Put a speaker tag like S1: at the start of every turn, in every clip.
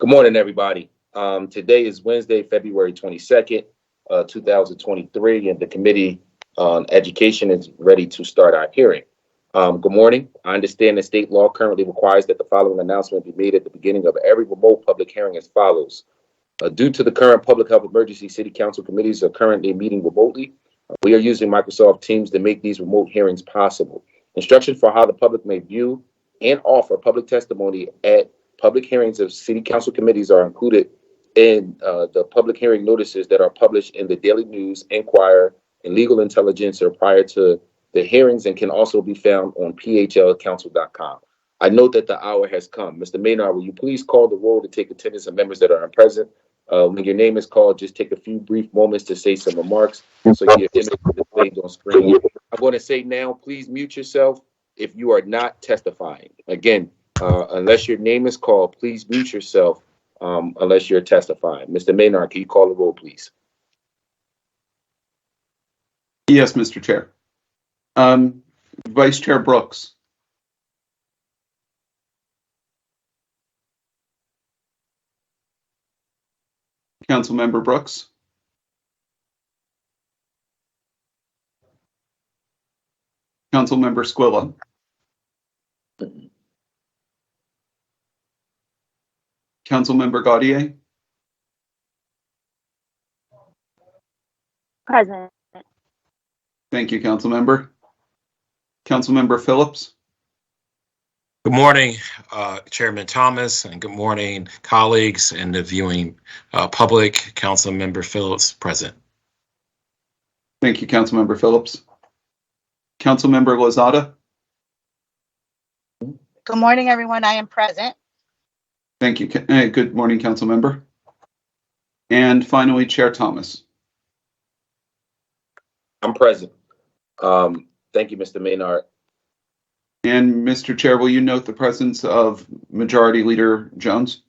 S1: Good morning, everybody. Today is Wednesday, February 22nd, 2023, and the Committee on Education is ready to start our hearing. Good morning. I understand that state law currently requires that the following announcement be made at the beginning of every remote public hearing as follows. Due to the current public health emergency, City Council committees are currently meeting remotely. We are using Microsoft Teams to make these remote hearings possible. Instructions for how the public may view and offer public testimony at public hearings of City Council committees are included in the public hearing notices that are published in the Daily News, Enquirer, and Legal Intelligence or prior to the hearings, and can also be found on phlcouncil.com. I note that the hour has come. Mr. Maynard, will you please call the roll to take attendance of members that are present? When your name is called, just take a few brief moments to say some remarks so your image is displayed on screen. I'm going to say now, please mute yourself if you are not testifying. Again, unless your name is called, please mute yourself unless you're testifying. Mr. Maynard, can you call the roll, please?
S2: Yes, Mr. Chair. Vice Chair Brooks. Councilmember Brooks. Councilmember Squilla. Councilmember Gaudier.
S3: Present.
S2: Thank you, Councilmember. Councilmember Phillips.
S4: Good morning, Chairman Thomas, and good morning, colleagues and the viewing public. Councilmember Phillips, present.
S2: Thank you, Councilmember Phillips. Councilmember Lozada.
S5: Good morning, everyone. I am present.
S2: Thank you. Good morning, Councilmember. And finally, Chair Thomas.
S1: I'm present. Thank you, Mr. Maynard.
S2: And Mr. Chair, will you note the presence of Majority Leader Jones?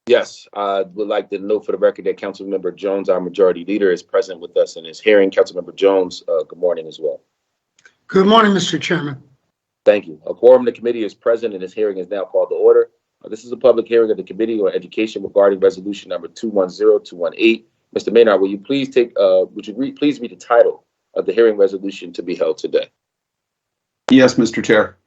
S1: Yes, I would like to note for the record that Councilmember Jones, our Majority Leader, is present with us in this hearing. Councilmember Jones, good morning as well.
S6: Good morning, Mr. Chairman.
S1: Thank you. A quorum of the committee is present and this hearing is now called to order. This is a public hearing of the Committee on Education regarding resolution number 210218. Mr. Maynard, will you please please read the title of the hearing resolution to be held today?
S2: Yes, Mr. Chair.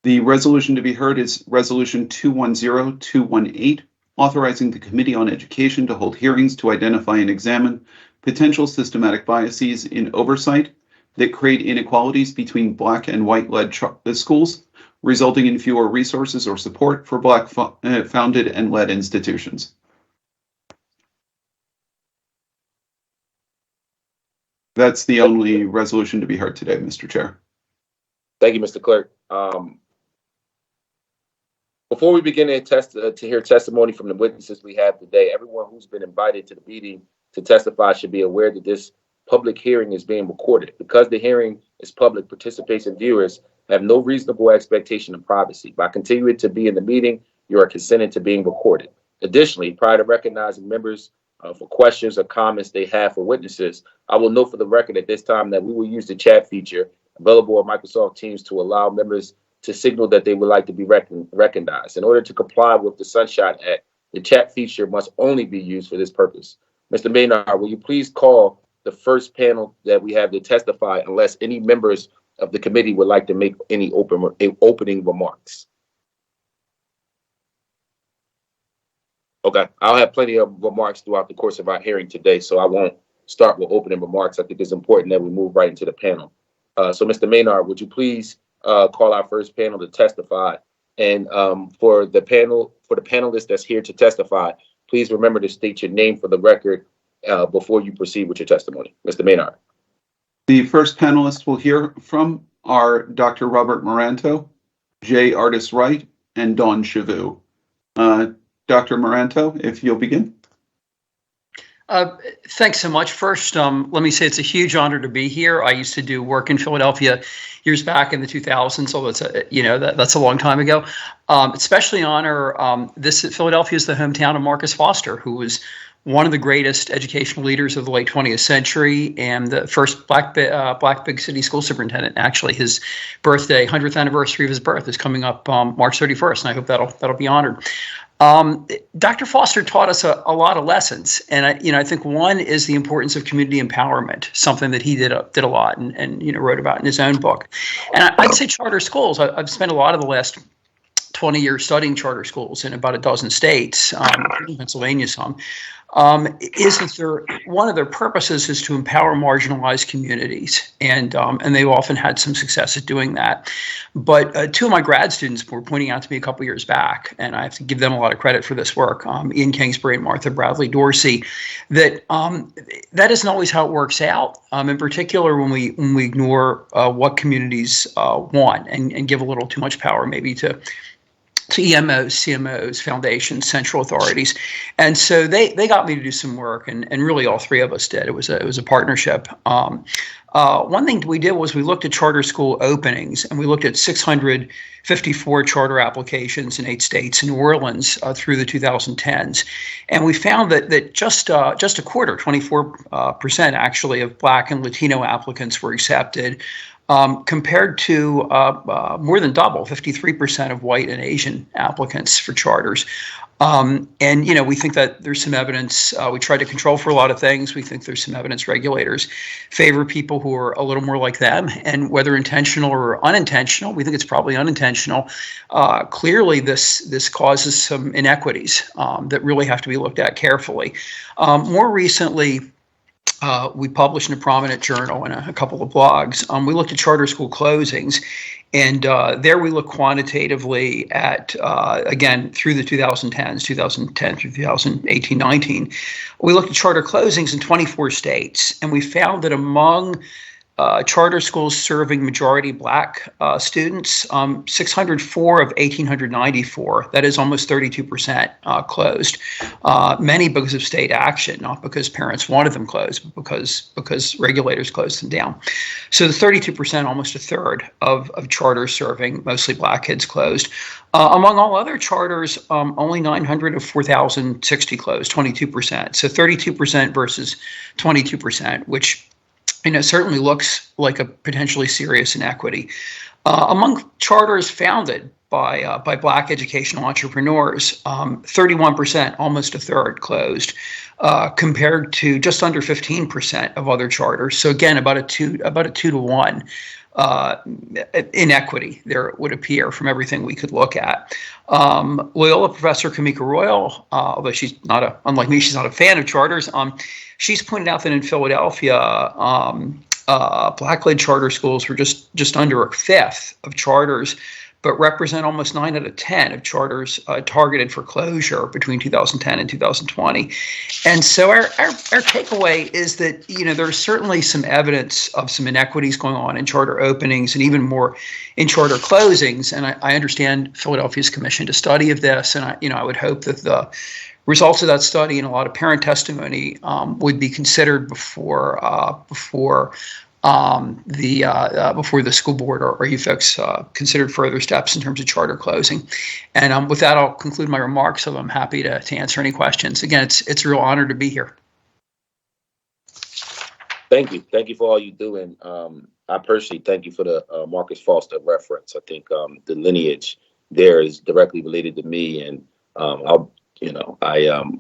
S2: The resolution to be heard is Resolution 210218, authorizing the Committee on Education to hold hearings to identify and examine potential systematic biases in oversight that create inequalities between Black and white-led schools, resulting in fewer resources or support for Black founded and led institutions. That's the only resolution to be heard today, Mr. Chair.
S1: Thank you, Mr. Clerk. Before we begin to hear testimony from the witnesses we have today, everyone who's been invited to the meeting to testify should be aware that this public hearing is being recorded. Because the hearing is public, participants and viewers have no reasonable expectation of privacy. By continuing to be in the meeting, you are consenting to being recorded. Additionally, prior to recognizing members for questions or comments they have for witnesses, I will note for the record at this time that we will use the chat feature available on Microsoft Teams to allow members to signal that they would like to be recognized. In order to comply with the Sunshine Act, the chat feature must only be used for this purpose. Mr. Maynard, will you please call the first panel that we have to testify unless any members of the committee would like to make any opening remarks? Okay, I'll have plenty of remarks throughout the course of our hearing today, so I won't start with opening remarks. I think it's important that we move right into the panel. So Mr. Maynard, would you please call our first panel to testify? And for the panelists that's here to testify, please remember to state your name for the record before you proceed with your testimony. Mr. Maynard.
S2: The first panelists we'll hear from are Dr. Robert Maranto, Jay Artis Wright, and Dawn Chavu. Dr. Maranto, if you'll begin.
S7: Thanks so much. First, let me say it's a huge honor to be here. I used to do work in Philadelphia years back in the 2000s, so that's a long time ago. Especially honor Philadelphia is the hometown of Marcus Foster, who was one of the greatest educational leaders of the late 20th century and the first black big city school superintendent. Actually, his birthday, 100th anniversary of his birth, is coming up March 31st, and I hope that'll be honored. Dr. Foster taught us a lot of lessons, and I think one is the importance of community empowerment, something that he did a lot and wrote about in his own book. And I'd say charter schools. I've spent a lot of the last 20 years studying charter schools in about a dozen states, including Pennsylvania some. Is that one of their purposes is to empower marginalized communities, and they've often had some success at doing that. But two of my grad students were pointing out to me a couple years back, and I have to give them a lot of credit for this work, Ian Kingsbury and Martha Bradley Dorsey, that that isn't always how it works out. In particular, when we ignore what communities want and give a little too much power maybe to EMOs, CMOs, foundations, central authorities. And so they got me to do some work, and really all three of us did. It was a partnership. One thing we did was we looked at charter school openings, and we looked at 654 charter applications in 8 states in New Orleans through the 2010s. And we found that just a quarter, 24% actually, of Black and Latino applicants were accepted. Compared to more than double, 53% of white and Asian applicants for charters. And, we think that there's some evidence. We try to control for a lot of things. We think there's some evidence regulators favor people who are a little more like them. And whether intentional or unintentional, we think it's probably unintentional. Clearly, this causes some inequities that really have to be looked at carefully. More recently, we published in a prominent journal and a couple of blogs. We looked at charter school closings, and there we look quantitatively at, again, through the 2010s, 2010 through 2018, 19. We looked at charter closings in 24 states, and we found that among charter schools serving majority Black students, 604 of 1,894, that is almost 32%, closed. Many because of state action, not because parents wanted them closed, but because regulators closed them down. So the 32%, almost a third of charters serving mostly Black kids closed. Among all other charters, only 900 of 4,060 closed, 22%. So 32% versus 22%, which certainly looks like a potentially serious inequity. Among charters founded by Black educational entrepreneurs, 31%, almost a third, closed, compared to just under 15% of other charters. So again, about a 2 to 1 inequity there would appear from everything we could look at. Loyola professor Kamika Royal, although unlike me, she's not a fan of charters. She's pointed out that in Philadelphia, Black-led charter schools were just under a fifth of charters, but represent almost 9 out of 10 of charters targeted for closure between 2010 and 2020. And so our takeaway is that, there's certainly some evidence of some inequities going on in charter openings and even more in charter closings. And I understand Philadelphia's commissioned a study of this, and I would hope that the results of that study and a lot of parent testimony would be considered before the school board or you folks considered further steps in terms of charter closing. And with that, I'll conclude my remarks. So I'm happy to answer any questions. Again, it's a real honor to be here.
S1: Thank you for all you do, and I personally thank you for the Marcus Foster reference. I think the lineage there is directly related to me, and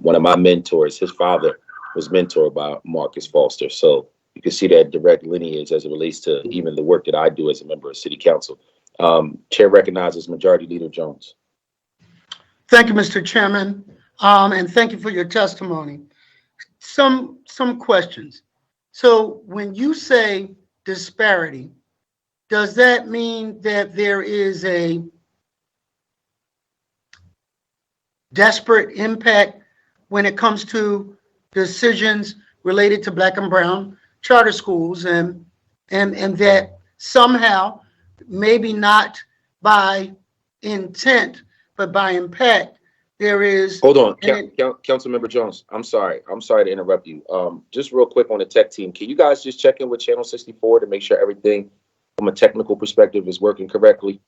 S1: one of my mentors, his father was mentored by Marcus Foster, so you can see that direct lineage as it relates to even the work that I do as a member of City Council. Chair recognizes Majority Leader Jones.
S6: Thank you, Mr. Chairman, and thank you for your testimony. Some questions. So when you say disparity, does that mean that there is a desperate impact when it comes to decisions related to Black and brown charter schools, and that somehow, maybe not by intent, but by impact, there is... Hold on,
S1: Councilmember Jones, I'm sorry to interrupt you. Just real quick on the tech team, can you guys just check in with Channel 64 to make sure everything from a technical perspective is working correctly?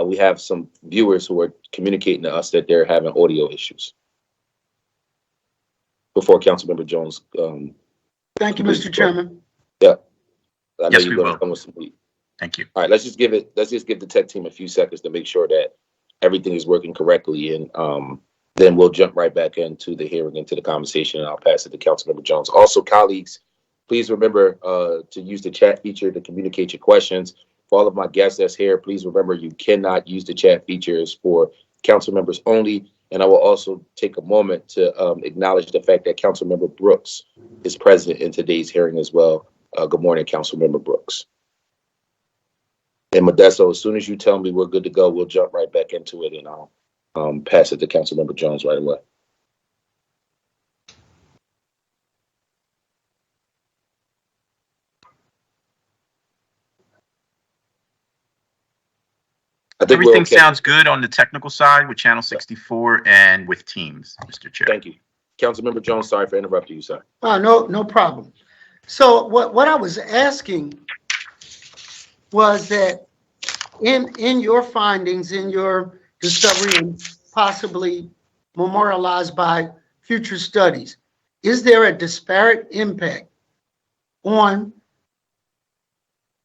S1: We have some viewers who are communicating to us that they're having audio issues. Before Councilmember Jones.
S6: Thank you, Mr. Chairman.
S1: Yeah. I know
S3: Yes,
S1: you're
S3: we
S1: going to
S3: will.
S1: come with some heat.
S3: Thank you.
S1: All right, let's just give the tech team a few seconds to make sure that everything is working correctly. And Then we'll jump right back into the hearing, into the conversation, and I'll pass it to Councilmember Jones. Also, colleagues, please remember to use the chat feature to communicate your questions. For all of my guests that's here, please remember you cannot use the chat features for council members only. And I will also take a moment to acknowledge the fact that Councilmember Brooks is present in today's hearing as well. Good morning, Councilmember Brooks. And Modesto, as soon as you tell me we're good to go, we'll jump right back into it, and I'll pass it to Councilmember Jones right away. I think
S3: Everything
S1: okay.
S3: sounds good on the technical side with Channel 64 and with Teams, Mr. Chair.
S1: Thank you. Councilmember Jones, sorry for interrupting you, sir.
S6: No problem. So what I was asking was that in your findings, in your discovery, and possibly memorialized by future studies, is there a disparate impact on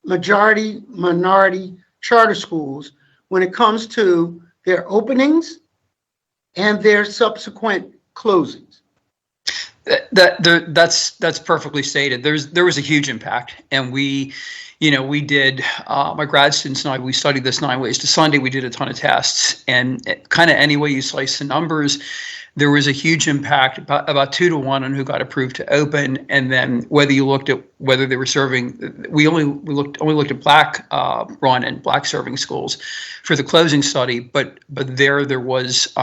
S6: majority, minority charter schools when it comes to their openings and their subsequent closings?
S7: That's perfectly stated. There was a huge impact, and we did, my grad students and I, we studied this 9 ways to Sunday. We did a ton of tests, and kind of any way you slice the numbers, there was a huge impact, about 2 to 1 on who got approved to open. And then whether you looked at whether they were serving, we only looked at black run and black serving schools for the closing study, but there was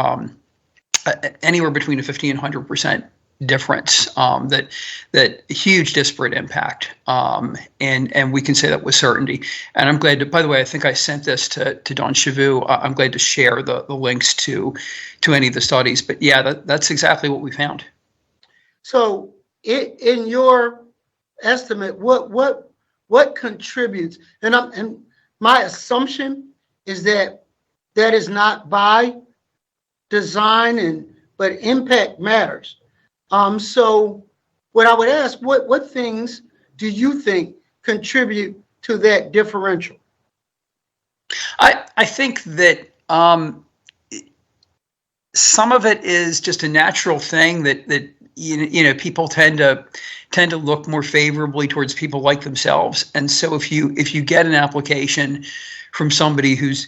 S7: anywhere between a 50 and 100% difference, that huge disparate impact, and we can say that with certainty. And I'm glad to, by the way, I think I sent this to Don Chavu. I'm glad to share the links to any of the studies, but yeah, that's exactly what we found.
S6: So in your estimate, what contributes, and my assumption is that is not by design, but impact matters. So what I would ask, what things do you think contribute to that differential?
S7: I think that some of it is just a natural thing that people tend to look more favorably towards people like themselves. And so if you get an application from somebody who's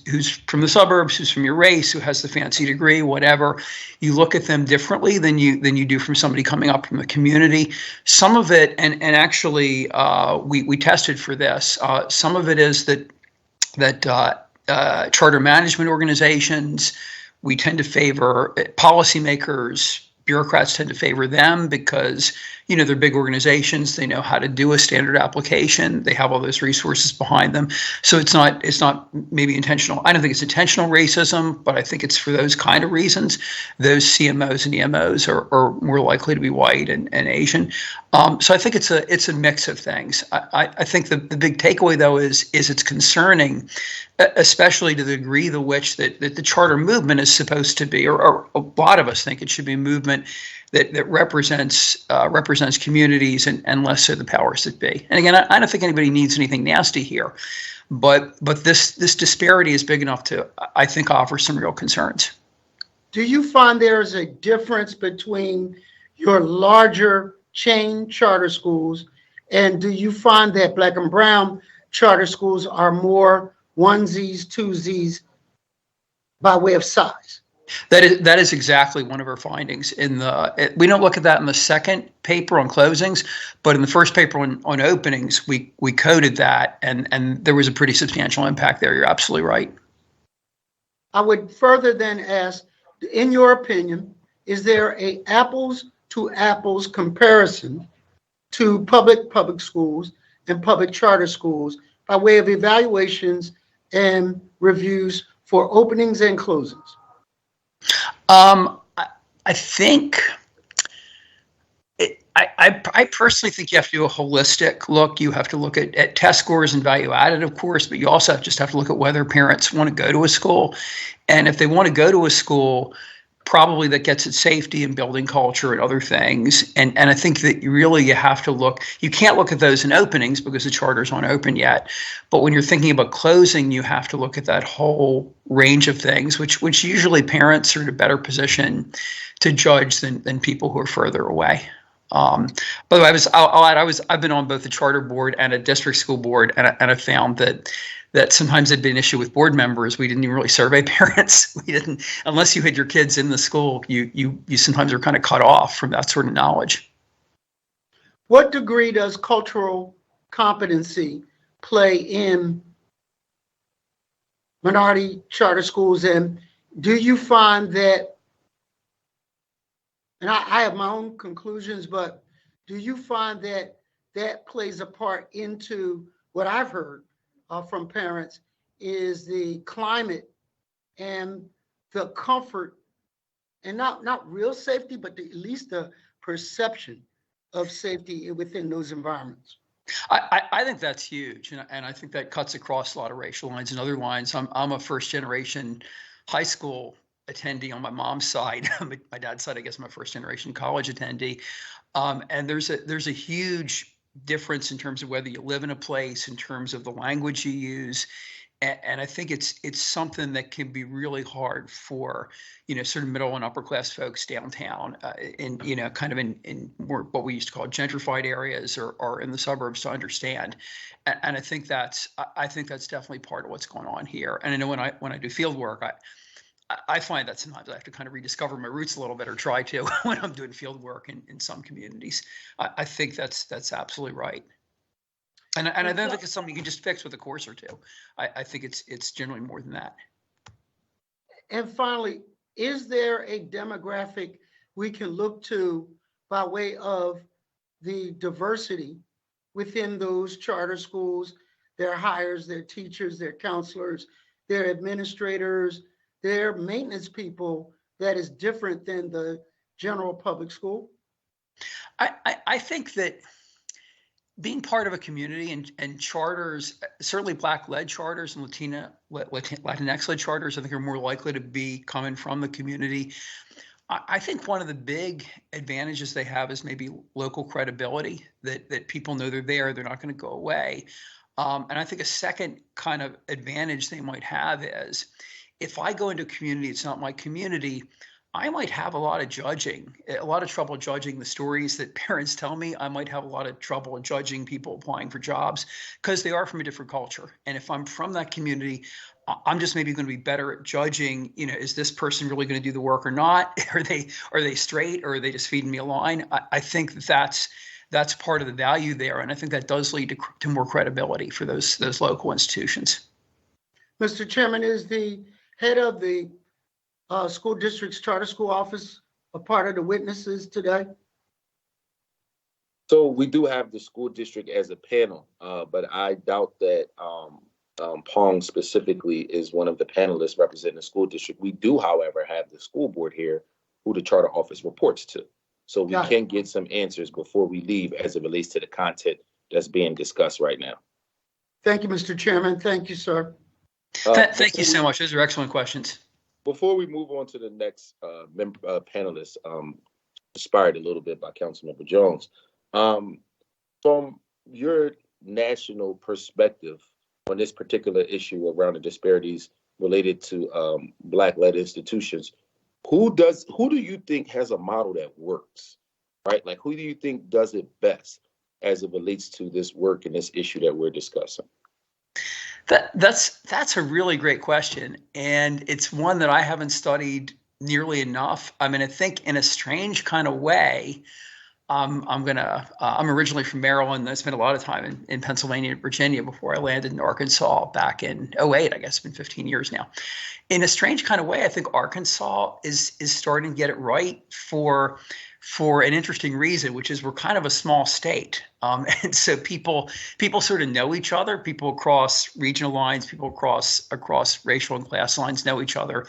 S7: from the suburbs, who's from your race, who has the fancy degree, whatever, you look at them differently than you do from somebody coming up from the community. Some of it, and actually we tested for this. Some of it is that charter management organizations, we tend to favor policymakers. Bureaucrats tend to favor them because, they're big organizations. They know how to do a standard application. They have all those resources behind them. So it's not maybe intentional. I don't think it's intentional racism, but I think it's for those kind of reasons. Those CMOs and EMOs are more likely to be white and Asian. So I think it's a mix of things. I think the big takeaway, though, is it's concerning, especially to the degree to which that the charter movement is supposed to be, or a lot of us think it should be a movement that represents communities and less so the powers that be. And again, I don't think anybody needs anything nasty here, but this disparity is big enough to, I think, offer some real concerns.
S6: Do you find there's a difference between your larger chain charter schools, and do you find that Black and brown charter schools are more onesies, twosies by way of size?
S7: That is exactly one of our findings. We don't look at that in the second paper on closings, but in the first paper on openings, we coded that, and there was a pretty substantial impact there. You're absolutely right.
S6: I would further then ask, in your opinion, is there a apples to apples comparison to public schools and public charter schools by way of evaluations and reviews for openings and closings?
S7: I think I personally think you have to do a holistic look. You have to look at test scores and value added, of course, but you also have to look at whether parents want to go to a school. And if they want to go to a school, probably that gets at safety and building culture and other things. And I think that you have to look, you can't look at those in openings because the charters aren't open yet. But when you're thinking about closing, you have to look at that whole range of things, which usually parents are in a better position to judge than people who are further away. By the way, I'll add, I've been on both the charter board and a district school board, and I found that sometimes it'd be an issue with board members. We didn't even really survey parents. We didn't, unless you had your kids in the school, you sometimes are kind of cut off from that sort of knowledge.
S6: What degree does cultural competency play in minority charter schools? And do you find that, and I have my own conclusions, but do you find that that plays a part into what I've heard from parents is the climate and the comfort, and not real safety, but at least the perception of safety within those environments?
S7: I think that's huge, and I think that cuts across a lot of racial lines and other lines. I'm a first generation high school attendee on my mom's side. My dad's side, I guess, I'm a first generation college attendee. And there's a huge difference in terms of whether you live in a place, in terms of the language you use. And I think it's something that can be really hard for, sort of middle and upper class folks downtown, kind of in more what we used to call gentrified areas or in the suburbs to understand. And I think that's definitely part of what's going on here. And I know when I do field work, I find that sometimes I have to kind of rediscover my roots a little bit, or try to, when I'm doing field work in some communities. I think that's absolutely right. And I don't think it's something you can just fix with a course or two. I think it's generally more than that.
S6: And finally, is there a demographic we can look to by way of the diversity within those charter schools, their hires, their teachers, their counselors, their administrators, their maintenance people, that is different than the general public school?
S7: I think that being part of a community and charters, certainly Black-led charters and Latinx-led charters, I think are more likely to be coming from the community. I think one of the big advantages they have is maybe local credibility, that people know they're there, they're not going to go away. And I think a second kind of advantage they might have is, if I go into a community, it's not my community, I might have a lot of trouble judging the stories that parents tell me. I might have a lot of trouble judging people applying for jobs because they are from a different culture. And if I'm from that community, I'm just maybe going to be better at judging, is this person really going to do the work or not? Are they straight, or are they just feeding me a line? I think that's part of the value there. And I think that does lead to more credibility for those local institutions.
S6: Mr. Chairman, is the head of the school district's charter school office a part of the witnesses today?
S1: So we do have the school district as a panel, but I doubt that Pong specifically is one of the panelists representing the school district. We do, however, have the school board here who the charter office reports to. So we can get some answers before we leave as it relates to the content that's being discussed right now.
S6: Thank you, Mr. Chairman. Thank you, sir.
S7: Thank you so much. Those are excellent questions.
S1: Before we move on to the next panelist, inspired a little bit by Councilmember Jones, from your national perspective on this particular issue around the disparities related to Black-led institutions, who do you think has a model that works, right? Like, who do you think does it best as it relates to this work and this issue that we're discussing?
S7: That's a really great question, and it's one that I haven't studied nearly enough. I mean, I think in a strange kind of way, I'm originally from Maryland. I spent a lot of time in Pennsylvania and Virginia before I landed in Arkansas back in 2008. I guess it's been 15 years now. In a strange kind of way, I think Arkansas is starting to get it right for an interesting reason, which is we're kind of a small state. And so people sort of know each other. People across regional lines, people across racial and class lines know each other.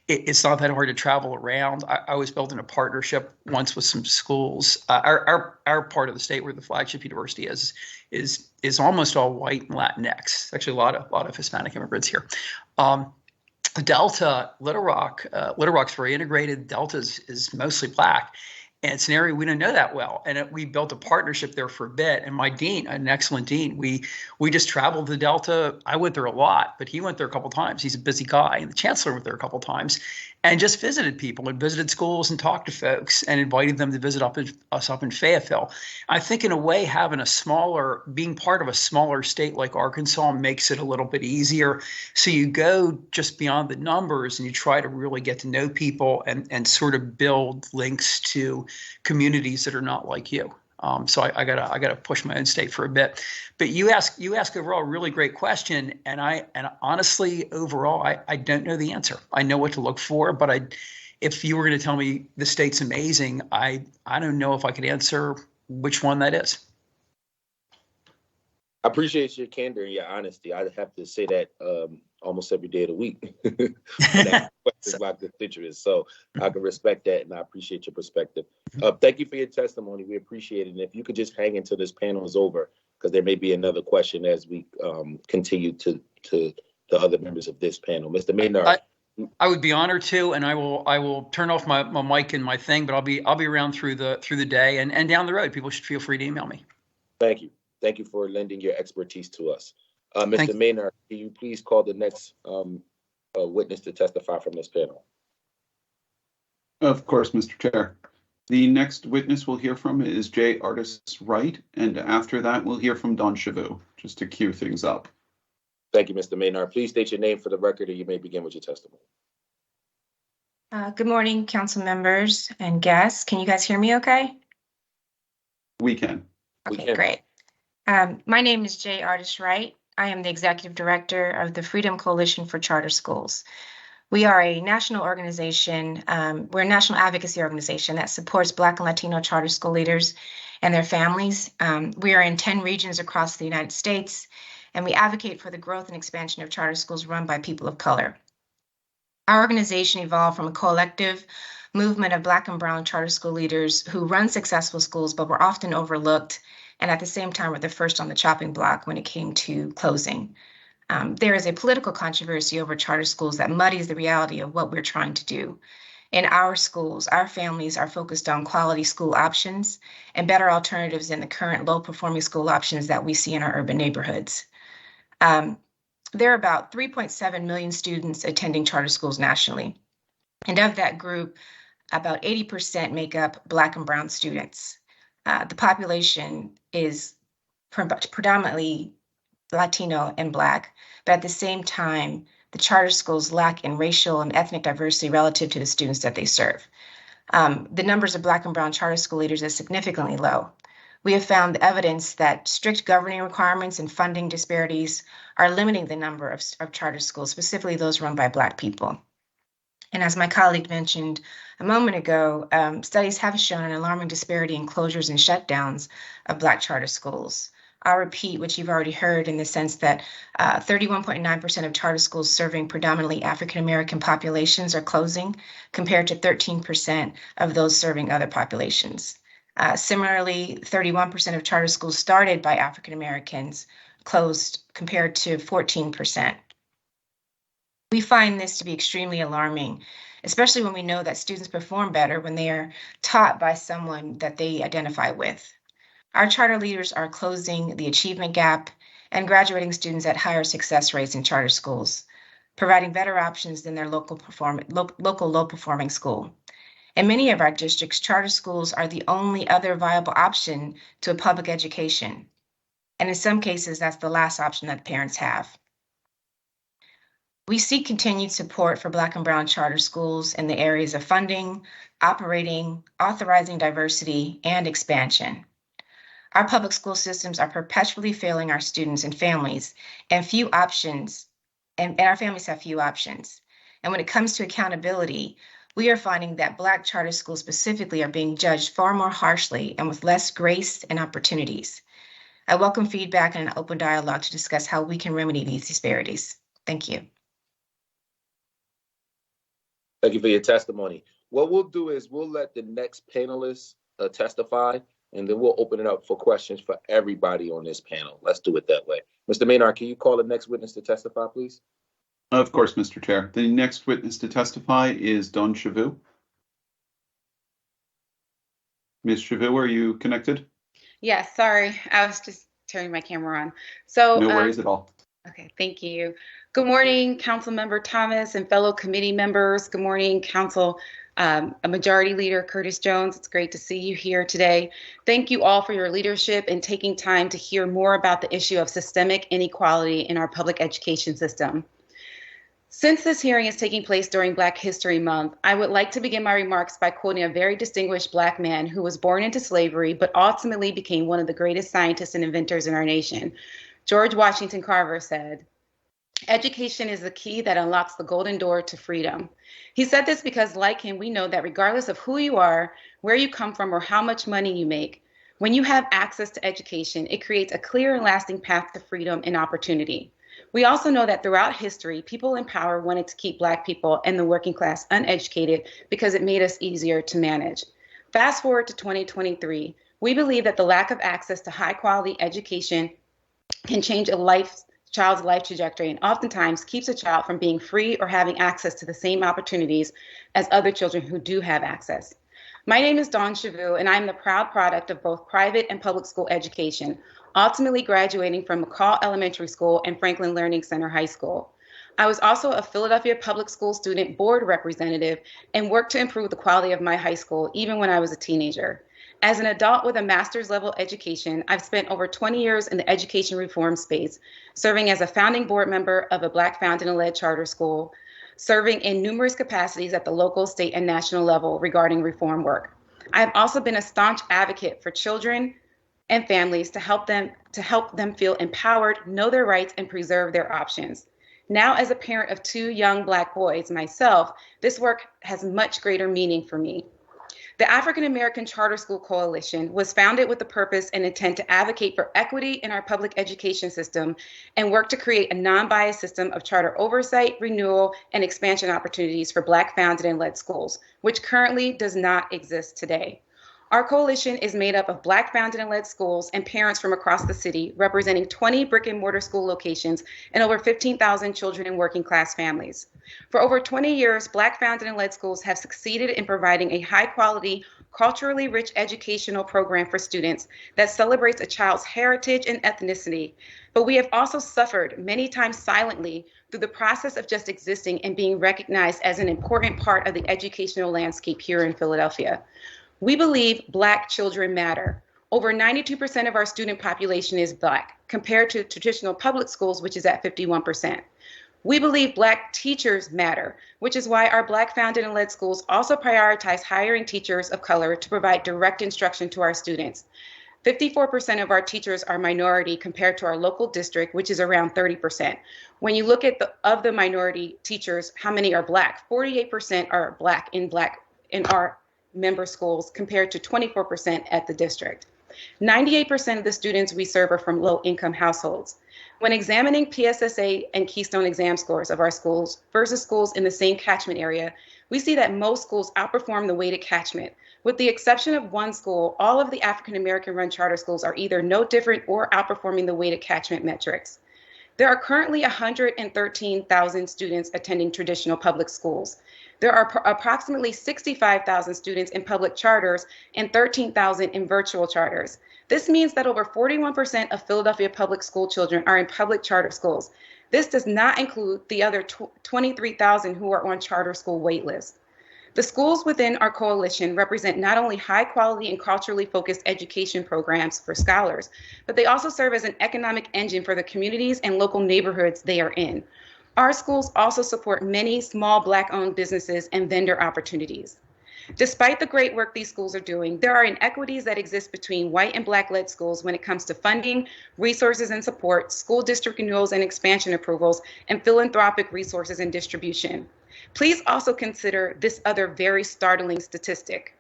S7: It's not that hard to travel around. I was building a partnership once with some schools. Our part of the state where the flagship university is almost all white and Latinx. Actually, a lot of Hispanic immigrants here. Delta, Little Rock's very integrated. Delta is mostly Black. And it's an area we don't know that well. And we built a partnership there for a bit. And my dean, an excellent dean, we just traveled to Delta. I went there a lot, but he went there a couple of times. He's a busy guy. And the chancellor went there a couple of times and just visited people and visited schools and talked to folks and invited them to visit us up in Fayetteville. I think in a way, being part of a smaller state like Arkansas makes it a little bit easier. So you go just beyond the numbers and you try to really get to know people and sort of build links to communities that are not like you. So I gotta push my own state for a bit. But you ask overall a really great question, and honestly overall I don't know the answer. I know what to look for, but if you were going to tell me the state's amazing, I don't know if I could answer which one that is.
S1: I appreciate your candor and your honesty. I have to say that almost every day of the week. Questions my constituents, so I can respect that, and I appreciate your perspective. Thank you for your testimony. We appreciate it. And if you could just hang until this panel is over, because there may be another question as we continue to the other members of this panel. Mr. Maynard.
S7: I would be honored to, and I will turn off my mic and my thing, but I'll be around through the day and down the road. People should feel free to email me.
S1: Thank you. Thank you for lending your expertise to us. Mr. Maynard, can you please call the next witness to testify from this panel?
S2: Of course, Mr. Chair. The next witness we'll hear from is J. Artis Wright, and after that we'll hear from Don Chavou, just to cue things up.
S1: Thank you, Mr. Maynard. Please state your name for the record, and you may begin with your testimony.
S8: Good morning, council members and guests. Can you guys hear me okay?
S2: We can.
S8: Okay, great. My name is J. Artis Wright. I am the executive director of the Freedom Coalition for Charter Schools. We are a national organization. We're a national advocacy organization that supports Black and Latino charter school leaders and their families. We are in 10 regions across the United States, and we advocate for the growth and expansion of charter schools run by people of color. Our organization evolved from a collective movement of Black and brown charter school leaders who run successful schools but were often overlooked, and at the same time were the first on the chopping block when it came to closing. There is a political controversy over charter schools that muddies the reality of what we're trying to do. In our schools, our families are focused on quality school options and better alternatives than the current low-performing school options that we see in our urban neighborhoods. There are about 3.7 million students attending charter schools nationally. And of that group, about 80% make up Black and brown students. The population is predominantly Latino and Black, but at the same time, the charter schools lack in racial and ethnic diversity relative to the students that they serve. The numbers of Black and brown charter school leaders is significantly low. We have found evidence that strict governing requirements and funding disparities are limiting the number of charter schools, specifically those run by Black people. And as my colleague mentioned a moment ago, studies have shown an alarming disparity in closures and shutdowns of Black charter schools. I'll repeat what you've already heard in the sense that 31.9% of charter schools serving predominantly African-American populations are closing, compared to 13% of those serving other populations. Similarly, 31% of charter schools started by African-Americans closed, compared to 14%. We find this to be extremely alarming, especially when we know that students perform better when they are taught by someone that they identify with. Our charter leaders are closing the achievement gap and graduating students at higher success rates in charter schools, providing better options than their local low-performing school. In many of our districts, charter schools are the only other viable option to a public education. And in some cases, that's the last option that parents have. We seek continued support for Black and brown charter schools in the areas of funding, operating, authorizing diversity, and expansion. Our public school systems are perpetually failing our students and families, and few options, and our families have few options. And when it comes to accountability, we are finding that Black charter schools specifically are being judged far more harshly and with less grace and opportunities. I welcome feedback and an open dialogue to discuss how we can remedy these disparities. Thank you.
S1: Thank you for your testimony. What we'll do is we'll let the next panelist testify, and then we'll open it up for questions for everybody on this panel. Let's do it that way. Mr. Maynard, can you call the next witness to testify, please?
S2: Of course, Mr. Chair. The next witness to testify is Dawn Chavou. Ms. Chavou, are you connected?
S9: Yes, sorry. I was just turning my camera on. So,
S2: No worries at all.
S9: okay, thank you. Good morning, Council Member Thomas and fellow committee members. Good morning, Council a Majority Leader Curtis Jones. It's great to see you here today. Thank you all for your leadership and taking time to hear more about the issue of systemic inequality in our public education system. Since this hearing is taking place during Black History Month, I would like to begin my remarks by quoting a very distinguished Black man who was born into slavery, but ultimately became one of the greatest scientists and inventors in our nation. George Washington Carver said, "Education is the key that unlocks the golden door to freedom." He said this because, like him, we know that regardless of who you are, where you come from, or how much money you make, when you have access to education, it creates a clear and lasting path to freedom and opportunity. We also know that throughout history, people in power wanted to keep Black people and the working class uneducated because it made us easier to manage. Fast forward to 2023, we believe that the lack of access to high quality education can change a child's life trajectory and oftentimes keeps a child from being free or having access to the same opportunities as other children who do have access. My name is Dawn Chavou, and I'm the proud product of both private and public school education, ultimately graduating from McCall Elementary School and Franklin Learning Center High School. I was also a Philadelphia Public School Student Board representative and worked to improve the quality of my high school even when I was a teenager. As an adult with a master's level education, I've spent over 20 years in the education reform space, serving as a founding board member of a Black founded and led charter school, serving in numerous capacities at the local, state, and national level regarding reform work. I have also been a staunch advocate for children and families to help them feel empowered, know their rights, and preserve their options. Now, as a parent of 2 young Black boys myself, this work has much greater meaning for me. The African American Charter School Coalition was founded with the purpose and intent to advocate for equity in our public education system and work to create a non-biased system of charter oversight, renewal, and expansion opportunities for Black founded and led schools, which currently does not exist today. Our coalition is made up of Black founded and led schools and parents from across the city, representing 20 brick and mortar school locations and over 15,000 children in working class families. For over 20 years, Black founded and led schools have succeeded in providing a high quality, culturally rich educational program for students that celebrates a child's heritage and ethnicity. But we have also suffered many times silently through the process of just existing and being recognized as an important part of the educational landscape here in Philadelphia. We believe Black children matter. Over 92% of our student population is Black, compared to traditional public schools, which is at 51%. We believe Black teachers matter, which is why our Black founded and led schools also prioritize hiring teachers of color to provide direct instruction to our students. 54% of our teachers are minority compared to our local district, which is around 30%. When you look at the minority teachers, how many are Black? 48% are Black in our member schools compared to 24% at the district. 98% of the students we serve are from low-income households. When examining PSSA and Keystone exam scores of our schools versus schools in the same catchment area, we see that most schools outperform the weighted catchment. With the exception of one school, all of the African American run charter schools are either no different or outperforming the weighted catchment metrics. There are currently 113,000 students attending traditional public schools. There are approximately 65,000 students in public charters and 13,000 in virtual charters. This means that over 41% of Philadelphia public school children are in public charter schools. This does not include the other 23,000 who are on charter school waitlists. The schools within our coalition represent not only high quality and culturally focused education programs for scholars, but they also serve as an economic engine for the communities and local neighborhoods they are in. Our schools also support many small Black-owned businesses and vendor opportunities. Despite the great work these schools are doing, there are inequities that exist between white and Black-led schools when it comes to funding, resources and support, school district renewals and expansion approvals, and philanthropic resources and distribution. Please also consider this other very startling statistic.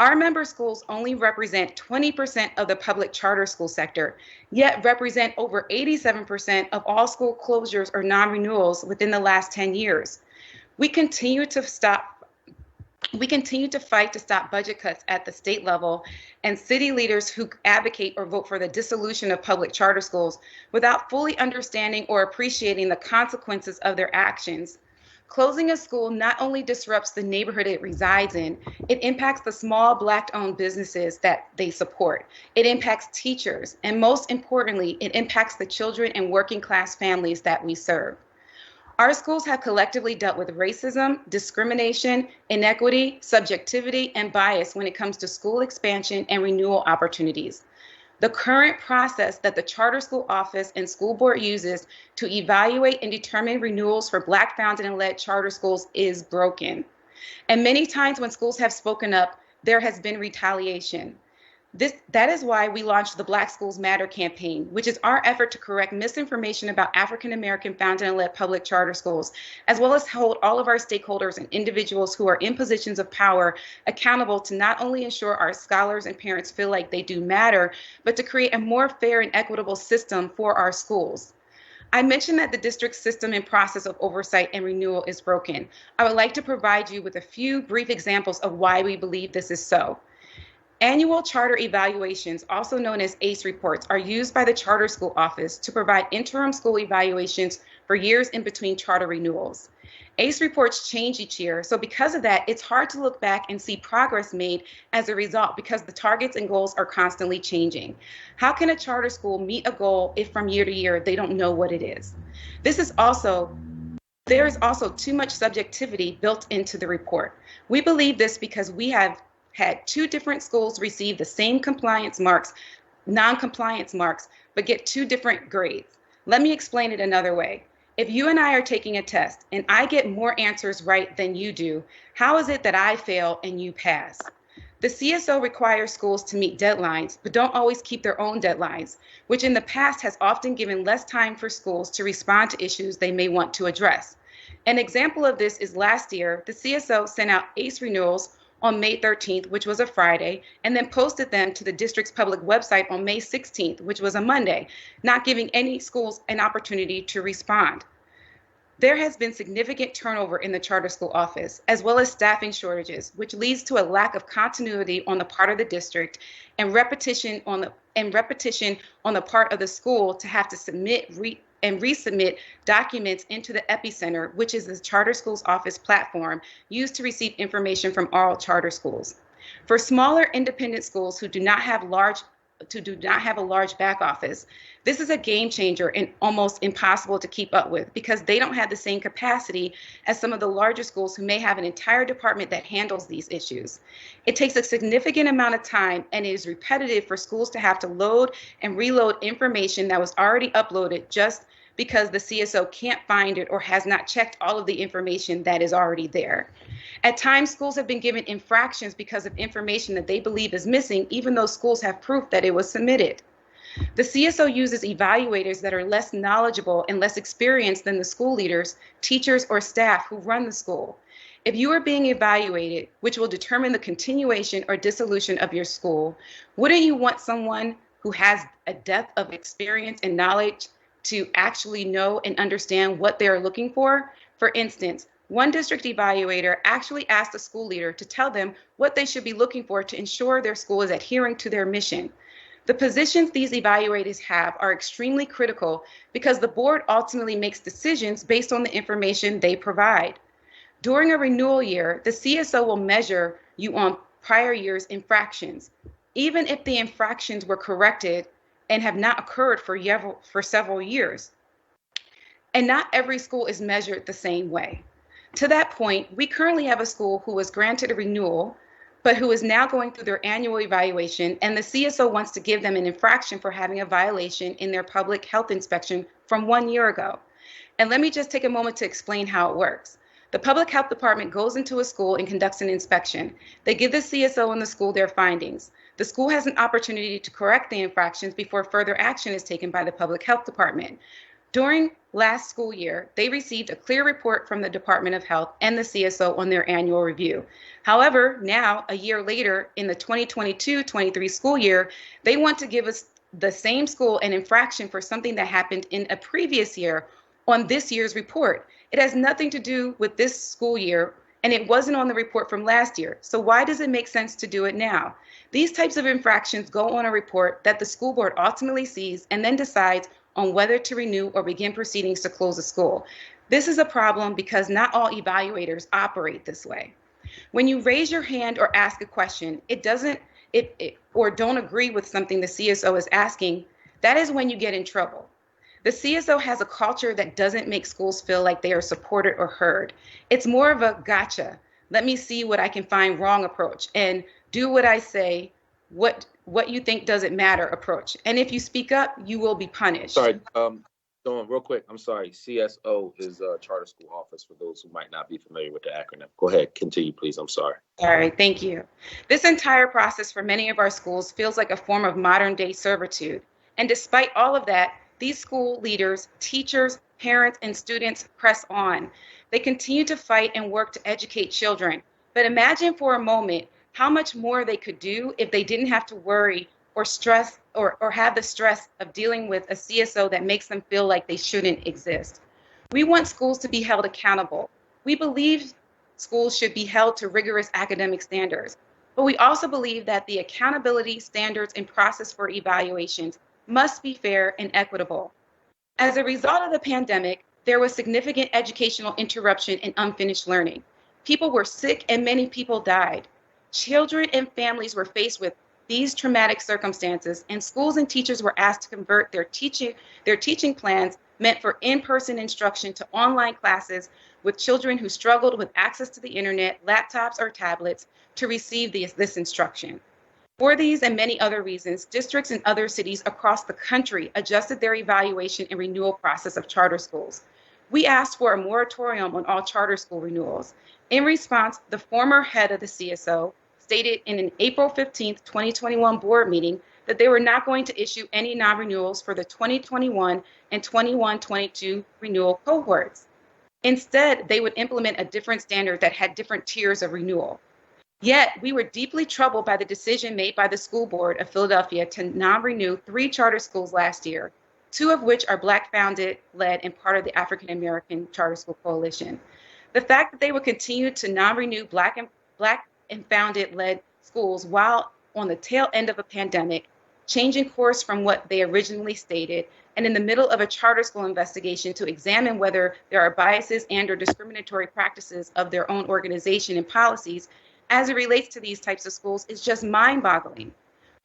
S9: Our member schools only represent 20% of the public charter school sector, yet represent over 87% of all school closures or non-renewals within the last 10 years. We continue to stop We continue to fight to stop budget cuts at the state level and city leaders who advocate or vote for the dissolution of public charter schools without fully understanding or appreciating the consequences of their actions. Closing a school not only disrupts the neighborhood it resides in, it impacts the small Black-owned businesses that they support. It impacts teachers, and most importantly, it impacts the children and working-class families that we serve. Our schools have collectively dealt with racism, discrimination, inequity, subjectivity, and bias when it comes to school expansion and renewal opportunities. The current process that the Charter School Office and School Board uses to evaluate and determine renewals for Black founded and led charter schools is broken. And many times when schools have spoken up, there has been retaliation. That is why we launched the Black Schools Matter campaign, which is our effort to correct misinformation about African American founded and led public charter schools, as well as hold all of our stakeholders and individuals who are in positions of power accountable to not only ensure our scholars and parents feel like they do matter, but to create a more fair and equitable system for our schools. I mentioned that the district system and process of oversight and renewal is broken. I would like to provide you with a few brief examples of why we believe this is so. Annual charter evaluations, also known as ACE reports, are used by the Charter School Office to provide interim school evaluations for years in between charter renewals. ACE reports change each year, so because of that, it's hard to look back and see progress made as a result because the targets and goals are constantly changing. How can a charter school meet a goal if from year to year they don't know what it is? There is also too much subjectivity built into the report. We believe this because we have had two different schools receive the same compliance marks, non-compliance marks, but get two different grades. Let me explain it another way. If you and I are taking a test and I get more answers right than you do, how is it that I fail and you pass? The CSO requires schools to meet deadlines, but don't always keep their own deadlines, which in the past has often given less time for schools to respond to issues they may want to address. An example of this is last year, the CSO sent out ACE renewals on May 13th, which was a Friday, and then posted them to the district's public website on May 16th, which was a Monday, not giving any schools an opportunity to respond. There has been significant turnover in the charter school office, as well as staffing shortages, which leads to a lack of continuity on the part of the district and repetition on the part of the school to have to submit and resubmit documents into the Epicenter, which is the Charter Schools Office platform used to receive information from all charter schools. For smaller independent schools who do not have a large back office, this is a game changer and almost impossible to keep up with because they don't have the same capacity as some of the larger schools who may have an entire department that handles these issues. It takes a significant amount of time and it is repetitive for schools to have to load and reload information that was already uploaded just because the CSO can't find it or has not checked all of the information that is already there. At times, schools have been given infractions because of information that they believe is missing, even though schools have proof that it was submitted. The CSO uses evaluators that are less knowledgeable and less experienced than the school leaders, teachers, or staff who run the school. If you are being evaluated, which will determine the continuation or dissolution of your school, wouldn't you want someone who has a depth of experience and knowledge to actually know and understand what they're looking for? For instance, one district evaluator actually asked a school leader to tell them what they should be looking for to ensure their school is adhering to their mission. The positions these evaluators have are extremely critical because the board ultimately makes decisions based on the information they provide. During a renewal year, the CSO will measure you on prior year's infractions, even if the infractions were corrected and have not occurred for several years. And not every school is measured the same way. To that point, we currently have a school who was granted a renewal, but who is now going through their annual evaluation, and the CSO wants to give them an infraction for having a violation in their public health inspection from 1 year ago. And let me just take a moment to explain how it works. The public health department goes into a school and conducts an inspection. They give the CSO and the school their findings. The school has an opportunity to correct the infractions before further action is taken by the public health department. During last school year, they received a clear report from the Department of Health and the CSO on their annual review. However, now, a year later, in the 2022-23 school year, they want to give us the same school an infraction for something that happened in a previous year on this year's report. It has nothing to do with this school year. and it wasn't on the report from last year. So why does it make sense to do it now? These types of infractions go on a report that the school board ultimately sees and then decides on whether to renew or begin proceedings to close a school. This is a problem because not all evaluators operate this way. When you raise your hand or ask a question, or don't agree with something the CSO is asking, that is when you get in trouble. The CSO has a culture that doesn't make schools feel like they are supported or heard. It's more of a gotcha, let me see what I can find wrong approach, and do what I say, what you think doesn't matter approach. And if you speak up, you will be punished.
S1: Sorry, Dawn, real quick. I'm sorry. CSO is Charter School Office for those who might not be familiar with the acronym. Go ahead. Continue, please. I'm sorry.
S9: All right, thank you. This entire process for many of our schools feels like a form of modern day servitude. And despite all of that, these school leaders, teachers, parents, and students press on. They continue to fight and work to educate children. But imagine for a moment how much more they could do if they didn't have to worry or stress or have the stress of dealing with a CSO that makes them feel like they shouldn't exist. We want schools to be held accountable. We believe schools should be held to rigorous academic standards, but we also believe that the accountability standards and process for evaluations must be fair and equitable. As a result of the pandemic, there was significant educational interruption and unfinished learning. People were sick and many people died. Children and families were faced with these traumatic circumstances, and schools and teachers were asked to convert their teaching plans meant for in-person instruction to online classes with children who struggled with access to the internet, laptops, or tablets to receive this instruction. For these and many other reasons, districts and other cities across the country adjusted their evaluation and renewal process of charter schools. We asked for a moratorium on all charter school renewals. In response, the former head of the CSO stated in an April 15, 2021 board meeting that they were not going to issue any non-renewals for the 2021 and 21-22 renewal cohorts. Instead, they would implement a different standard that had different tiers of renewal. Yet, we were deeply troubled by the decision made by the school board of Philadelphia to non-renew 3 charter schools last year, 2 of which are Black-founded, led, and part of the African American Charter School Coalition. The fact that they would continue to non-renew Black and founded led schools while on the tail end of a pandemic, changing course from what they originally stated, and in the middle of a charter school investigation to examine whether there are biases and or discriminatory practices of their own organization and policies as it relates to these types of schools is just mind-boggling.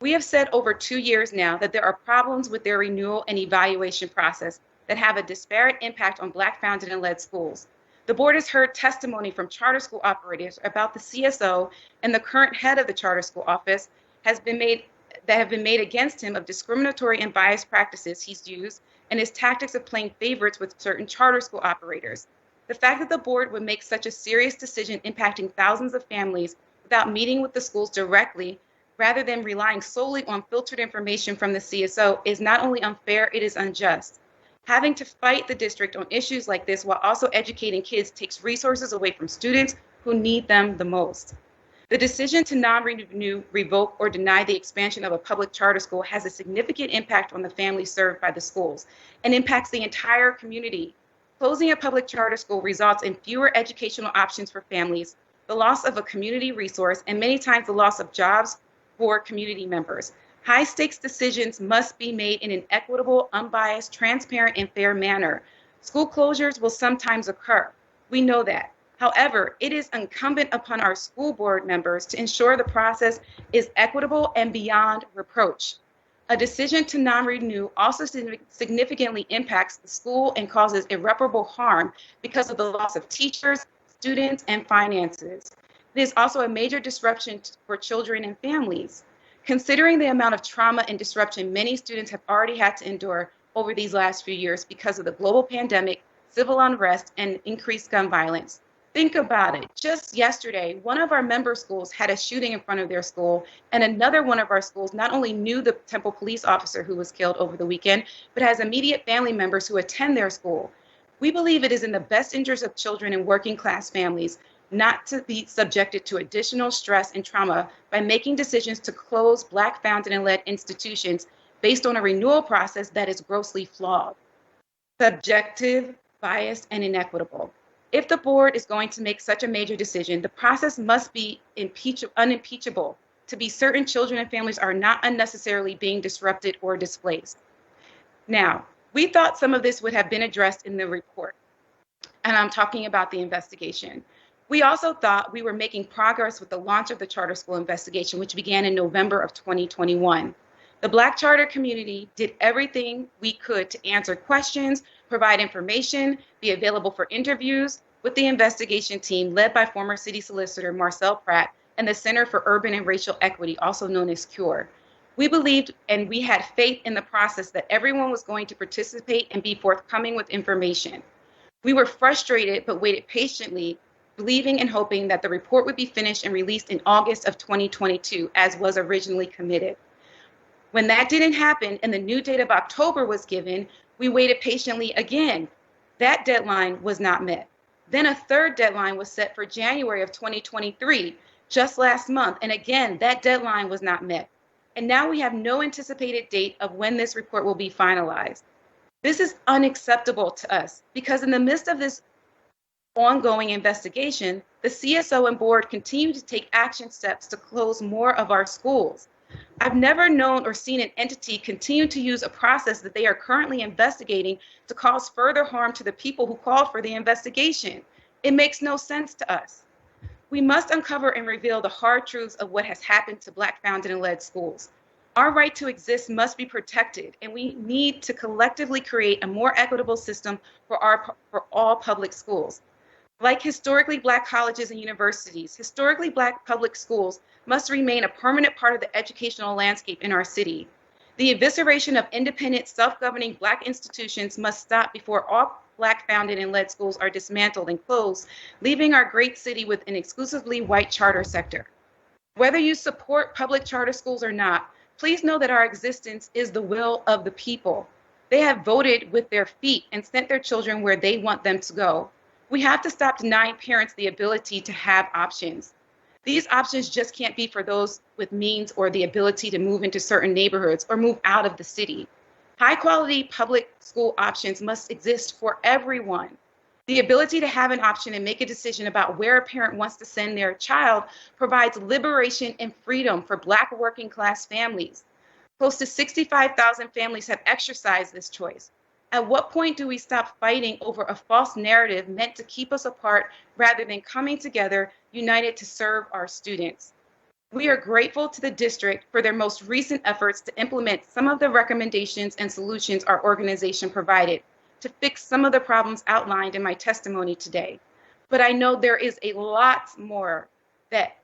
S9: We have said over 2 years now that there are problems with their renewal and evaluation process that have a disparate impact on Black-founded and led schools. The board has heard testimony from charter school operators about the CSO and the current head of the charter school office have been made against him of discriminatory and biased practices he's used and his tactics of playing favorites with certain charter school operators. The fact that the board would make such a serious decision impacting thousands of families without meeting with the schools directly, rather than relying solely on filtered information from the CSO, is not only unfair, it is unjust. Having to fight the district on issues like this while also educating kids takes resources away from students who need them the most. The decision to non-renew, revoke, or deny the expansion of a public charter school has a significant impact on the families served by the schools and impacts the entire community. Closing a public charter school results in fewer educational options for families, the loss of a community resource, and many times the loss of jobs for community members. High-stakes decisions must be made in an equitable, unbiased, transparent, and fair manner. School closures will sometimes occur. We know that. However, it is incumbent upon our school board members to ensure the process is equitable and beyond reproach. A decision to non-renew also significantly impacts the school and causes irreparable harm because of the loss of teachers, students, and finances. It is also a major disruption for children and families. Considering the amount of trauma and disruption many students have already had to endure over these last few years because of the global pandemic, civil unrest, and increased gun violence. Think about it. Just yesterday, one of our member schools had a shooting in front of their school, and another one of our schools not only knew the Temple police officer who was killed over the weekend, but has immediate family members who attend their school. We believe it is in the best interest of children and working class families not to be subjected to additional stress and trauma by making decisions to close Black founded and led institutions based on a renewal process that is grossly flawed, subjective, biased, and inequitable. If the board is going to make such a major decision, the process must be unimpeachable to be certain children and families are not unnecessarily being disrupted or displaced. Now, we thought some of this would have been addressed in the report, and I'm talking about the investigation. We also thought we were making progress with the launch of the charter school investigation, which began in November of 2021. The Black charter community did everything we could to answer questions, provide information, be available for interviews with the investigation team led by former City Solicitor Marcel Pratt and the Center for Urban and Racial Equity, also known as CURE. We believed and we had faith in the process that everyone was going to participate and be forthcoming with information. We were frustrated but waited patiently, believing and hoping that the report would be finished and released in August of 2022, as was originally committed. When that didn't happen and the new date of October was given, we waited patiently again. That deadline was not met. Then a third deadline was set for January of 2023, just last month, and again, that deadline was not met. And now we have no anticipated date of when this report will be finalized. This is unacceptable to us because in the midst of this ongoing investigation, the CSO and board continue to take action steps to close more of our schools. I've never known or seen an entity continue to use a process that they are currently investigating to cause further harm to the people who called for the investigation. It makes no sense to us. We must uncover and reveal the hard truths of what has happened to Black founded and led schools. Our right to exist must be protected, and we need to collectively create a more equitable system for all public schools. Like historically Black colleges and universities, historically Black public schools must remain a permanent part of the educational landscape in our city. The evisceration of independent, self-governing Black institutions must stop before all Black founded and led schools are dismantled and closed, leaving our great city with an exclusively white charter sector. Whether you support public charter schools or not, please know that our existence is the will of the people. They have voted with their feet and sent their children where they want them to go. We have to stop denying parents the ability to have options. These options just can't be for those with means or the ability to move into certain neighborhoods or move out of the city. High quality public school options must exist for everyone. The ability to have an option and make a decision about where a parent wants to send their child provides liberation and freedom for Black working class families. Close to 65,000 families have exercised this choice. At what point do we stop fighting over a false narrative meant to keep us apart rather than coming together, united to serve our students? We are grateful to the district for their most recent efforts to implement some of the recommendations and solutions our organization provided to fix some of the problems outlined in my testimony today. But I know there is a lot more that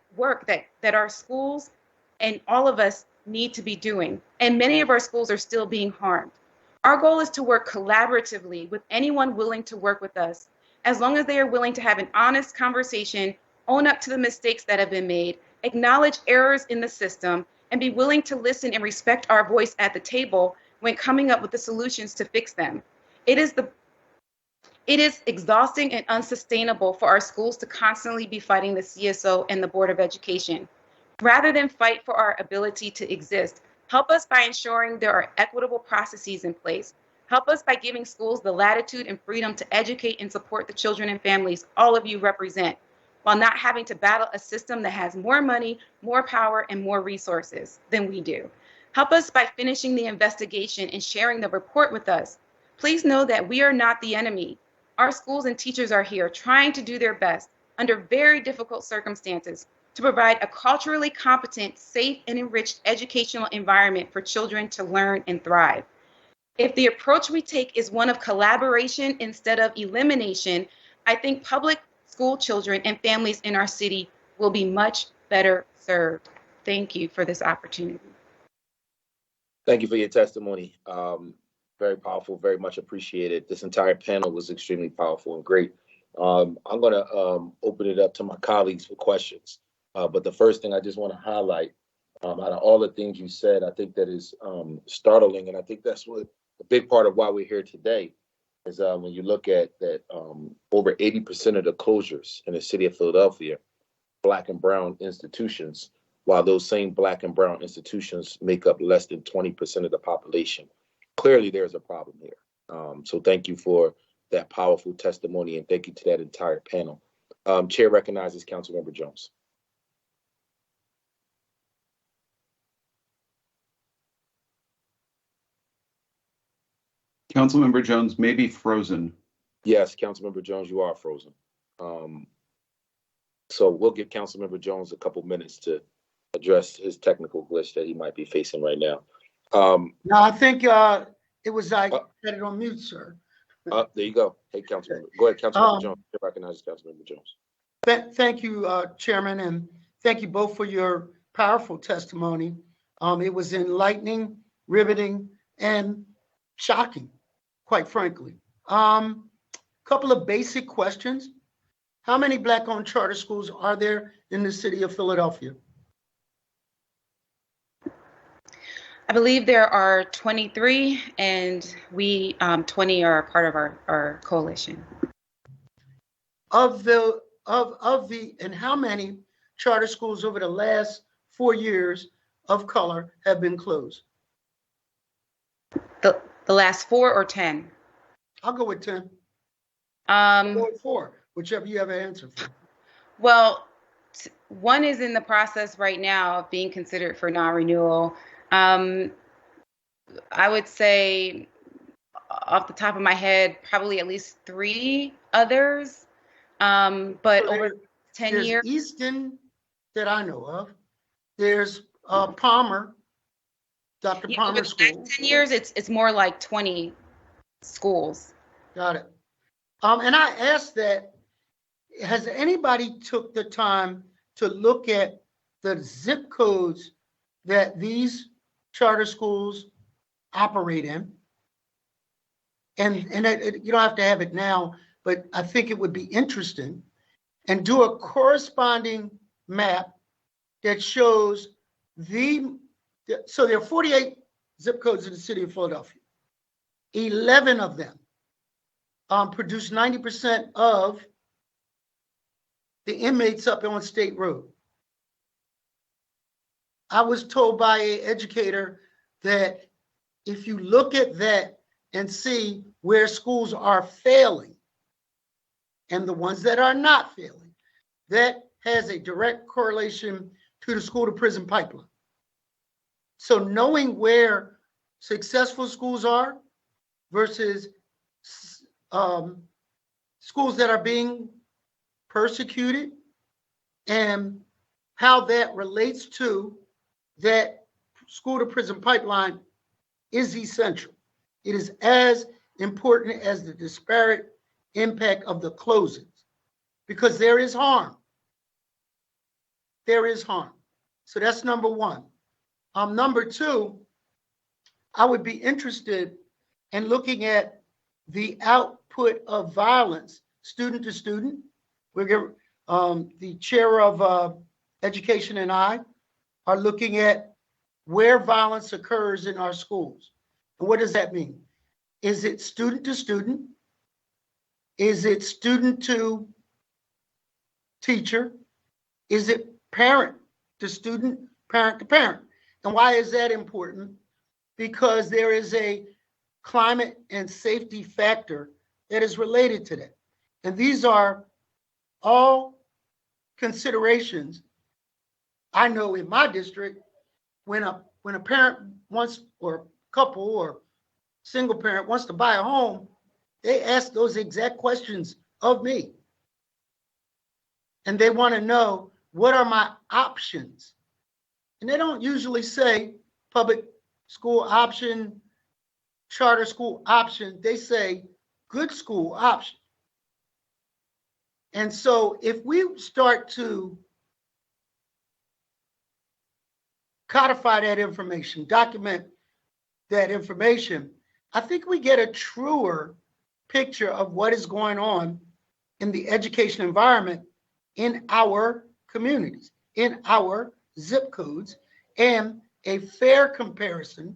S9: our schools and all of us need to be doing, and many of our schools are still being harmed. Our goal is to work collaboratively with anyone willing to work with us, as long as they are willing to have an honest conversation, own up to the mistakes that have been made, acknowledge errors in the system, and be willing to listen and respect our voice at the table when coming up with the solutions to fix them. It is exhausting and unsustainable for our schools to constantly be fighting the CSO and the Board of Education. Rather than fight for our ability to exist, help us by ensuring there are equitable processes in place. Help us by giving schools the latitude and freedom to educate and support the children and families all of you represent, while not having to battle a system that has more money, more power, and more resources than we do. Help us by finishing the investigation and sharing the report with us. Please know that we are not the enemy. Our schools and teachers are here trying to do their best under very difficult circumstances to provide a culturally competent, safe, and enriched educational environment for children to learn and thrive. If the approach we take is one of collaboration instead of elimination, I think public school children and families in our city will be much better served. Thank you for this opportunity.
S1: Thank you for your testimony. Very powerful, very much appreciated. This entire panel was extremely powerful and great. I'm going to open it up to my colleagues for questions. But the first thing I just want to highlight, out of all the things you said, I think that is startling. And I think that's what a big part of why we're here today is when you look at that over 80% of the closures in the city of Philadelphia, Black and brown institutions, while those same Black and brown institutions make up less than 20% of the population. Clearly, there's a problem here. So thank you for that powerful testimony, and thank you to that entire panel. Chair recognizes Councilmember Jones.
S2: Councilmember Jones may be frozen.
S1: Yes, Councilmember Jones, you are frozen. So we'll give Councilmember Jones a couple minutes to address his technical glitch that he might be facing right now.
S6: No, I think it was I had it on mute, sir.
S1: There you go. Hey, Councilmember. Go ahead, Councilmember Jones. Chair recognizes Councilmember Jones.
S6: Thank you, Chairman, and thank you both for your powerful testimony. It was enlightening, riveting, and shocking, quite frankly. Couple of basic questions. How many Black-owned charter schools are there in the city of Philadelphia?
S9: I believe there are 23, and we 20 are part of our coalition.
S6: Of the and how many charter schools over the last 4 years of color have been closed?
S9: The last 4 or 10?
S6: I'll go with 10. I'll go with 4, whichever you have an answer for.
S9: Well, one is in the process right now of being considered for non-renewal. I would say off the top of my head, probably at least 3 others. But
S6: So
S9: over 10
S6: there's
S9: years.
S6: Easton that I know of. There's Palmer, Dr.
S9: Yeah,
S6: Palmer
S9: over the
S6: School.
S9: last 10 years, it's more like 20 schools.
S6: Got it. And I asked that, has anybody took the time to look at the zip codes that these charter schools operate in? And you don't have to have it now, but I think it would be interesting, and do a corresponding map that shows so there are 48 zip codes in the city of Philadelphia. 11 of them produce 90% of the inmates up on State Road. I was told by an educator that if you look at that and see where schools are failing and the ones that are not failing, that has a direct correlation to the school to prison pipeline. So knowing where successful schools are versus schools that are being persecuted and how that relates to that school to prison pipeline is essential. It is as important as the disparate impact of the closings, because there is harm. There is harm. So that's number one. Number two, I would be interested in looking at the output of violence, student to student. We're the chair of education and I are looking at where violence occurs in our schools. And what does that mean? Is it student to student? Is it student to teacher? Is it parent to student, parent to parent? And why is that important? Because there is a climate and safety factor that is related to that. And these are all considerations. I know in my district, when a parent wants, or couple or single parent wants to buy a home, they ask those exact questions of me. And they want to know, what are my options? And they don't usually say public school option, charter school option. They say good school option. And so if we start to codify that information, document that information, I think we get a truer picture of what is going on in the education environment in our communities, in our zip codes, and a fair comparison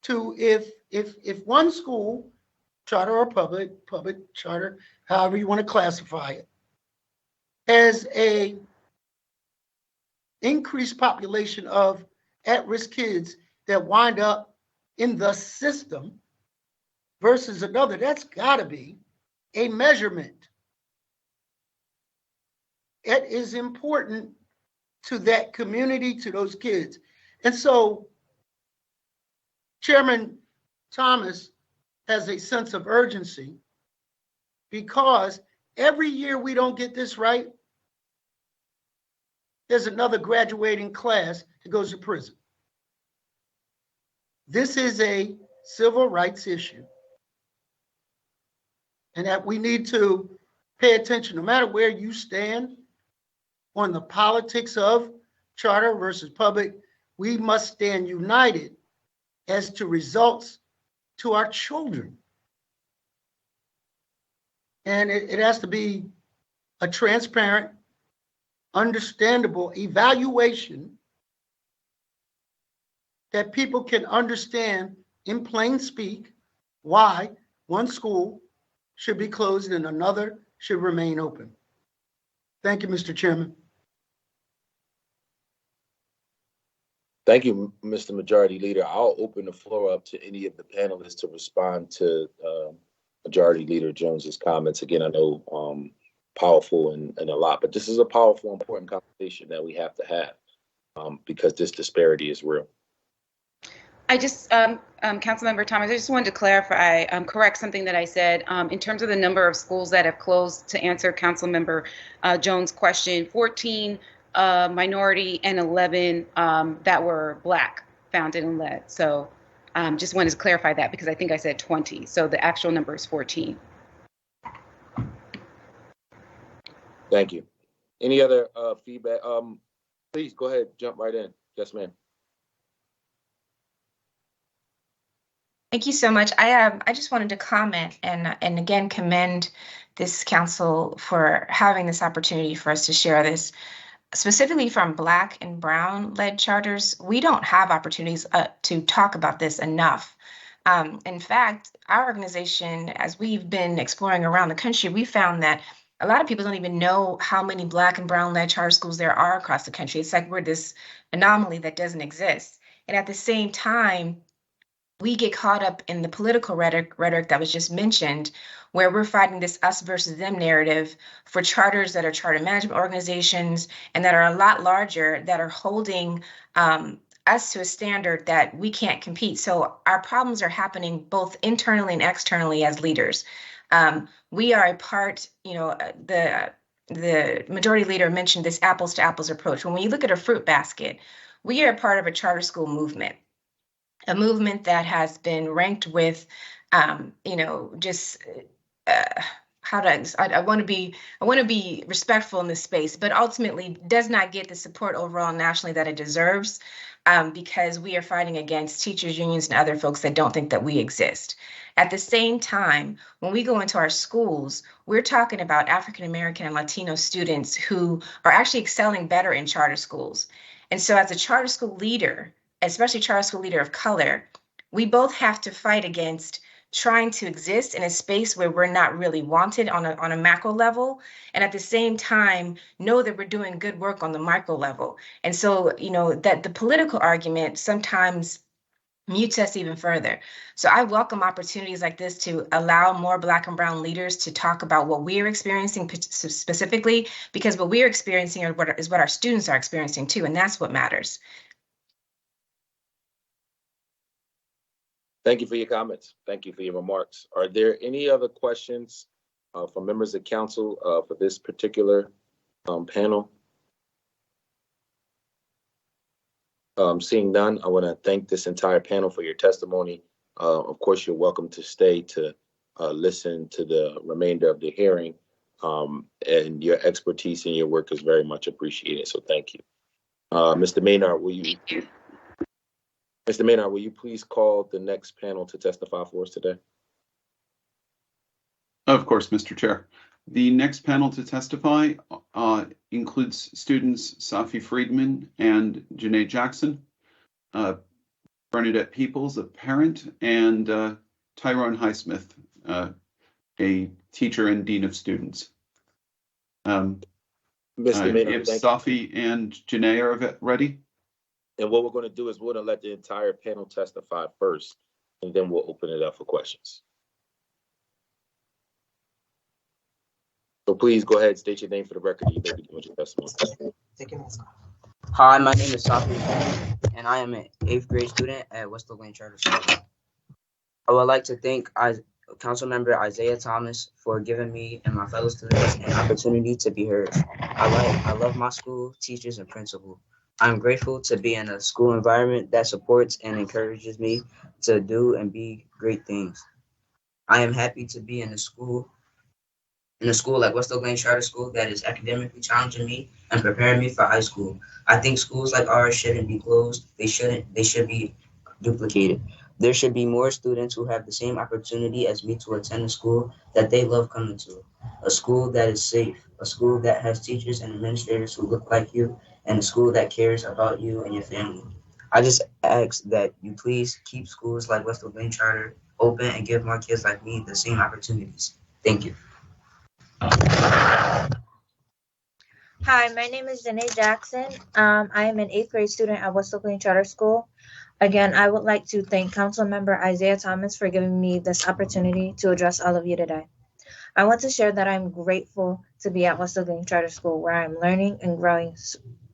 S6: to if one school, charter or public charter, however you want to classify it, has a increased population of at-risk kids that wind up in the system versus another, that's got to be a measurement. It is important to that community, to those kids. And so Chairman Thomas has a sense of urgency because every year we don't get this right, there's another graduating class that goes to prison. This is a civil rights issue, and that we need to pay attention, no matter where you stand on the politics of charter versus public. We must stand united as to results to our children. And it has to be a transparent, understandable evaluation that people can understand in plain speak why one school should be closed and another should remain open. Thank you, Mr. Chairman.
S1: Thank you, Mr. Majority Leader. I'll open the floor up to any of the panelists to respond to Majority Leader Jones's comments. Again, I know powerful and a lot, but this is a powerful, important conversation that we have to have because this disparity is real.
S9: I just, Councilmember Thomas, I just wanted to clarify, correct something that I said. In terms of the number of schools that have closed, to answer Councilmember Jones' question, 14 minority and 11 that were Black founded and led. So just wanted to clarify that because I think I said 20. So the actual number is 14.
S1: Thank you. Any other feedback? Please go ahead, jump right in. Yes, ma'am.
S8: Thank you so much. I just wanted to comment and again commend this council for having this opportunity for us to share this. Specifically from Black and Brown led charters, we don't have opportunities to talk about this enough. In fact, our organization, as we've been exploring around the country, we found that a lot of people don't even know how many Black and Brown led charter schools there are across the country. It's like we're this anomaly that doesn't exist. And at the same time, we get caught up in the political rhetoric that was just mentioned, where we're fighting this us versus them narrative for charters that are charter management organizations and that are a lot larger, that are holding us to a standard that we can't compete. So our problems are happening both internally and externally as leaders. We are a part, the majority leader mentioned this apples to apples approach. When we look at a fruit basket, we are a part of a charter school movement. A movement that has been ranked with, I want to be respectful in this space, but ultimately does not get the support overall nationally that it deserves, because we are fighting against teachers unions and other folks that don't think that we exist. At the same time, when we go into our schools, we're talking about African American and Latino students who are actually excelling better in charter schools. And so as a charter school leader, especially charter school leader of color, we both have to fight against trying to exist in a space where we're not really wanted on a macro level, and at the same time know that we're doing good work on the micro level. And so, that the political argument sometimes mutes us even further. So I welcome opportunities like this to allow more Black and Brown leaders to talk about what we're experiencing specifically, because what we're experiencing is what our students are experiencing too, and that's what matters.
S1: Thank you for your comments. Thank you for your remarks. Are there any other questions from members of council for this particular panel? Seeing none, I want to thank this entire panel for your testimony. Of course, you're welcome to stay to listen to the remainder of the hearing, and your expertise and your work is very much appreciated. So thank you. Mr. Maynard, will you please call the next panel to testify for us today?
S2: Of course, Mr. Chair. The next panel to testify includes students Safi Friedman and Janae Jackson, Bernadette Peoples, a parent, and Tyrone Highsmith, a teacher and dean of students.
S1: Mr. Maynard,
S2: if Safi and Janae are ready.
S1: And what we're going to do is we're going to let the entire panel testify first, and then we'll open it up for questions. So please go ahead, state your name for the record. You may begin with your testimony.
S10: Hi, my name is Safi, and I am an 8th grade student at West Oak Lane Charter School. I would like to thank Councilmember Isaiah Thomas for giving me and my fellow students an opportunity to be heard. I love my school, teachers, and principal. I'm grateful to be in a school environment that supports and encourages me to do and be great things. I am happy to be in a school like West Oak Lane Charter School that is academically challenging me and preparing me for high school. I think schools like ours shouldn't be closed. They should be duplicated. There should be more students who have the same opportunity as me to attend a school that they love coming to. A school that is safe, a school that has teachers and administrators who look like you, and a school that cares about you and your family. I just ask that you please keep schools like West Oak Lane Charter open and give more kids like me the same opportunities. Thank you.
S11: Hi, my name is Danae Jackson. I am an 8th grade student at West Oak Lane Charter School. Again, I would like to thank Councilmember Isaiah Thomas for giving me this opportunity to address all of you today. I want to share that I'm grateful to be at West Oak Lane Charter School, where I'm learning and growing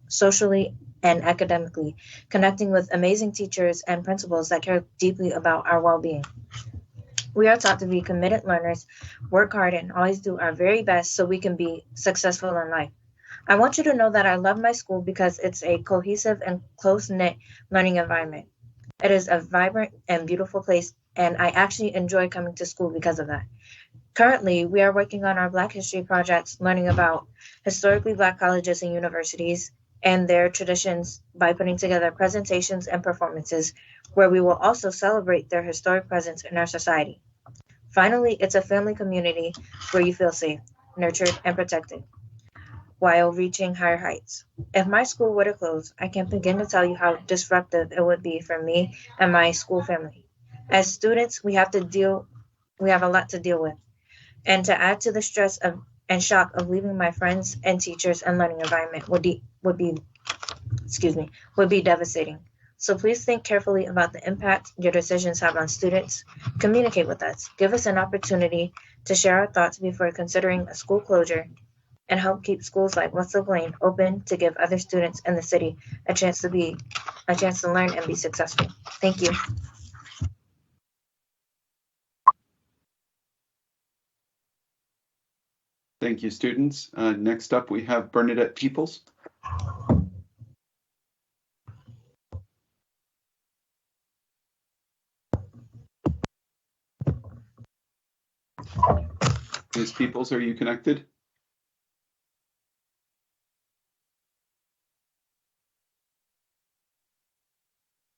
S11: socially and academically, connecting with amazing teachers and principals that care deeply about our well-being. We are taught to be committed learners, work hard, and always do our very best so we can be successful in life. I want you to know that I love my school because it's a cohesive and close-knit learning environment. It is a vibrant and beautiful place, and I actually enjoy coming to school because of that. Currently, we are working on our Black History projects, learning about historically Black colleges and universities and their traditions by putting together presentations and performances where we will also celebrate their historic presence in our society. Finally, it's a family community where you feel safe, nurtured, and protected while reaching higher heights. If my school were to close, I can't begin to tell you how disruptive it would be for me and my school family. As students, we have a lot to deal with. And to add to the stress and shock of leaving my friends and teachers and learning environment would be devastating. So please think carefully about the impact your decisions have on students. Communicate with us. Give us an opportunity to share our thoughts before considering a school closure, and help keep schools like West Oak Lane open to give other students in the city a chance to learn and be successful. Thank you.
S2: Thank you, students. Next up, we have Bernadette Peoples. Ms. Peoples, are you connected?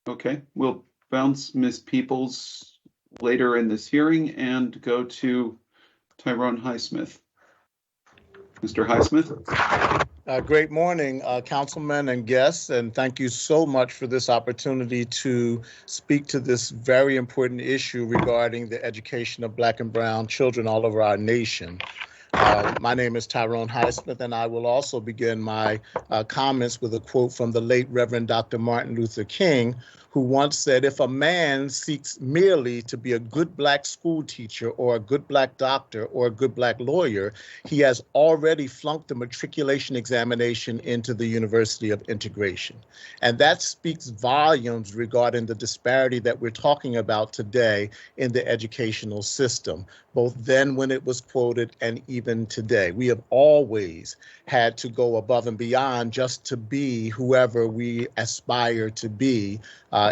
S2: Okay, we'll bounce Ms. Peoples later in this hearing and go to Tyrone Highsmith. Mr. Highsmith.
S12: Great morning, councilmen and guests, and thank you so much for this opportunity to speak to this very important issue regarding the education of Black and Brown children all over our nation. My name is Tyrone Highsmith, and I will also begin my comments with a quote from the late Reverend Dr. Martin Luther King, who once said, "If a man seeks merely to be a good Black school teacher or a good Black doctor or a good Black lawyer, he has already flunked the matriculation examination into the University of Integration." And that speaks volumes regarding the disparity that we're talking about today in the educational system, both then when it was quoted and even today. We have always had to go above and beyond just to be whoever we aspire to be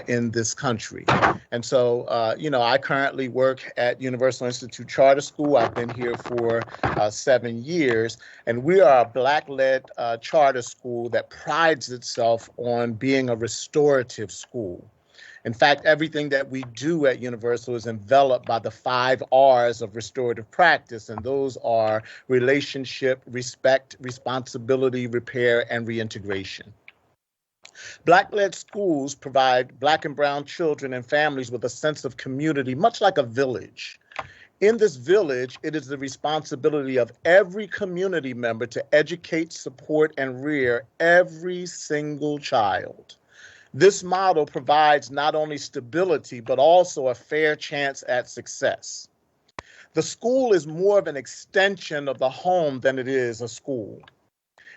S12: in this country. And so, I currently work at Universal Institute Charter School. I've been here for 7 years, and we are a Black-led charter school that prides itself on being a restorative school. In fact, everything that we do at Universal is enveloped by the 5 R's of restorative practice, and those are relationship, respect, responsibility, repair, and reintegration. Black-led schools provide Black and Brown children and families with a sense of community, much like a village. In this village, it is the responsibility of every community member to educate, support, and rear every single child. This model provides not only stability, but also a fair chance at success. The school is more of an extension of the home than it is a school.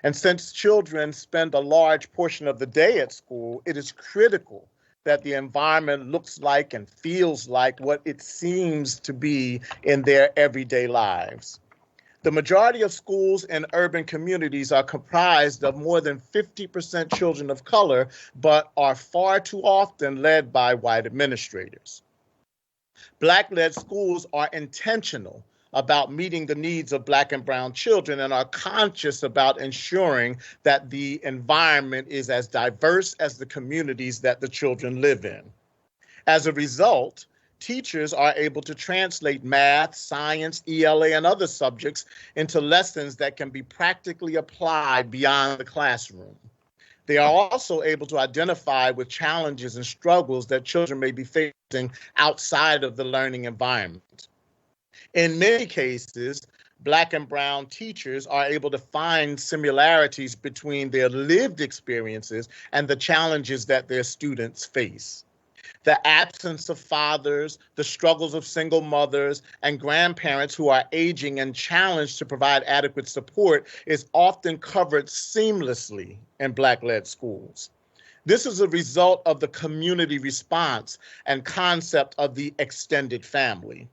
S12: And since children spend a large portion of the day at school, it is critical that the environment looks like and feels like what it seems to be in their everyday lives. The majority of schools in urban communities are comprised of more than 50% children of color, but are far too often led by white administrators. Black-led schools are intentional about meeting the needs of Black and brown children and are conscious about ensuring that the environment is as diverse as the communities that the children live in. As a result, teachers are able to translate math, science, ELA, and other subjects into lessons that can be practically applied beyond the classroom. They are also able to identify with challenges and struggles that children may be facing outside of the learning environment. In many cases, Black and brown teachers are able to find similarities between their lived experiences and the challenges that their students face. The absence of fathers, the struggles of single mothers, and grandparents who are aging and challenged to provide adequate support is often covered seamlessly in Black-led schools. This is a result of the community response and concept of the extended family.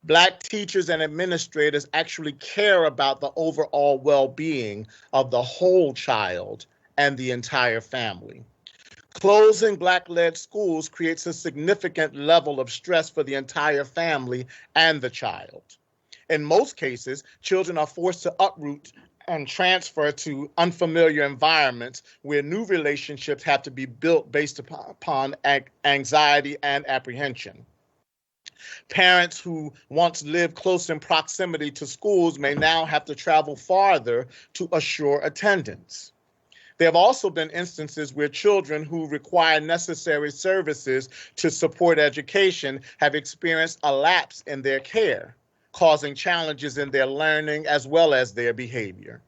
S12: Black teachers and administrators actually care about the overall well-being of the whole child and the entire family. Closing Black-led schools creates a significant level of stress for the entire family and the child. In most cases, children are forced to uproot and transfer to unfamiliar environments where new relationships have to be built based upon anxiety and apprehension. Parents who once lived close in proximity to schools may now have to travel farther to assure attendance. There have also been instances where children who require necessary services to support education have experienced a lapse in their care, causing challenges in their learning as well as their behavior.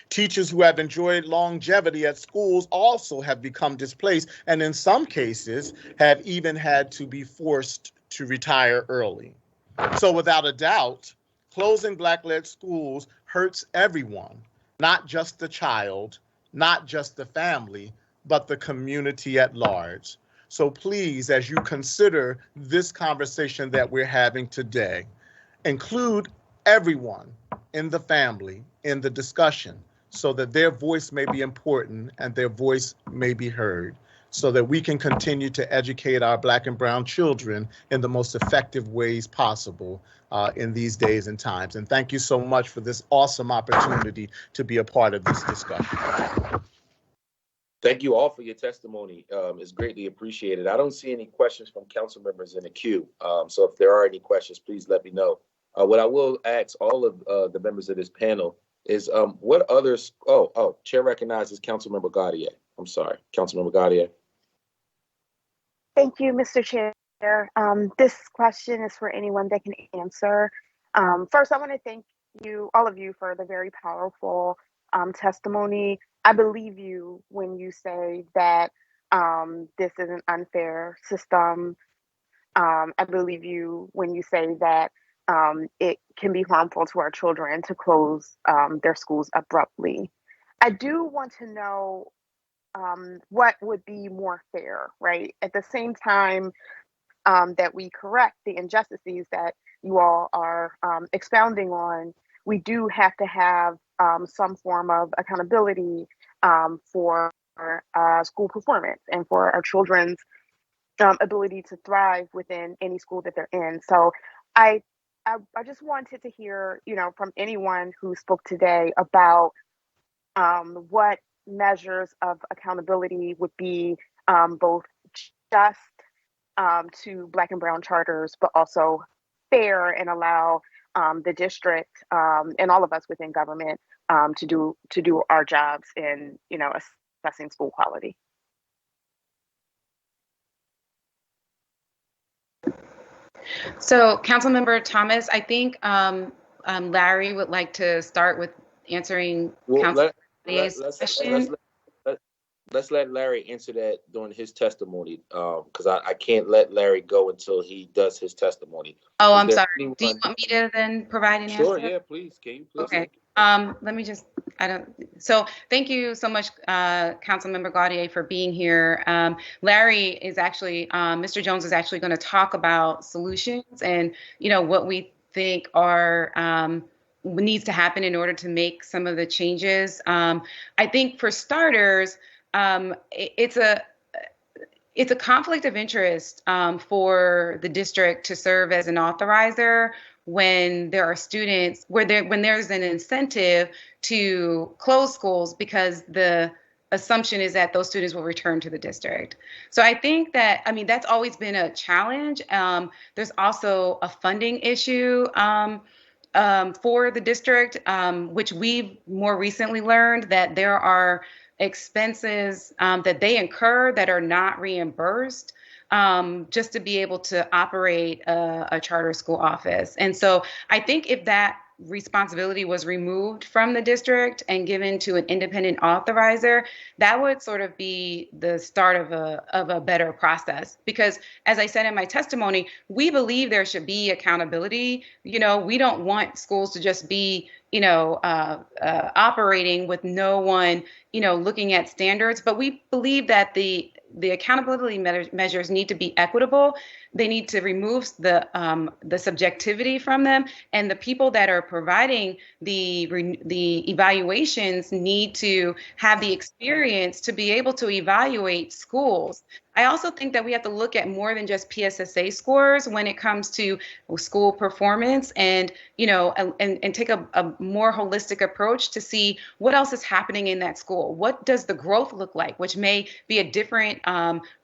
S12: Teachers who have enjoyed longevity at schools also have become displaced and in some cases have even had to be forced to retire early. So without a doubt, closing Black-led schools hurts everyone, not just the child, not just the family, but the community at large. So please, as you consider this conversation that we're having today, include everyone in the family in the discussion so that their voice may be important and their voice may be heard, so that we can continue to educate our Black and brown children in the most effective ways possible in these days and times. And thank you so much for this awesome opportunity to be a part of this discussion.
S1: Thank you all for your testimony. It's greatly appreciated. I don't see any questions from council members in the queue. So if there are any questions, please let me know. What I will ask all of the members of this panel is what others, Chair recognizes Councilmember Gaudier. I'm sorry, Councilmember Gaudier.
S13: Thank you, Mr. Chair. This question is for anyone that can answer. First, I want to thank you, all of you, for the very powerful testimony. I believe you when you say that this is an unfair system. I believe you when you say that it can be harmful to our children to close their schools abruptly. I do want to know what would be more fair, right? At the same time that we correct the injustices that you all are expounding on, we do have to have some form of accountability for school performance and for our children's ability to thrive within any school that they're in. So I just wanted to hear, from anyone who spoke today about what measures of accountability would be both just to Black and brown charters, but also fair and allow the district and all of us within government to do our jobs in assessing school quality.
S9: So, Councilmember Thomas, I think Larry would like to start with answering Councilmember Gaudier's question.
S1: let's let Larry answer that during his testimony, because I can't let Larry go until he does his testimony.
S9: Oh,
S1: Is
S9: I'm
S1: there
S9: sorry. Do you
S1: anyone-
S9: want me to then provide an
S1: Sure,
S9: answer?
S1: yeah, please. Can you please?
S9: Okay. Let me just, I don't, so thank you so much, Councilmember Gaudier, for being here. Larry is actually, Mr. Jones is actually going to talk about solutions and, what we think are, needs to happen in order to make some of the changes. I think for starters, it's a conflict of interest for the district to serve as an authorizer when there are students when there's an incentive to close schools because the assumption is that those students will return to the district. So I think that, that's always been a challenge. There's also a funding issue for the district, which we've more recently learned that there are expenses that they incur that are not reimbursed just to be able to operate a charter school office. And so I think if that responsibility was removed from the district and given to an independent authorizer, that would sort of be the start of a better process. Because as I said in my testimony, we believe there should be accountability. We don't want schools to just be operating with no one, looking at standards, but we believe that the accountability measures need to be equitable. They need to remove the subjectivity from them, and the people that are providing the evaluations need to have the experience to be able to evaluate schools. I also think that we have to look at more than just PSSA scores when it comes to school performance, and and take a more holistic approach to see what else is happening in that school. What does the growth look like, which may be a different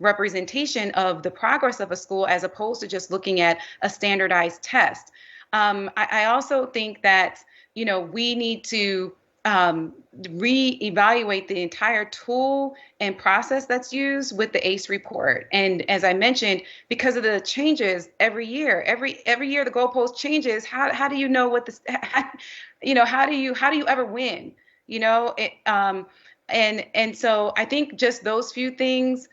S9: representation of the progress of a school as opposed to just looking at a standardized test. I also think that we need to reevaluate the entire tool and process that's used with the ACE report. And as I mentioned, because of the changes every year the goalpost changes. How do you know what this? How do you ever win? And so I think just those few things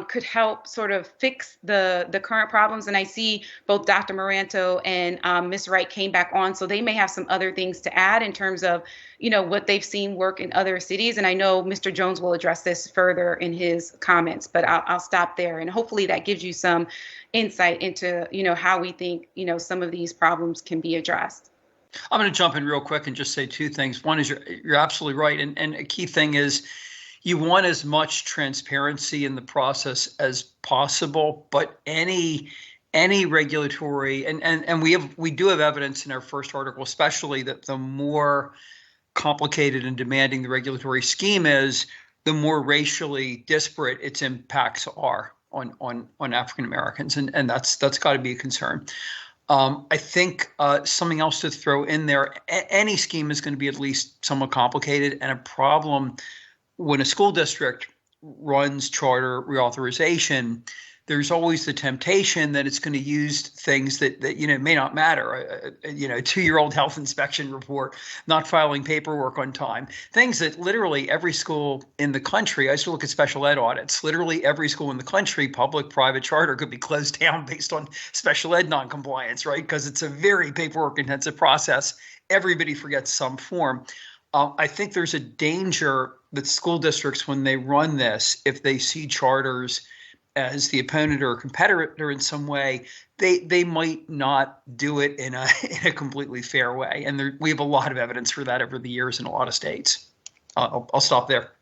S9: could help sort of fix the current problems. And I see both Dr. Moranto and Ms. Wright came back on, so they may have some other things to add in terms of, what they've seen work in other cities. And I know Mr. Jones will address this further in his comments, but I'll stop there. And hopefully that gives you some insight into, how we think, some of these problems can be addressed.
S7: I'm going to jump in real quick and just say two things. One is you're absolutely right. And a key thing is you want as much transparency in the process as possible, but any regulatory and we do have evidence in our first article, especially that the more complicated and demanding the regulatory scheme is, the more racially disparate its impacts are on African Americans. And that's got to be a concern. I think something else to throw in there, any scheme is going to be at least somewhat complicated, and a problem when a school district runs charter reauthorization, there's always the temptation that it's going to use things that may not matter. A 2-year-old health inspection report, not filing paperwork on time, things that literally every school in the country. I used to look at special ed audits. Literally every school in the country, public, private, charter, could be closed down based on special ed noncompliance, right? Because it's a very paperwork intensive process. Everybody forgets some form. I think there's a danger that school districts, when they run this, if they see charters as the opponent or competitor in some way, they might not do it in a completely fair way. And we have a lot of evidence for that over the years in a lot of states. I'll stop there.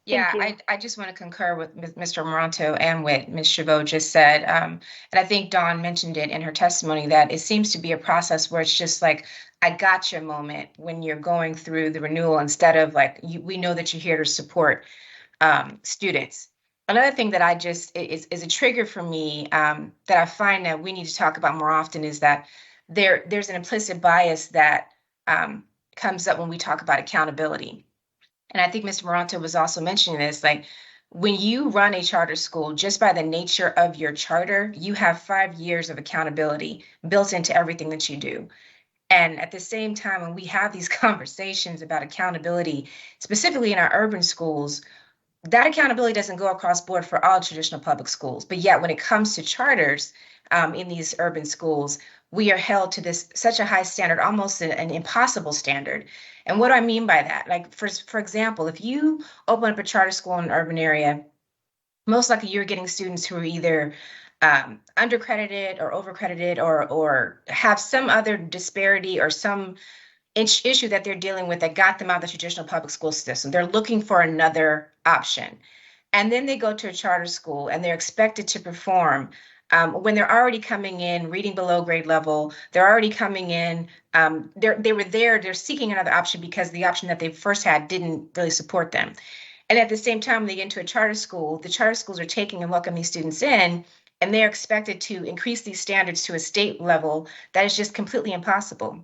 S8: Yeah, I just want to concur with Mr. Moranto and what Ms. Chabot just said. And I think Dawn mentioned it in her testimony that it seems to be a process where it's just like, I gotcha moment when you're going through the renewal instead of like, we know that you're here to support students. Another thing that is a trigger for me that I find that we need to talk about more often is that there's an implicit bias that comes up when we talk about accountability. And I think Mr. Moranto was also mentioning this, like when you run a charter school, just by the nature of your charter, you have 5 years of accountability built into everything that you do. And at the same time, when we have these conversations about accountability, specifically in our urban schools, that accountability doesn't go across board for all traditional public schools. But yet, when it comes to charters in these urban schools, we are held to this such a high standard, almost an impossible standard. And what do I mean by that? Like, for example, if you open up a charter school in an urban area, most likely you're getting students who are either undercredited or overcredited, or have some other disparity or some issue that they're dealing with that got them out of the traditional public school system. They're looking for another option. And then they go to a charter school and they're expected to perform when they're already coming in reading below grade level. They're already coming in. They're seeking another option because the option that they first had didn't really support them. And at the same time, when they get into a charter school, the charter schools are taking and welcoming these students in, and they're expected to increase these standards to a state level that is just completely impossible.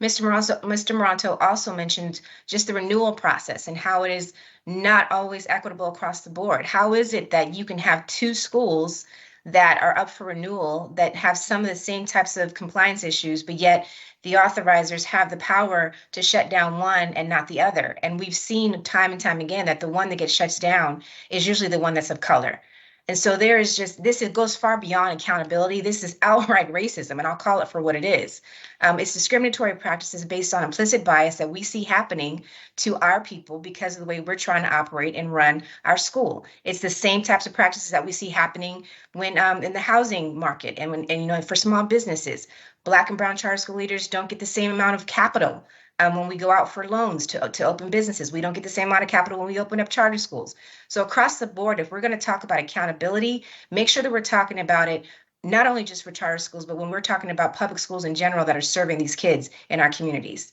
S8: Mr. Moranto also mentioned just the renewal process and how it is not always equitable across the board. How is it that you can have two schools that are up for renewal that have some of the same types of compliance issues, but yet the authorizers have the power to shut down one and not the other? And we've seen time and time again that the one that gets shut down is usually the one that's of color. And so there is just this, it goes far beyond accountability. This is outright racism, and I'll call it for what it is. It's discriminatory practices based on implicit bias that we see happening to our people because of the way we're trying to operate and run our school. It's the same types of practices that we see happening when in the housing market and when for small businesses. Black and brown charter school leaders don't get the same amount of capital when we go out for loans to open businesses. We don't get the same amount of capital when we open up charter schools. So across the board, if we're going to talk about accountability, make sure that we're talking about it not only just for charter schools, but when we're talking about public schools in general that are serving these kids in our communities.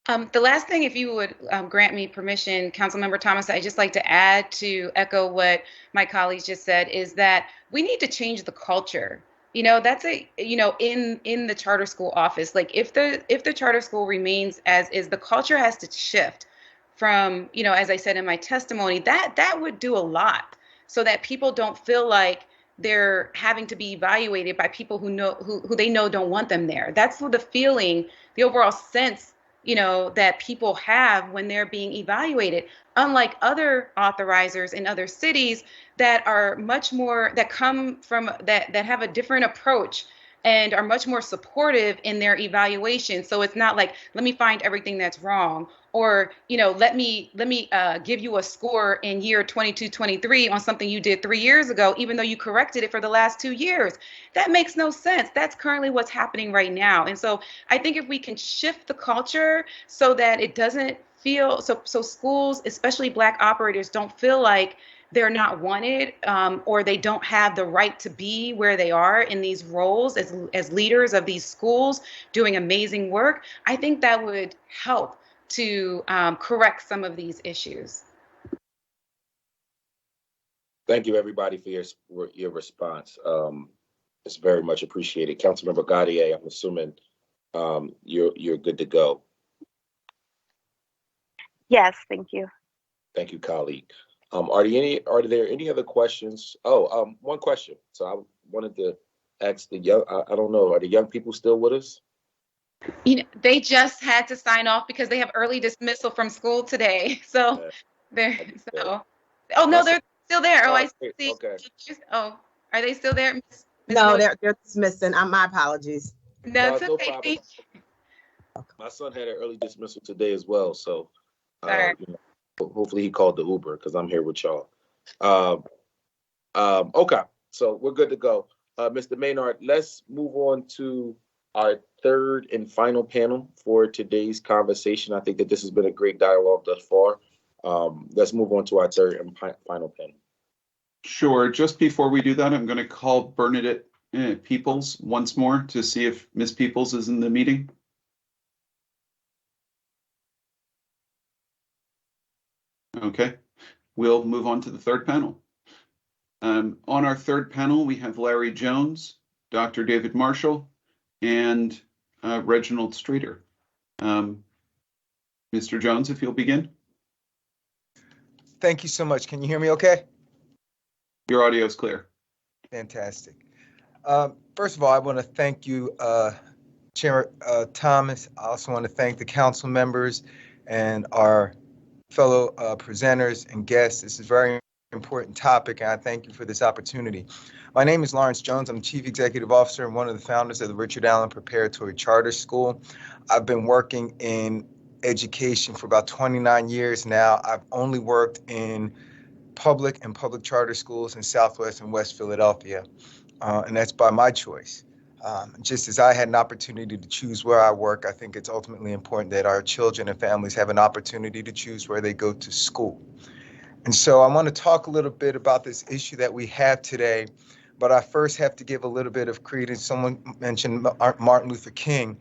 S9: The last thing, if you would grant me permission, Councilmember Thomas, I'd just like to add to echo what my colleagues just said, is that we need to change the culture. That's in the charter school office. Like if the charter school remains as is, the culture has to shift from, as I said in my testimony, that would do a lot so that people don't feel like they're having to be evaluated by people who they know don't want them there. That's the feeling, the overall sense that people have when they're being evaluated, unlike other authorizers in other cities that are much more, that come from, that have a different approach and are much more supportive in their evaluation. So it's not like, let me find everything that's wrong, or, let me give you a score in year 22-23 on something you did 3 years ago, even though you corrected it for the last 2 years. That makes no sense. That's currently what's happening right now. And so I think if we can shift the culture so that it doesn't feel, so schools, especially Black operators, don't feel like they're not wanted, or they don't have the right to be where they are in these roles as leaders of these schools doing amazing work, I think that would help to correct some of these issues.
S1: Thank you, everybody, for your response. It's very much appreciated. Councilmember Gaudier, I'm assuming you're good to go.
S13: Yes, thank you.
S1: Thank you, colleague. Are there any other questions? One question. So I wanted to ask the young, I don't know, are the young people still with us?
S9: They just had to sign off because they have early dismissal from school today. So they're oh no, they're still there. Oh, I see. Okay. Oh, are they still there? Ms.
S14: No, they're dismissing. My apologies.
S9: That's
S1: no
S9: okay.
S1: problem. My son had an early dismissal today as well, so hopefully he called the Uber because I'm here with y'all. Okay, so we're good to go. Mr. Maynard, let's move on to our third and final panel for today's conversation. I think that this has been a great dialogue thus far. Let's move on to our third and final panel.
S2: Sure. Just before we do that, I'm going to call Bernadette Peoples once more to see if Ms. Peoples is in the meeting. Okay, we'll move on to the third panel. On our third panel, we have Larry Jones, Dr. David Marshall, and Reginald Streeter. Mr. Jones, if you'll begin.
S15: Thank you so much. Can you hear me okay?
S2: Your audio is clear.
S15: Fantastic. First of all, I want to thank you, Chair Thomas. I also want to thank the council members and our fellow presenters and guests. This is a very important topic, and I thank you for this opportunity. My name is Lawrence Jones. I'm Chief Executive Officer and one of the founders of the Richard Allen Preparatory Charter School. I've been working in education for about 29 years now. I've only worked in public and public charter schools in Southwest and West Philadelphia, and that's by my choice. Just as I had an opportunity to choose where I work, I think it's ultimately important that our children and families have an opportunity to choose where they go to school. And so I want to talk a little bit about this issue that we have today, but I first have to give a little bit of credence. Someone mentioned Martin Luther King.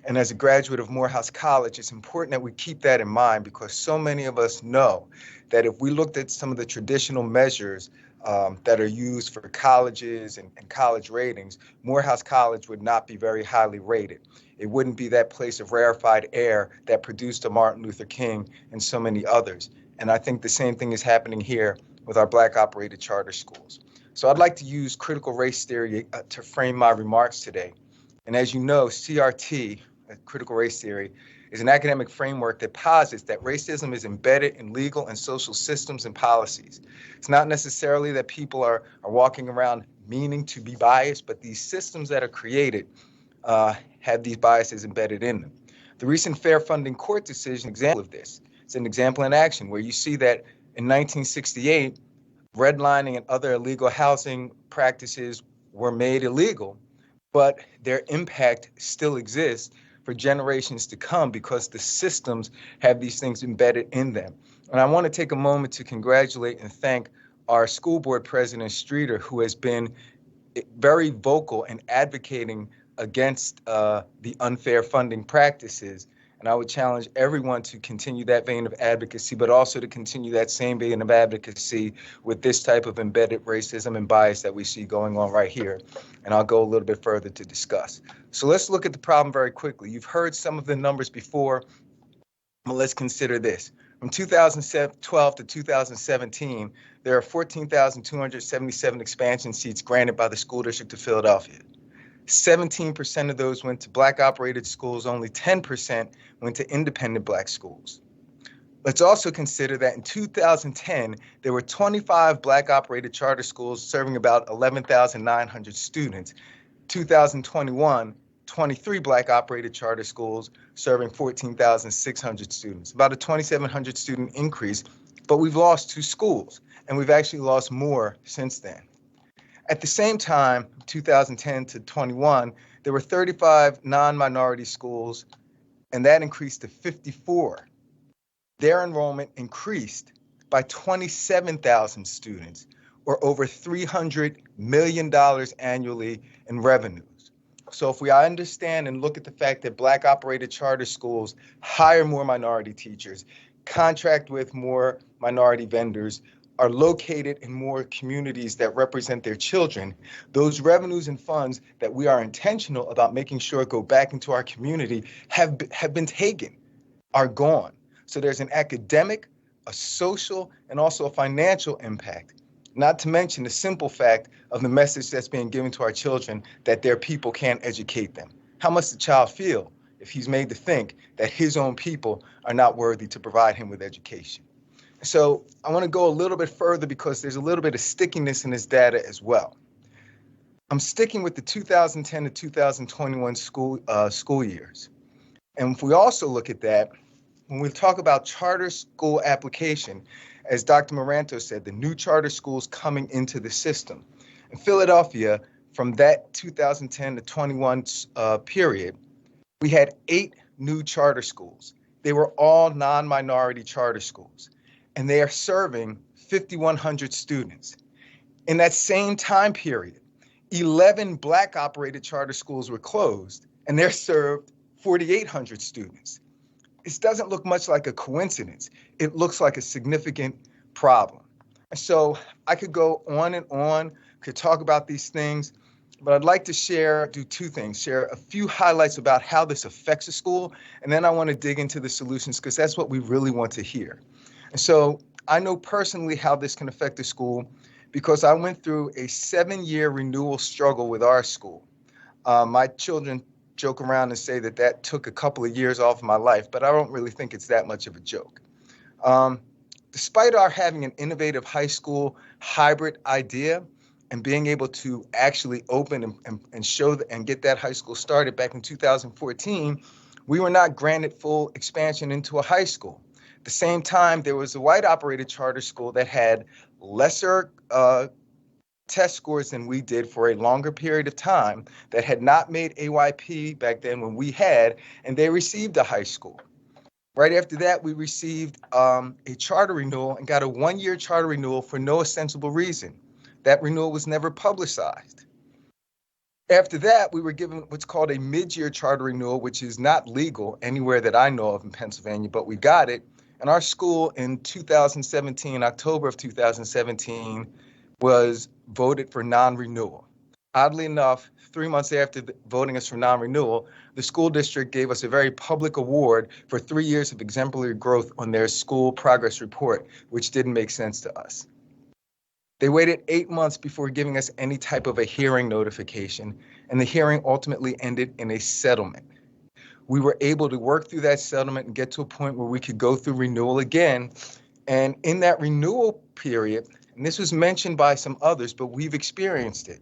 S15: And as a graduate of Morehouse College, it's important that we keep that in mind because so many of us know that if we looked at some of the traditional measures that are used for colleges and college ratings, Morehouse College would not be very highly rated. It wouldn't be that place of rarefied air that produced a Martin Luther King and so many others. And I think the same thing is happening here with our Black operated charter schools. So I'd like to use critical race theory to frame my remarks today. And as you know, CRT, critical race theory, is an academic framework that posits that racism is embedded in legal and social systems and policies. It's not necessarily that people are walking around meaning to be biased, but these systems that are created have these biases embedded in them. The recent Fair Funding Court decision is an example of this. It's an example in action where you see that in 1968, redlining and other illegal housing practices were made illegal, but their impact still exists for generations to come because the systems have these things embedded in them. And I want to take a moment to congratulate and thank our school board president, Streeter, who has been very vocal in advocating against the unfair funding practices. And I would challenge everyone to continue that vein of advocacy, but also to continue that same vein of advocacy with this type of embedded racism and bias that we see going on right here. And I'll go a little bit further to discuss. So let's look at the problem very quickly. You've heard some of the numbers before, but let's consider this. From 2012 to 2017, there are 14,277 expansion seats granted by the School District of Philadelphia. 17% of those went to Black operated schools, only 10% went to independent Black schools. Let's also consider that in 2010, there were 25 Black operated charter schools serving about 11,900 students. 2021, 23 Black operated charter schools serving 14,600 students, about a 2,700 student increase, but we've lost 2 schools, and we've actually lost more since then. At the same time, 2010 to 21, there were 35 non-minority schools, and that increased to 54. Their enrollment increased by 27,000 students, or over $300 million annually in revenues. So if we understand and look at the fact that Black operated charter schools hire more minority teachers, contract with more minority vendors, are located in more communities that represent their children, those revenues and funds that we are intentional about making sure go back into our community have been taken, are gone. So there's an academic, a social, and also a financial impact, not to mention the simple fact of the message that's being given to our children that their people can't educate them. How must the child feel if he's made to think that his own people are not worthy to provide him with education? So I want to go a little bit further because there's a little bit of stickiness in this data as well. I'm sticking with the 2010 to 2021 school years. And if we also look at that, when we talk about charter school application, as Dr. Moranto said, the new charter schools coming into the system. In Philadelphia, from that 2010 to 21 period, we had 8 new charter schools. They were all non-minority charter schools, and they are serving 5,100 students. In that same time period, 11 Black operated charter schools were closed, and they're served 4,800 students. This doesn't look much like a coincidence. It looks like a significant problem. And so I could go on and on, could talk about these things, but I'd like to do 2 things, share a few highlights about how this affects a school, and then I want to dig into the solutions because that's what we really want to hear. And so I know personally how this can affect the school because I went through a 7-year renewal struggle with our school. My children joke around and say that that took a couple of years off of my life, but I don't really think it's that much of a joke. Despite our having an innovative high school hybrid idea and being able to actually open and show and get that high school started back in 2014, we were not granted full expansion into a high school. At the same time, there was a white operated charter school that had lesser test scores than we did for a longer period of time that had not made AYP back then when we had, and they received a high school. Right after that, we received a charter renewal and got a one-year charter renewal for no ostensible reason. That renewal was never publicized. After that, we were given what's called a mid-year charter renewal, which is not legal anywhere that I know of in Pennsylvania, but we got it. And our school in 2017, October of 2017, was voted for non-renewal. Oddly enough, 3 months after voting us for non-renewal, the school district gave us a very public award for 3 years of exemplary growth on their school progress report, which didn't make sense to us. They waited 8 months before giving us any type of a hearing notification, and the hearing ultimately ended in a settlement. We were able to work through that settlement and get to a point where we could go through renewal again. And in that renewal period, and this was mentioned by some others, but we've experienced it,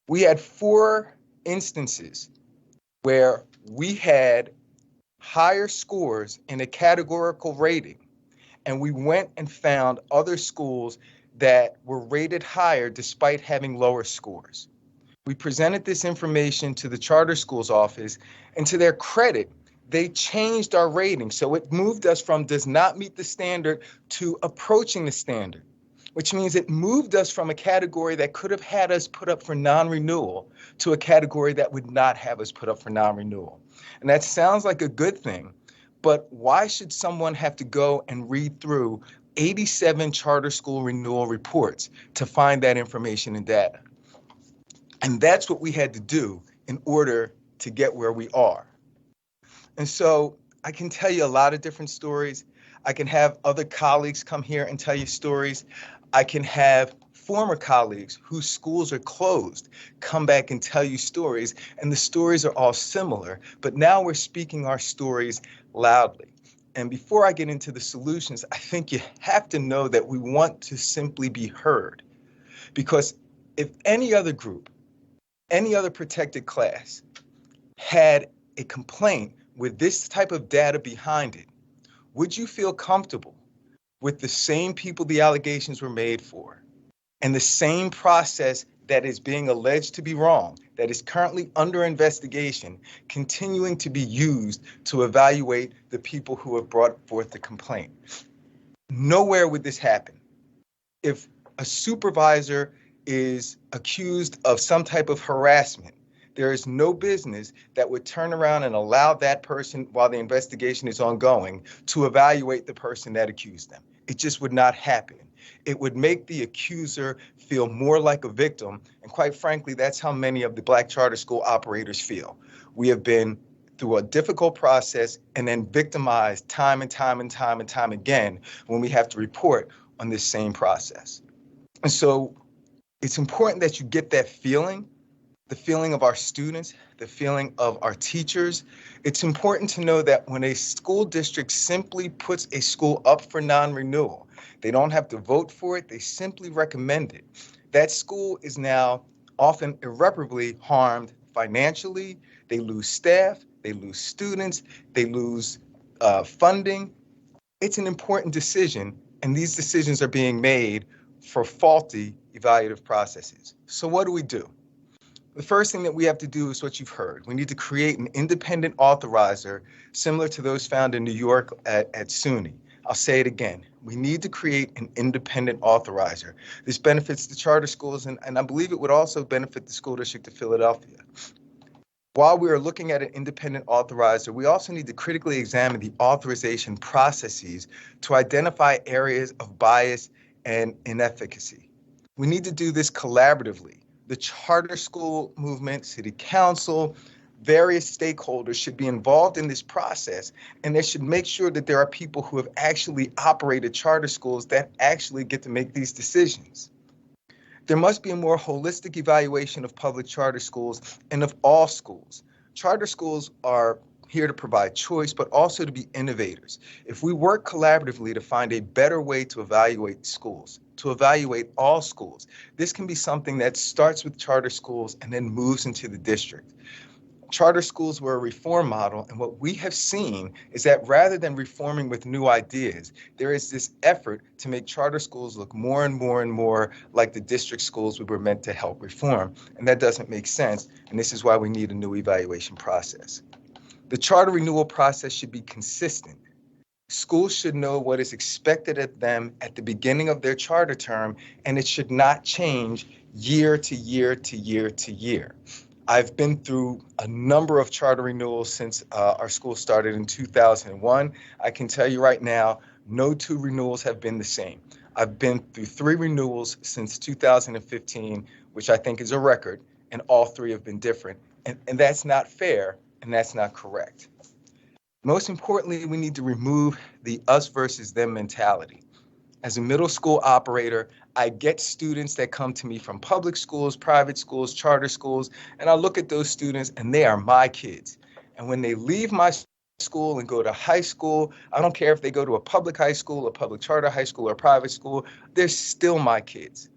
S15: we had 4 instances where we had higher scores in a categorical rating, and we went and found other schools that were rated higher despite having lower scores. We presented this information to the charter schools office, and to their credit, they changed our rating. So it moved us from does not meet the standard to approaching the standard, which means it moved us from a category that could have had us put up for non-renewal to a category that would not have us put up for non-renewal. And that sounds like a good thing, but why should someone have to go and read through 87 charter school renewal reports to find that information and data? And that's what we had to do in order to get where we are. And so I can tell you a lot of different stories. I can have other colleagues come here and tell you stories. I can have former colleagues whose schools are closed come back and tell you stories, and the stories are all similar, but now we're speaking our stories loudly. And before I get into the solutions, I think you have to know that we want to simply be heard. Because if any other group, any other protected class had a complaint with this type of data behind it, would you feel comfortable with the same people the allegations were made for and the same process that is being alleged to be wrong, that is currently under investigation, continuing to be used to evaluate the people who have brought forth the complaint? Nowhere would this happen. If a supervisor is accused of some type of harassment, there is no business that would turn around and allow that person, while the investigation is ongoing, to evaluate the person that accused them. It just would not happen. It would make the accuser feel more like a victim. And quite frankly, that's how many of the Black charter school operators feel. We have been through a difficult process and then victimized time and time and time and time again when we have to report on this same process. And so it's important that you get that feeling, the feeling of our students, the feeling of our teachers. It's important to know that when a school district simply puts a school up for non-renewal, they don't have to vote for it, they simply recommend it. That school is now often irreparably harmed financially. They lose staff, they lose students, they lose funding. It's an important decision, and these decisions are being made for faulty evaluative processes. So what do? The first thing that we have to do is what you've heard. We need to create an independent authorizer similar to those found in New York at SUNY. I'll say it again. We need to create an independent authorizer. This benefits the charter schools, and I believe it would also benefit the school district of Philadelphia. While we are looking at an independent authorizer, we also need to critically examine the authorization processes to identify areas of bias and inefficacy. We need to do this collaboratively. The charter school movement, city council, various stakeholders should be involved in this process, and they should make sure that there are people who have actually operated charter schools that actually get to make these decisions. There must be a more holistic evaluation of public charter schools and of all schools. Charter schools are here to provide choice, but also to be innovators. If we work collaboratively to find a better way to evaluate schools, to evaluate all schools, this can be something that starts with charter schools and then moves into the district. Charter schools were a reform model, and what we have seen is that rather than reforming with new ideas, there is this effort to make charter schools look more and more and more like the district schools we were meant to help reform, and that doesn't make sense, and this is why we need a new evaluation process. The charter renewal process should be consistent. Schools should know what is expected of them at the beginning of their charter term, and it should not change year to year to year to year. I've been through a number of charter renewals since our school started in 2001. I can tell you right now, no two renewals have been the same. I've been through 3 renewals since 2015, which I think is a record, and all 3 have been different. And that's not fair, and that's not correct. Most importantly, we need to remove the us versus them mentality. As a middle school operator, I get students that come to me from public schools, private schools, charter schools, and I look at those students and they are my kids. And when they leave my school and go to high school, I don't care if they go to a public high school, a public charter high school, or private school, they're still my kids.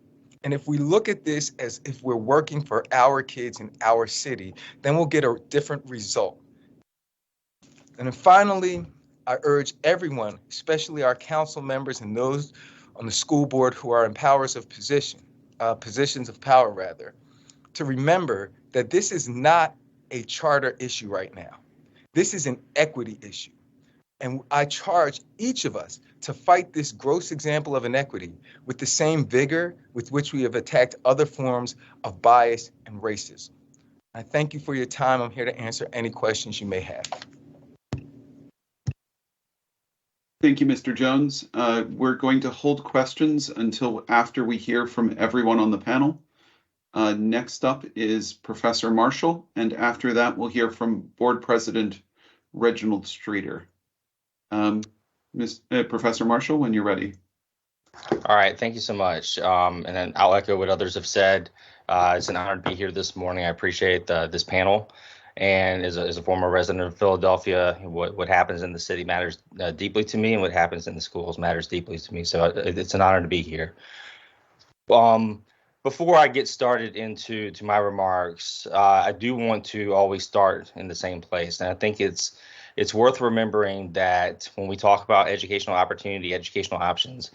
S15: And if we look at this as if we're working for our kids in our city, then we'll get a different result. And then finally, I urge everyone, especially our council members and those on the school board who are in positions of power rather, to remember that this is not a charter issue right now. This is an equity issue. And I charge each of us to fight this gross example of inequity with the same vigor with which we have attacked other forms of bias and racism. I thank you for your time. I'm here to answer any questions you may have.
S2: Thank you, Mr. Jones. We're going to hold questions until after we hear from everyone on the panel. Next up is Professor Marshall, and after that, we'll hear from Board President Reginald Streeter. Professor Marshall, when you're ready.
S16: All right, thank you so much. And then I'll echo what others have said. It's an honor to be here this morning. I appreciate this panel. And as a former resident of Philadelphia, what happens in the city matters deeply to me, and what happens in the schools matters deeply to me. So it's an honor to be here. Before I get started into my remarks, I do want to always start in the same place. And I think it's worth remembering that when we talk about educational opportunity, educational options,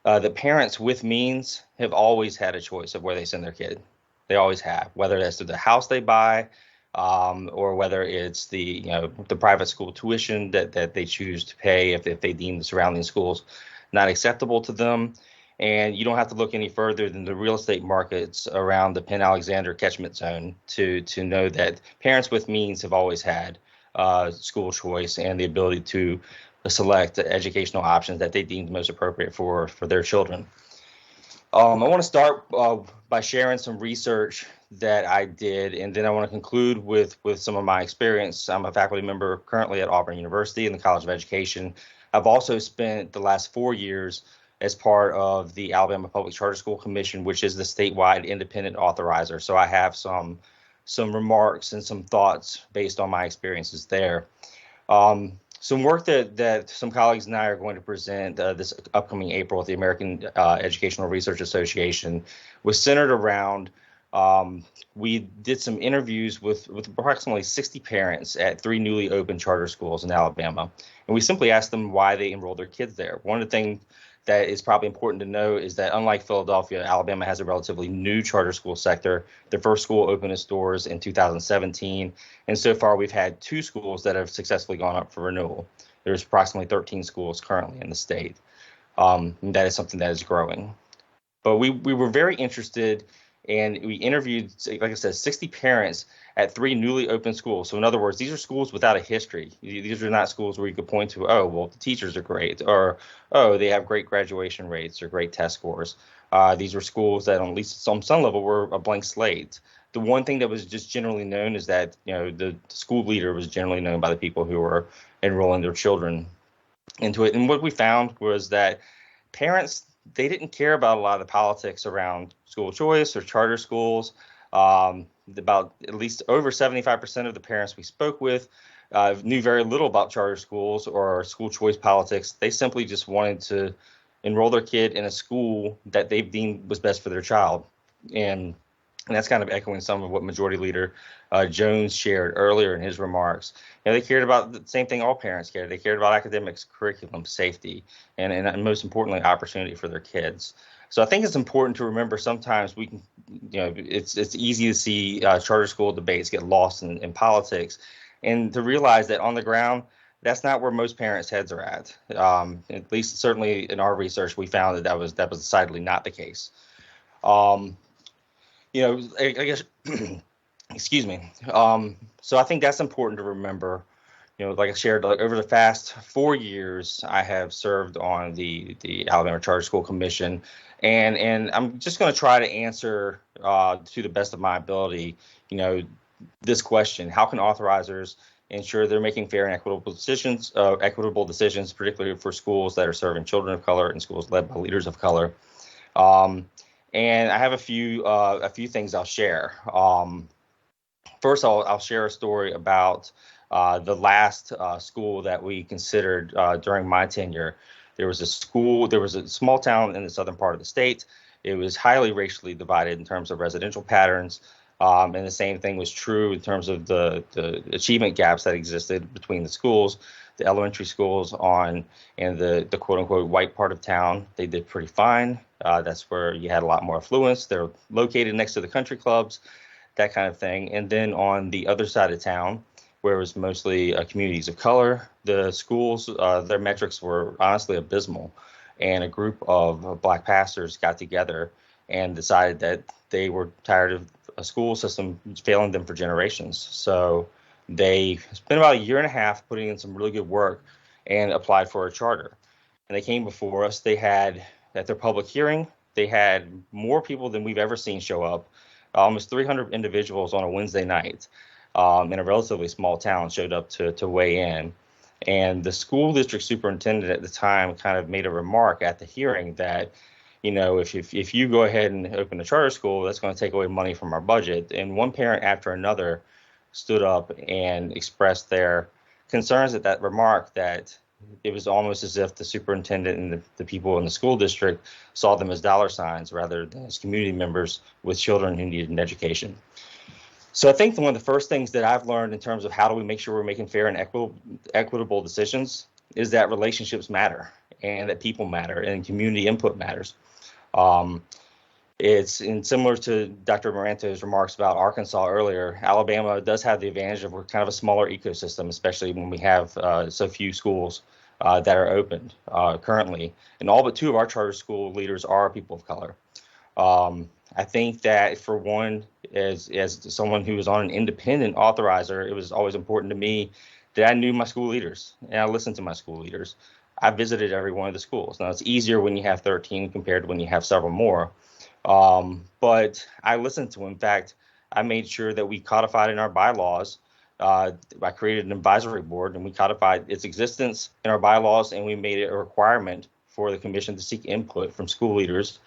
S16: the parents with means have always had a choice of where they send their kid. They always have, whether that's through the house they buy, or whether it's the private school tuition that they choose to pay if they deem the surrounding schools not acceptable to them. And you don't have to look any further than the real estate markets around the Penn Alexander catchment zone to know that parents with means have always had school choice and the ability to select educational options that they deemed most appropriate for their children. I want to start by sharing some research that I did, and then I want to conclude with some of my experience. I'm a faculty member currently at Auburn University in the College of Education. I've also spent the last 4 years as part of the Alabama Public Charter School Commission, which is the statewide independent authorizer. So I have some remarks and some thoughts based on my experiences there. Some work that some colleagues and I are going to present this upcoming April at the American Educational Research Association was centered around, we did some interviews with approximately 60 parents at 3 newly opened charter schools in Alabama. And we simply asked them why they enrolled their kids there. One of the things that is probably important to know is that unlike Philadelphia, Alabama has a relatively new charter school sector. The first school opened its doors in 2017. And so far, we've had 2 schools that have successfully gone up for renewal. There's approximately 13 schools currently in the state. And that is something that is growing. But we were very interested, and we interviewed, like I said, 60 parents at 3 newly opened schools. So in other words, these are schools without a history. These are not schools where you could point to, oh, well, the teachers are great, or, oh, they have great graduation rates or great test scores. These were schools that, on at least on some level, were a blank slate. The one thing that was just generally known is that, the school leader was generally known by the people who were enrolling their children into it. And what we found was that parents, they didn't care about a lot of the politics around school choice or charter schools. about at least over 75% of the parents we spoke with knew very little about charter schools or school choice politics. They simply just wanted to enroll their kid in a school that they deemed was best for their child. And that's kind of echoing some of what Majority Leader Jones shared earlier in his remarks. They cared about the same thing all parents cared. They cared about academics, curriculum, safety, and most importantly, opportunity for their kids. So I think it's important to remember sometimes we can, it's easy to see charter school debates get lost in politics, and to realize that on the ground, that's not where most parents' heads are at. At least, certainly in our research, we found that was decidedly not the case. I guess, excuse me. So I think that's important to remember. Like I shared, like over the past 4 years, I have served on the Alabama Charter School Commission, and I'm just going to try to answer to the best of my ability, this question: how can authorizers ensure they're making fair and equitable decisions, particularly for schools that are serving children of color and schools led by leaders of color? And I have a few things I'll share. First, I'll share a story about the last school that we considered during my tenure. There was a small town in the southern part of the state. It was highly racially divided in terms of residential patterns. And the same thing was true in terms of the achievement gaps that existed between the schools. The elementary schools in the quote unquote white part of town, they did pretty fine. That's where you had a lot more affluence. They're located next to the country clubs, that kind of thing. And then on the other side of town, where it was mostly communities of color, the schools, their metrics were honestly abysmal. And a group of Black pastors got together and decided that they were tired of a school system failing them for generations. So they spent about a year and a half putting in some really good work and applied for a charter. And they came before us. They had, at their public hearing, they had more people than we've ever seen show up. Almost 300 individuals on a Wednesday night in a relatively small town showed up to weigh in. And the school district superintendent at the time kind of made a remark at the hearing that, if you go ahead and open a charter school, that's going to take away money from our budget. And one parent after another stood up and expressed their concerns at that remark, that it was almost as if the superintendent and the people in the school district saw them as dollar signs rather than as community members with children who needed an education. So I think one of the first things that I've learned in terms of how do we make sure we're making fair and equitable decisions is that relationships matter and that people matter and community input matters. It's similar to Dr. Moranto's remarks about Arkansas earlier. Alabama does have the advantage of we're kind of a smaller ecosystem, especially when we have so few schools that are opened currently. And all but 2 of our charter school leaders are people of color. I think that for one, as someone who was on an independent authorizer, it was always important to me that I knew my school leaders and I listened to my school leaders. I visited every one of the schools. Now, it's easier when you have 13 compared to when you have several more. But I listened to them. In fact, I made sure that we codified in our bylaws. I created an advisory board and we codified its existence in our bylaws, and we made it a requirement for the commission to seek input from school leaders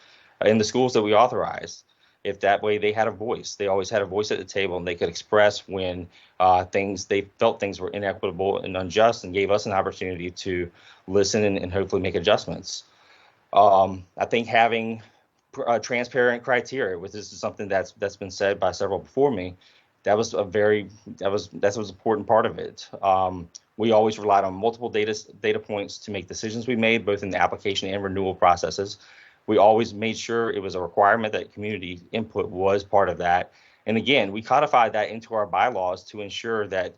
S16: in the schools that we authorized. If that way they had a voice, they always had a voice at the table, and they could express when they felt things were inequitable and unjust, and gave us an opportunity to listen and hopefully make adjustments. I think having transparent criteria, which is something that's been said by several before me, that was an important part of it. We always relied on multiple data points to make decisions we made, both in the application and renewal processes. We always made sure it was a requirement that community input was part of that. And again, we codified that into our bylaws to ensure that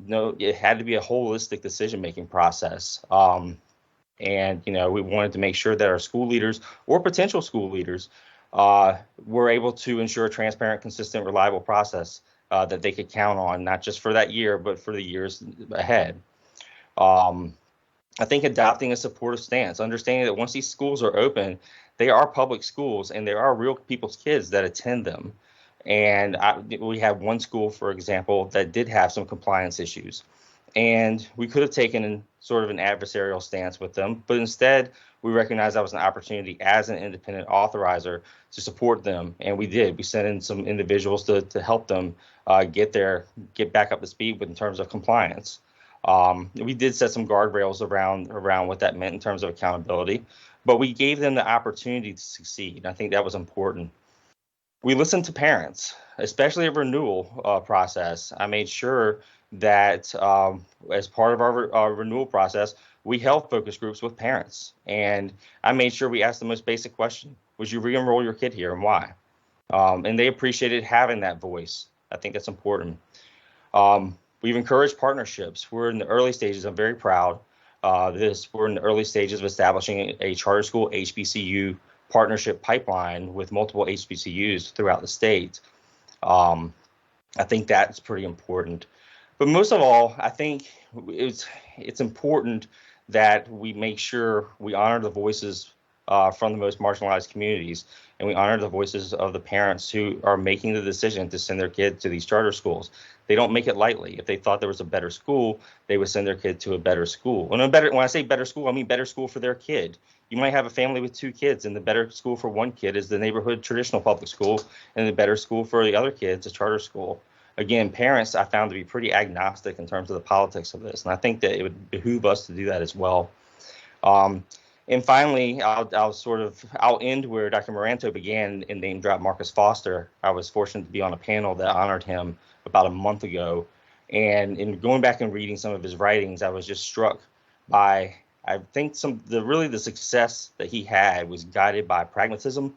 S16: it had to be a holistic decision-making process. And we wanted to make sure that our school leaders or potential school leaders were able to ensure a transparent, consistent, reliable process that they could count on, not just for that year, but for the years ahead. I think adopting a supportive stance, understanding that once these schools are open, they are public schools and there are real people's kids that attend them. And we have one school, for example, that did have some compliance issues. And we could have taken sort of an adversarial stance with them, but instead we recognized that was an opportunity as an independent authorizer to support them, and we did. We sent in some individuals to help them get back up to speed in terms of compliance. We did set some guardrails around what that meant in terms of accountability, but we gave them the opportunity to succeed. I think that was important. We listened to parents, especially a renewal process. I made sure that as part of our renewal process, we held focus groups with parents, and I made sure we asked the most basic question: would you re-enroll your kid here, and why? And they appreciated having that voice. I think that's important. We've encouraged partnerships. We're in the early stages. I'm very proud. We're in the early stages of establishing a charter school HBCU partnership pipeline with multiple HBCUs throughout the state. I think that's pretty important. But most of all, I think it's important that we make sure we honor the voices from the most marginalized communities, and we honor the voices of the parents who are making the decision to send their kid to these charter schools. They don't make it lightly. If they thought there was a better school, they would send their kid to a better school. When I say better school, I mean better school for their kid. You might have a family with 2 kids, and the better school for one kid is the neighborhood traditional public school, and the better school for the other kids is charter school. Again, parents I found to be pretty agnostic in terms of the politics of this, and I think that it would behoove us to do that as well. And finally, I'll end where Dr. Moranto began and name drop Marcus Foster. I was fortunate to be on a panel that honored him about a month ago, and in going back and reading some of his writings, I was just struck by, I think the success that he had was guided by pragmatism,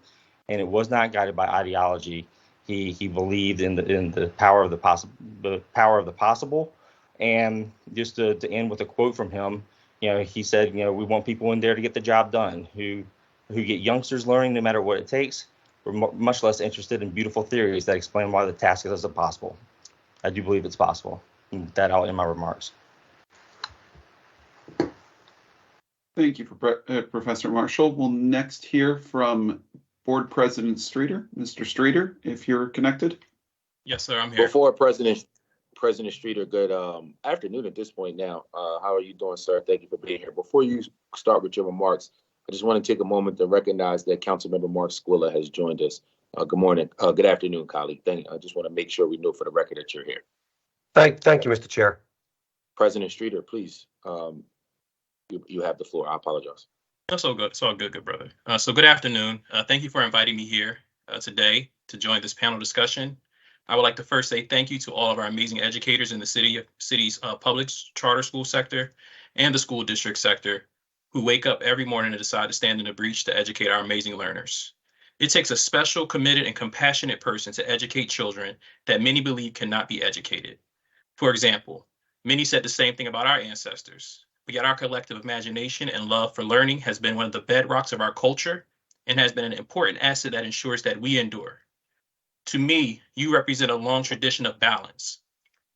S16: and it was not guided by ideology. He believed in the power of the possible. And just to end with a quote from him, he said, we want people in there to get the job done, who get youngsters learning no matter what it takes. We're much less interested in beautiful theories that explain why the task is impossible. I do believe it's possible. And with that, I'll end my remarks.
S2: Thank you, Professor Marshall. We'll next hear from Board President Streeter. Mr. Streeter, if you're connected.
S17: Yes, sir, I'm here.
S1: Before President Streeter, good afternoon at this point now. How are you doing, sir? Thank you for being here. Before you start with your remarks, I just want to take a moment to recognize that Councilmember Mark Squilla has joined us. Good morning. Good afternoon, colleague. I just want to make sure we know for the record that you're here.
S18: Thank you, Mr. Chair.
S1: President Streeter, please. You have the floor. I apologize.
S17: That's all good. It's all good, brother. So good afternoon. Thank you for inviting me here today to join this panel discussion. I would like to first say thank you to all of our amazing educators in the city's public charter school sector and the school district sector who wake up every morning and decide to stand in the breach to educate our amazing learners. It takes a special, committed, and compassionate person to educate children that many believe cannot be educated. For example, many said the same thing about our ancestors. But yet our collective imagination and love for learning has been one of the bedrocks of our culture and has been an important asset that ensures that we endure. To me, you represent a long tradition of balance,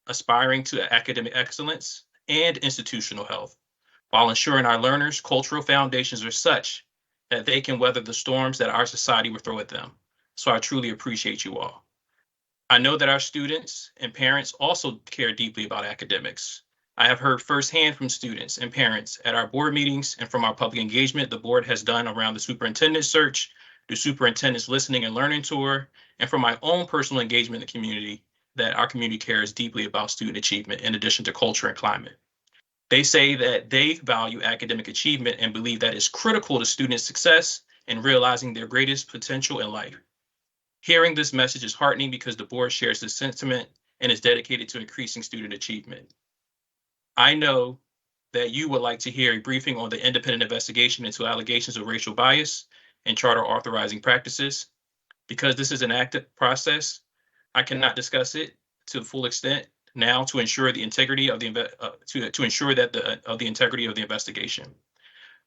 S17: aspiring to academic excellence and institutional health, while ensuring our learners' cultural foundations are such that they can weather the storms that our society will throw at them. So I truly appreciate you all. I know that our students and parents also care deeply about academics. I have heard firsthand from students and parents at our board meetings and from our public engagement the board has done around the superintendent search, the superintendent's listening and learning tour, and from my own personal engagement in the community that our community cares deeply about student achievement in addition to culture and climate. They say that they value academic achievement and believe that is critical to student success and realizing their greatest potential in life. Hearing this message is heartening because the board shares this sentiment and is dedicated to increasing student achievement. I know that you would like to hear a briefing on the independent investigation into allegations of racial bias and charter authorizing practices. Because this is an active process, I cannot discuss it to the full extent now to ensure the integrity of the integrity of the investigation.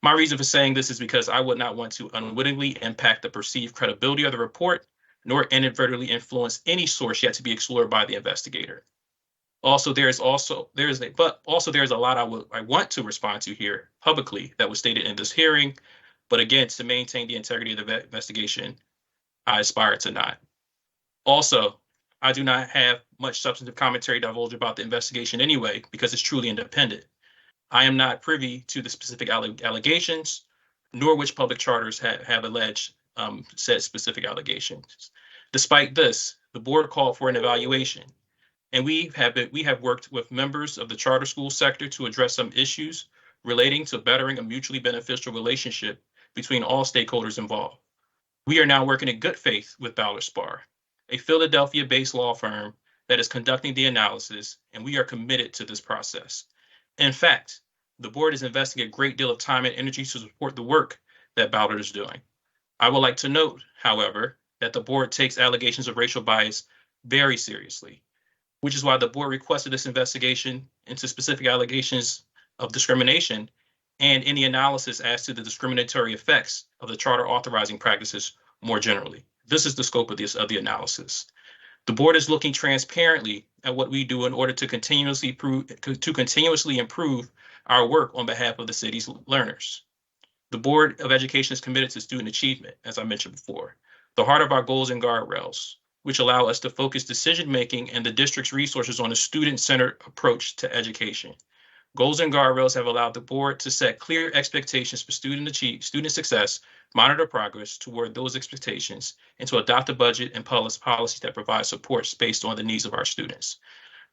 S17: My reason for saying this is because I would not want to unwittingly impact the perceived credibility of the report, nor inadvertently influence any source yet to be explored by the investigator. There is a lot I want to respond to here publicly that was stated in this hearing, but again, to maintain the integrity of the investigation, I aspire to not. Also, I do not have much substantive commentary to divulge about the investigation anyway, because it's truly independent. I am not privy to the specific allegations, nor which public charters have alleged said specific allegations. Despite this, the board called for an evaluation, and we have worked with members of the charter school sector to address some issues relating to bettering a mutually beneficial relationship between all stakeholders involved. We are now working in good faith with Ballard Spahr, a Philadelphia-based law firm that is conducting the analysis, and we are committed to this process. In fact, the board is investing a great deal of time and energy to support the work that Ballard is doing. I would like to note, however, that the board takes allegations of racial bias very seriously, which is why the board requested this investigation into specific allegations of discrimination and any analysis as to the discriminatory effects of the charter authorizing practices more generally. This is the scope of the analysis. The board is looking transparently at what we do in order to continuously improve our work on behalf of the city's learners. The Board of Education is committed to student achievement, as I mentioned before, the heart of our goals and guardrails, which allow us to focus decision-making and the district's resources on a student-centered approach to education. Goals and guardrails have allowed the board to set clear expectations for student success, monitor progress toward those expectations, and to adopt a budget and policies that provide support based on the needs of our students.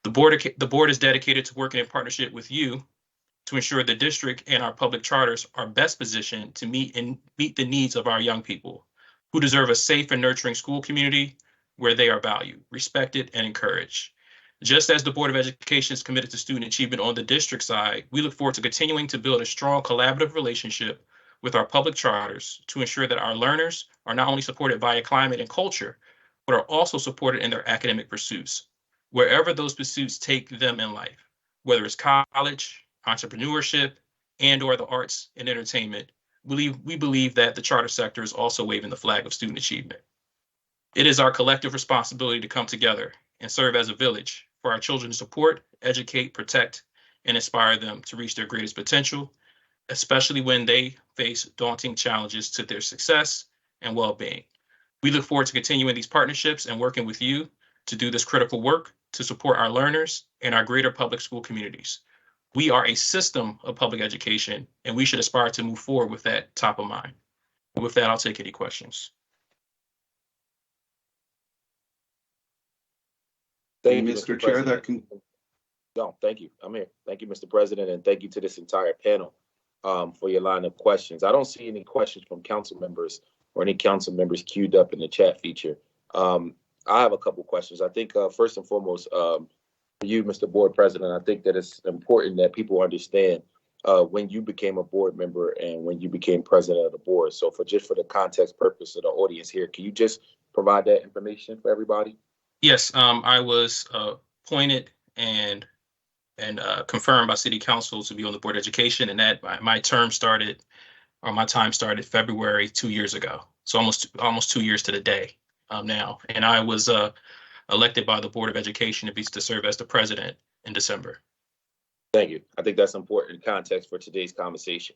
S17: The board is dedicated to working in partnership with you to ensure the district and our public charters are best positioned to meet the needs of our young people, who deserve a safe and nurturing school community where they are valued, respected, and encouraged. Just as the Board of Education is committed to student achievement on the district side, we look forward to continuing to build a strong collaborative relationship with our public charters to ensure that our learners are not only supported via climate and culture, but are also supported in their academic pursuits, wherever those pursuits take them in life, whether it's college, entrepreneurship, and/or the arts and entertainment. We believe that the charter sector is also waving the flag of student achievement. It is our collective responsibility to come together and serve as a village for our children to support, educate, protect, and inspire them to reach their greatest potential, especially when they face daunting challenges to their success and well-being. We look forward to continuing these partnerships and working with you to do this critical work to support our learners and our greater public school communities. We are a system of public education, and we should aspire to move forward with that top of mind. With that, I'll take any questions.
S1: Thank you,
S2: Mr. Chair,
S1: thank you. I'm here. Thank you, Mr. President, and thank you to this entire panel for your line of questions. I don't see any questions from council members or any council members queued up in the chat feature. I have a couple questions. I think first and foremost, for you, Mr. Board President, I think that it's important that people understand when you became a board member and when you became president of the board. So for the context purpose of the audience here, can you just provide that information for everybody?
S17: Yes, I was appointed and confirmed by City Council to be on the Board of Education, and that my time started February 2 years ago. So almost 2 years to the day now, and I was elected by the Board of Education to serve as the president in December.
S1: Thank you. I think that's important context for today's conversation.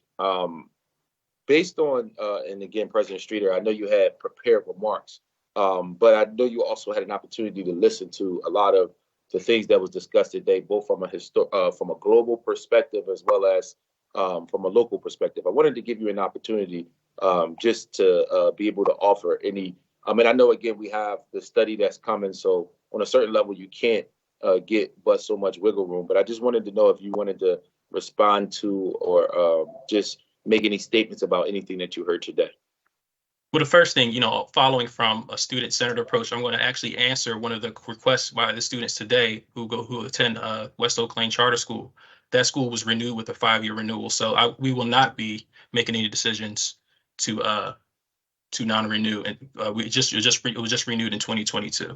S1: Based on, and again, President Streeter, I know you had prepared remarks. But I know you also had an opportunity to listen to a lot of the things that was discussed today, both from a global perspective as well as from a local perspective. I wanted to give you an opportunity just to be able to offer any. I mean, I know again we have the study that's coming, so on a certain level you can't get but so much wiggle room. But I just wanted to know if you wanted to respond to or just make any statements about anything that you heard today.
S17: Well, the first thing, following from a student-centered approach, I'm going to actually answer one of the requests by the students today who attend West Oak Lane Charter School. That school was renewed with a 5-year renewal, so we will not be making any decisions to non-renew, and it was just renewed in 2022.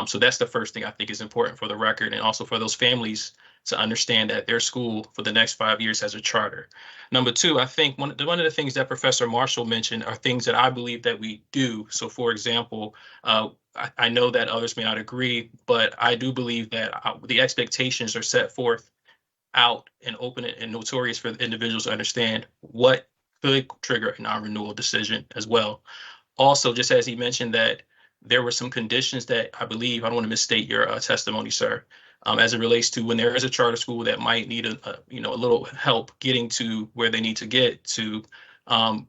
S17: So that's the first thing I think is important for the record, and also for those families to understand that their school for the next 5 years has a charter. Number two, I think one of the things that Professor Marshall mentioned are things that I believe that we do. So for example, I know that others may not agree, but I do believe that the expectations are set forth out and open and notorious for individuals to understand what could trigger a non-renewal decision as well. Also, just as he mentioned that there were some conditions that I believe, I don't want to misstate your testimony, sir, as it relates to when there is a charter school that might need a little help getting to where they need to get to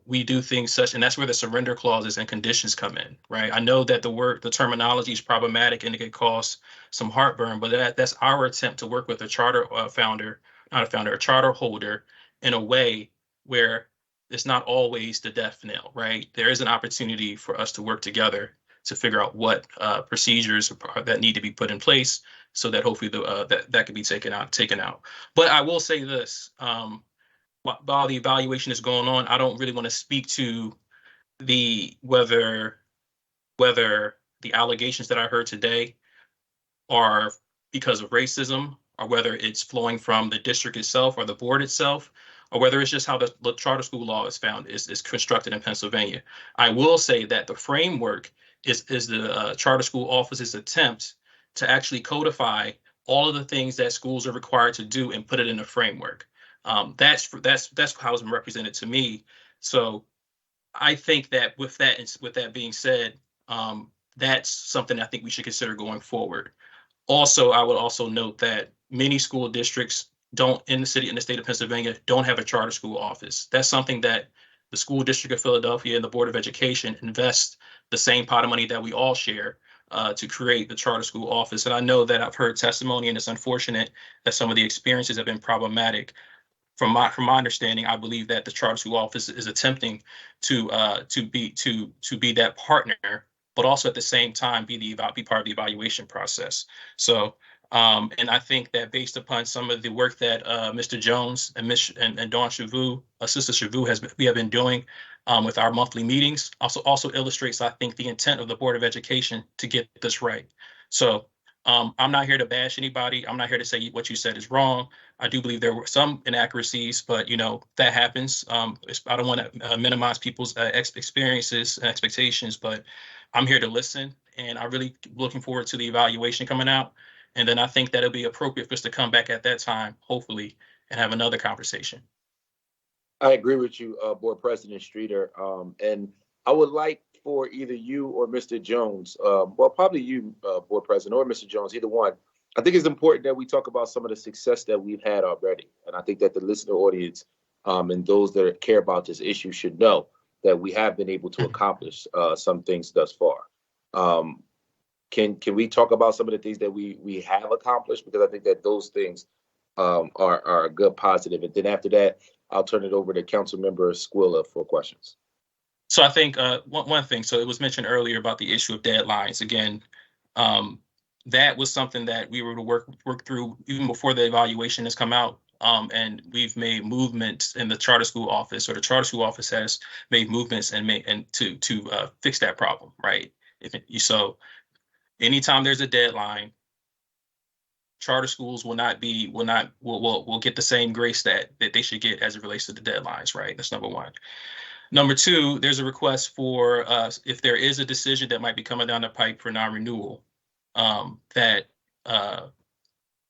S17: we do things such, and that's where the surrender clauses and conditions come in, right? I know that the terminology is problematic and it could cause some heartburn, but that's our attempt to work with a charter a charter holder in a way where it's not always the death knell, right? There is an opportunity for us to work together to figure out what procedures that need to be put in place so that hopefully that could be taken out. But I will say this, while the evaluation is going on, I don't really want to speak to whether the allegations that I heard today are because of racism, or whether it's flowing from the district itself or the board itself, or whether it's just how the charter school law is constructed in Pennsylvania. I will say that the framework is the charter school office's attempt to actually codify all of the things that schools are required to do and put it in a framework. That's how it's been represented to me. So I think that with that being said, that's something I think we should consider going forward. Also, I would also note that many school districts in the state of Pennsylvania don't have a charter school office. That's something that the school district of Philadelphia and the Board of Education invest the same pot of money that we all share to create the charter school office. And I know that I've heard testimony, and it's unfortunate that some of the experiences have been problematic. From my understanding, I believe that the charter school office is attempting to be that partner, but also at the same time be part of the evaluation process. So, and I think that based upon some of the work that Mr. Jones and Dawn Chavou, Sister Chavou we have been doing with our monthly meetings, also illustrates, I think, the intent of the Board of Education to get this right. So I'm not here to bash anybody. I'm not here to say what you said is wrong. I do believe there were some inaccuracies, but that happens. I don't want to minimize people's experiences and expectations, but I'm here to listen, and I'm really looking forward to the evaluation coming out. And then I think that it'll be appropriate for us to come back at that time, hopefully, and have another conversation.
S1: I agree with you, Board President Streeter. And I would like for either you or Mr. Jones, well, probably you, Board President, or Mr. Jones, either one. I think it's important that we talk about some of the success that we've had already. And I think that the listener audience and those that care about this issue should know that we have been able to accomplish some things thus far. Can we talk about some of the things that we have accomplished? Because I think that those things are a good positive. And then after that, I'll turn it over to Councilmember Squilla for questions.
S17: So I think one thing, so it was mentioned earlier about the issue of deadlines. Again, that was something that we were to work through even before the evaluation has come out. And we've made movements in the charter school office, or the charter school office has made movements to fix that problem, right? So anytime there's a deadline, charter schools will get the same grace that they should get as it relates to the deadlines, right? That's number one. Number two, there's a request for if there is a decision that might be coming down the pipe for non-renewal, that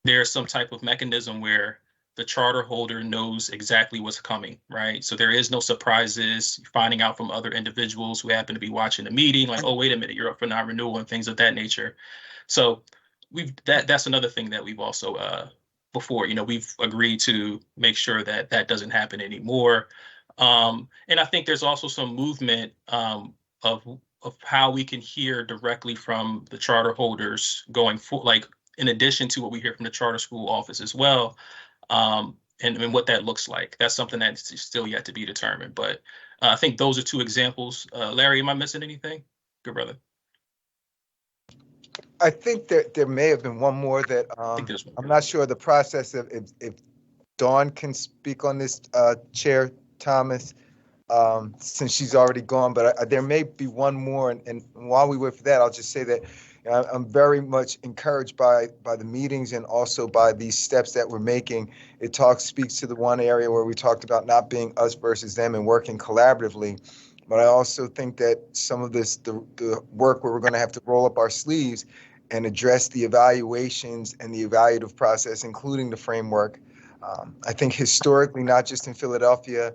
S17: there's some type of mechanism where the charter holder knows exactly what's coming, right? So there is no surprises, finding out from other individuals who happen to be watching the meeting, like, oh, wait a minute, you're up for non-renewal and things of that nature. So that's another thing that we've also before, we've agreed to make sure that that doesn't happen anymore. And I think there's also some movement of how we can hear directly from the charter holders going forward, like in addition to what we hear from the charter school office as well, and what that looks like. That's something that's still yet to be determined. But I think those are two examples. Larry, am I missing anything? Good brother.
S15: I think that there may have been one more that I'm not sure the process of if Dawn can speak on this, Chair Thomas, since she's already gone, but there may be one more. And while we wait for that, I'll just say that I'm very much encouraged by the meetings and also by these steps that we're making. It speaks to the one area where we talked about not being us versus them and working collaboratively. But I also think that some of this, the work where we're going to have to roll up our sleeves and address the evaluations and the evaluative process, including the framework. I think historically, not just in Philadelphia,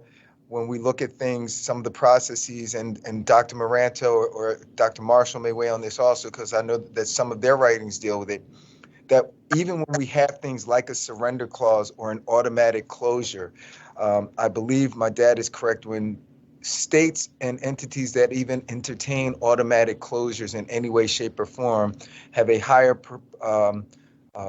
S15: when we look at things, some of the processes, and Dr. Maranto or Dr. Marshall may weigh on this also, because I know that some of their writings deal with it, that even when we have things like a surrender clause or an automatic closure, I believe my dad is correct when states and entities that even entertain automatic closures in any way, shape, or form have a higher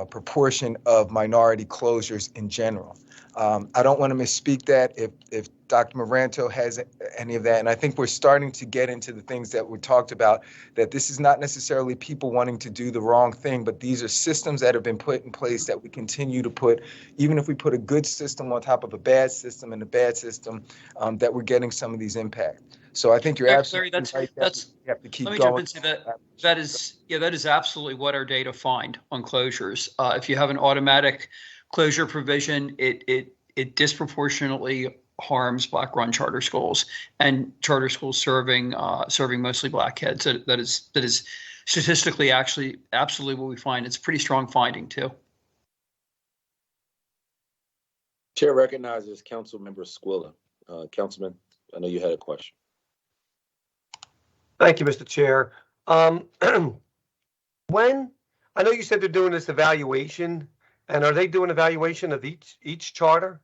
S15: proportion of minority closures in general. I don't want to misspeak that if Dr. Moranto has any of that. And I think we're starting to get into the things that we talked about, that this is not necessarily people wanting to do the wrong thing, but these are systems that have been put in place that we continue to put, even if we put a good system on top of a bad system and a bad system, that we're getting some of these impacts. So I think you're absolutely right.
S7: That's
S15: we have to keep
S7: let me
S15: going.
S7: jump into that. That is absolutely what our data find on closures. If you have an automatic closure provision, it disproportionately harms Black-run charter schools and charter schools serving mostly Black kids. That is statistically actually absolutely what we find. It's a pretty strong finding too.
S1: Chair recognizes Councilmember Squilla. Councilman, I know you had a question.
S18: Thank you, Mr. Chair. When I know you said they're doing this evaluation, and are they doing evaluation of each charter?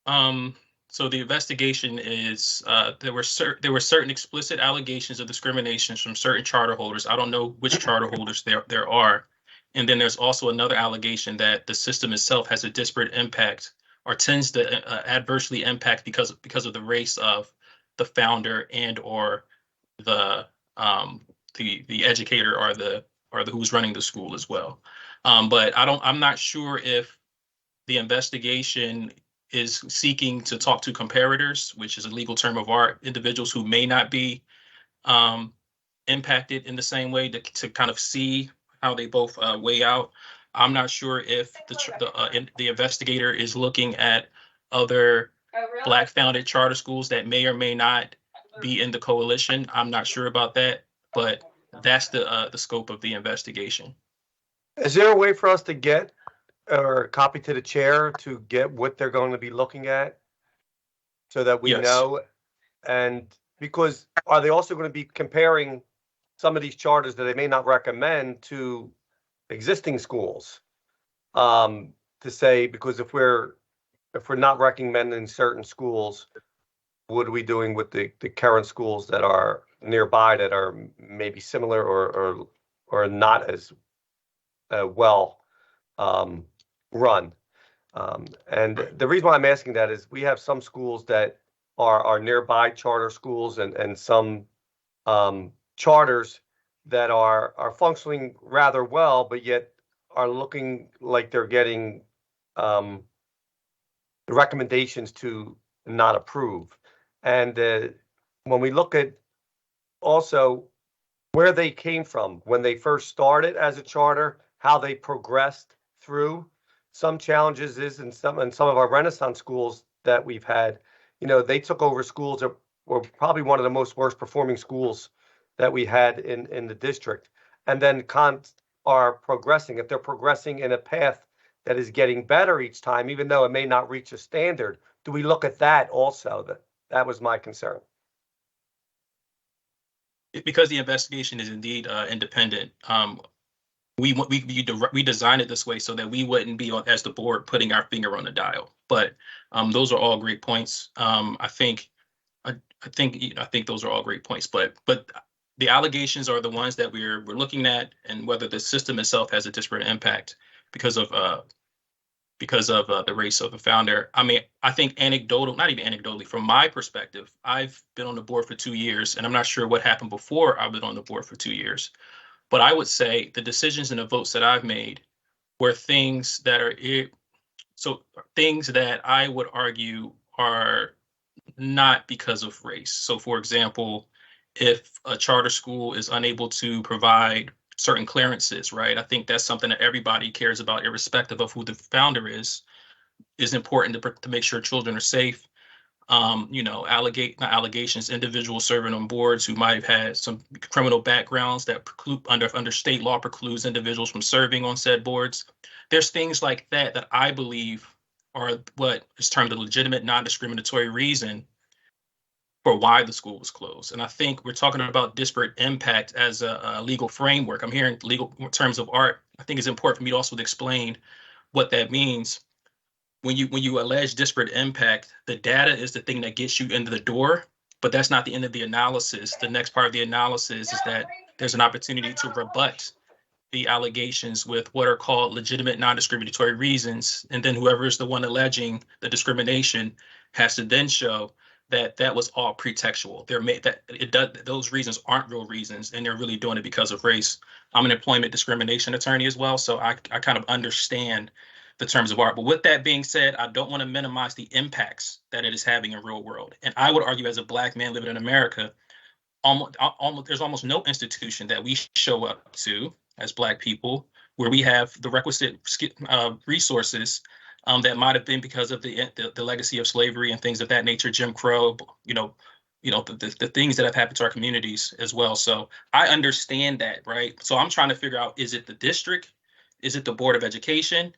S17: So the investigation is there were certain explicit allegations of discrimination from certain charter holders. I don't know which charter holders there are. And then there's also another allegation that the system itself has a disparate impact or tends to adversely impact because of the race of the founder and or the educator or the who's running the school as well. But I'm not sure if the investigation is seeking to talk to comparators, which is a legal term of art, individuals who may not be impacted in the same way to kind of see how they both weigh out. I'm not sure if the investigator is looking at other Black founded charter schools that may or may not be in the coalition. I'm not sure about that, but that's the scope of the investigation.
S18: Is there a way for us to get or a copy to the chair to get what they're going to be looking at so that we know? And because are they also going to be comparing some of these charters that they may not recommend to existing schools, to say, because if we're not recommending certain schools, what are we doing with the current schools that are nearby that are maybe similar or not as well run? And the reason why I'm asking that is we have some schools that are nearby charter schools and some charters that are functioning rather well, but yet are looking like they're getting recommendations to not approve. And when we look at also where they came from when they first started as a charter, how they progressed through, some challenges is in some of our Renaissance schools that we've had, they took over schools that were probably one of the most worst performing schools that we had in the district, and then are progressing. If they're progressing in a path that is getting better each time, even though it may not reach a standard, do we look at that also? That was my concern.
S17: Because the investigation is indeed independent, we designed it this way so that we wouldn't be as the board putting our finger on the dial. But those are all great points. I think those are all great points. But the allegations are the ones that we're looking at, and whether the system itself has a disparate impact because of the race of the founder. I mean, I think not even anecdotally, from my perspective, I've been on the board for 2 years, and I'm not sure what happened before I've been on the board for 2 years. But I would say the decisions and the votes that I've made were things that I would argue are not because of race. So, for example, if a charter school is unable to provide certain clearances, right? I think that's something that everybody cares about, irrespective of who the founder is important to make sure children are safe. Individuals serving on boards who might have had some criminal backgrounds that under state law precludes individuals from serving on said boards. There's things like that I believe are what is termed a legitimate non-discriminatory reason for why the school was closed. And I think we're talking about disparate impact as a legal framework. I'm hearing legal terms of art. I think it's important for me to also explain what that means. when you allege disparate impact, the data is the thing that gets you into the door, but that's not the end of the analysis. The next part of the analysis is that there's an opportunity to rebut the allegations with what are called legitimate non-discriminatory reasons. And then whoever is the one alleging the discrimination has to then show that that was all pretextual. They're made that it does, those reasons aren't real reasons, and they're really doing it because of race. I'm an employment discrimination attorney as well, so I kind of understand the terms of art. But with that being said, I don't want to minimize the impacts that it is having in real world. And I would argue, as a Black man living in America, there's almost no institution that we show up to as Black people where we have the requisite resources that might have been because of the legacy of slavery and things of that nature, Jim Crow, the things that have happened to our communities as well. So I understand that, right? So I'm trying to figure out, is it the district? Is it the Board of Education?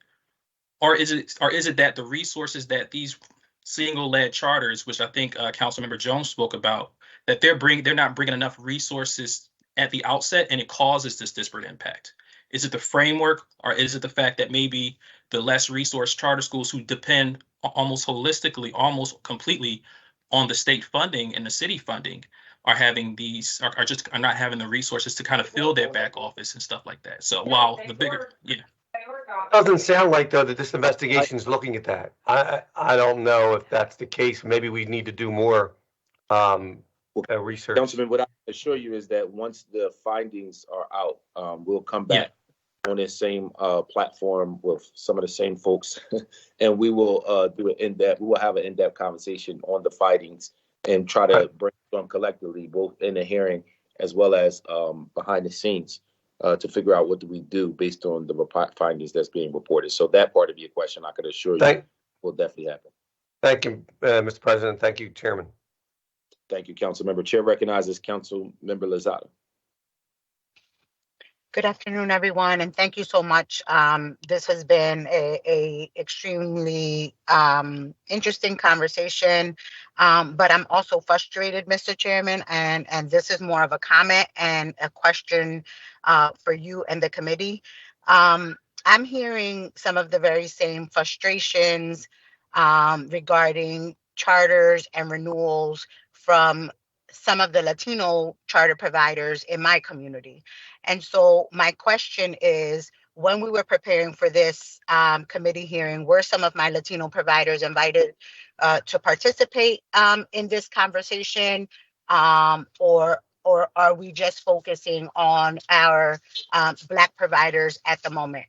S17: Or is it that the resources that these single-led charters, which I think Councilmember Jones spoke about, that they're not bringing enough resources at the outset, and it causes this disparate impact? Is it the framework, or is it the fact that maybe the less resource charter schools who depend almost holistically, almost completely on the state funding and the city funding are not having the resources to kind of fill their back office and stuff like that? So while the bigger,
S18: Doesn't sound like, though, that this investigation is looking at that. I don't know if that's the case. Maybe we need to do more research.
S1: Councilman, what I assure you is that once the findings are out, we'll come back on this same platform with some of the same folks, and we will do an in-depth. We will have an in-depth conversation on the findings and try to brainstorm collectively, both in the hearing as well as behind the scenes, to figure out what do we do based on the findings that's being reported. So that part of your question, I could assure you, will definitely happen.
S18: Thank you, Mr. President. Thank you, Chairman.
S1: Thank you, Council Member. Chair recognizes Council Member Lozada.
S5: Good afternoon, everyone, and thank you so much. This has been a extremely interesting conversation, but I'm also frustrated, Mr. Chairman, and this is more of a comment and a question for you and the committee. I'm hearing some of the very same frustrations regarding charters and renewals from some of the Latino charter providers in my community. And so my question is, when we were preparing for this committee hearing, were some of my Latino providers invited to participate in this conversation, or are we just focusing on our Black providers at the moment?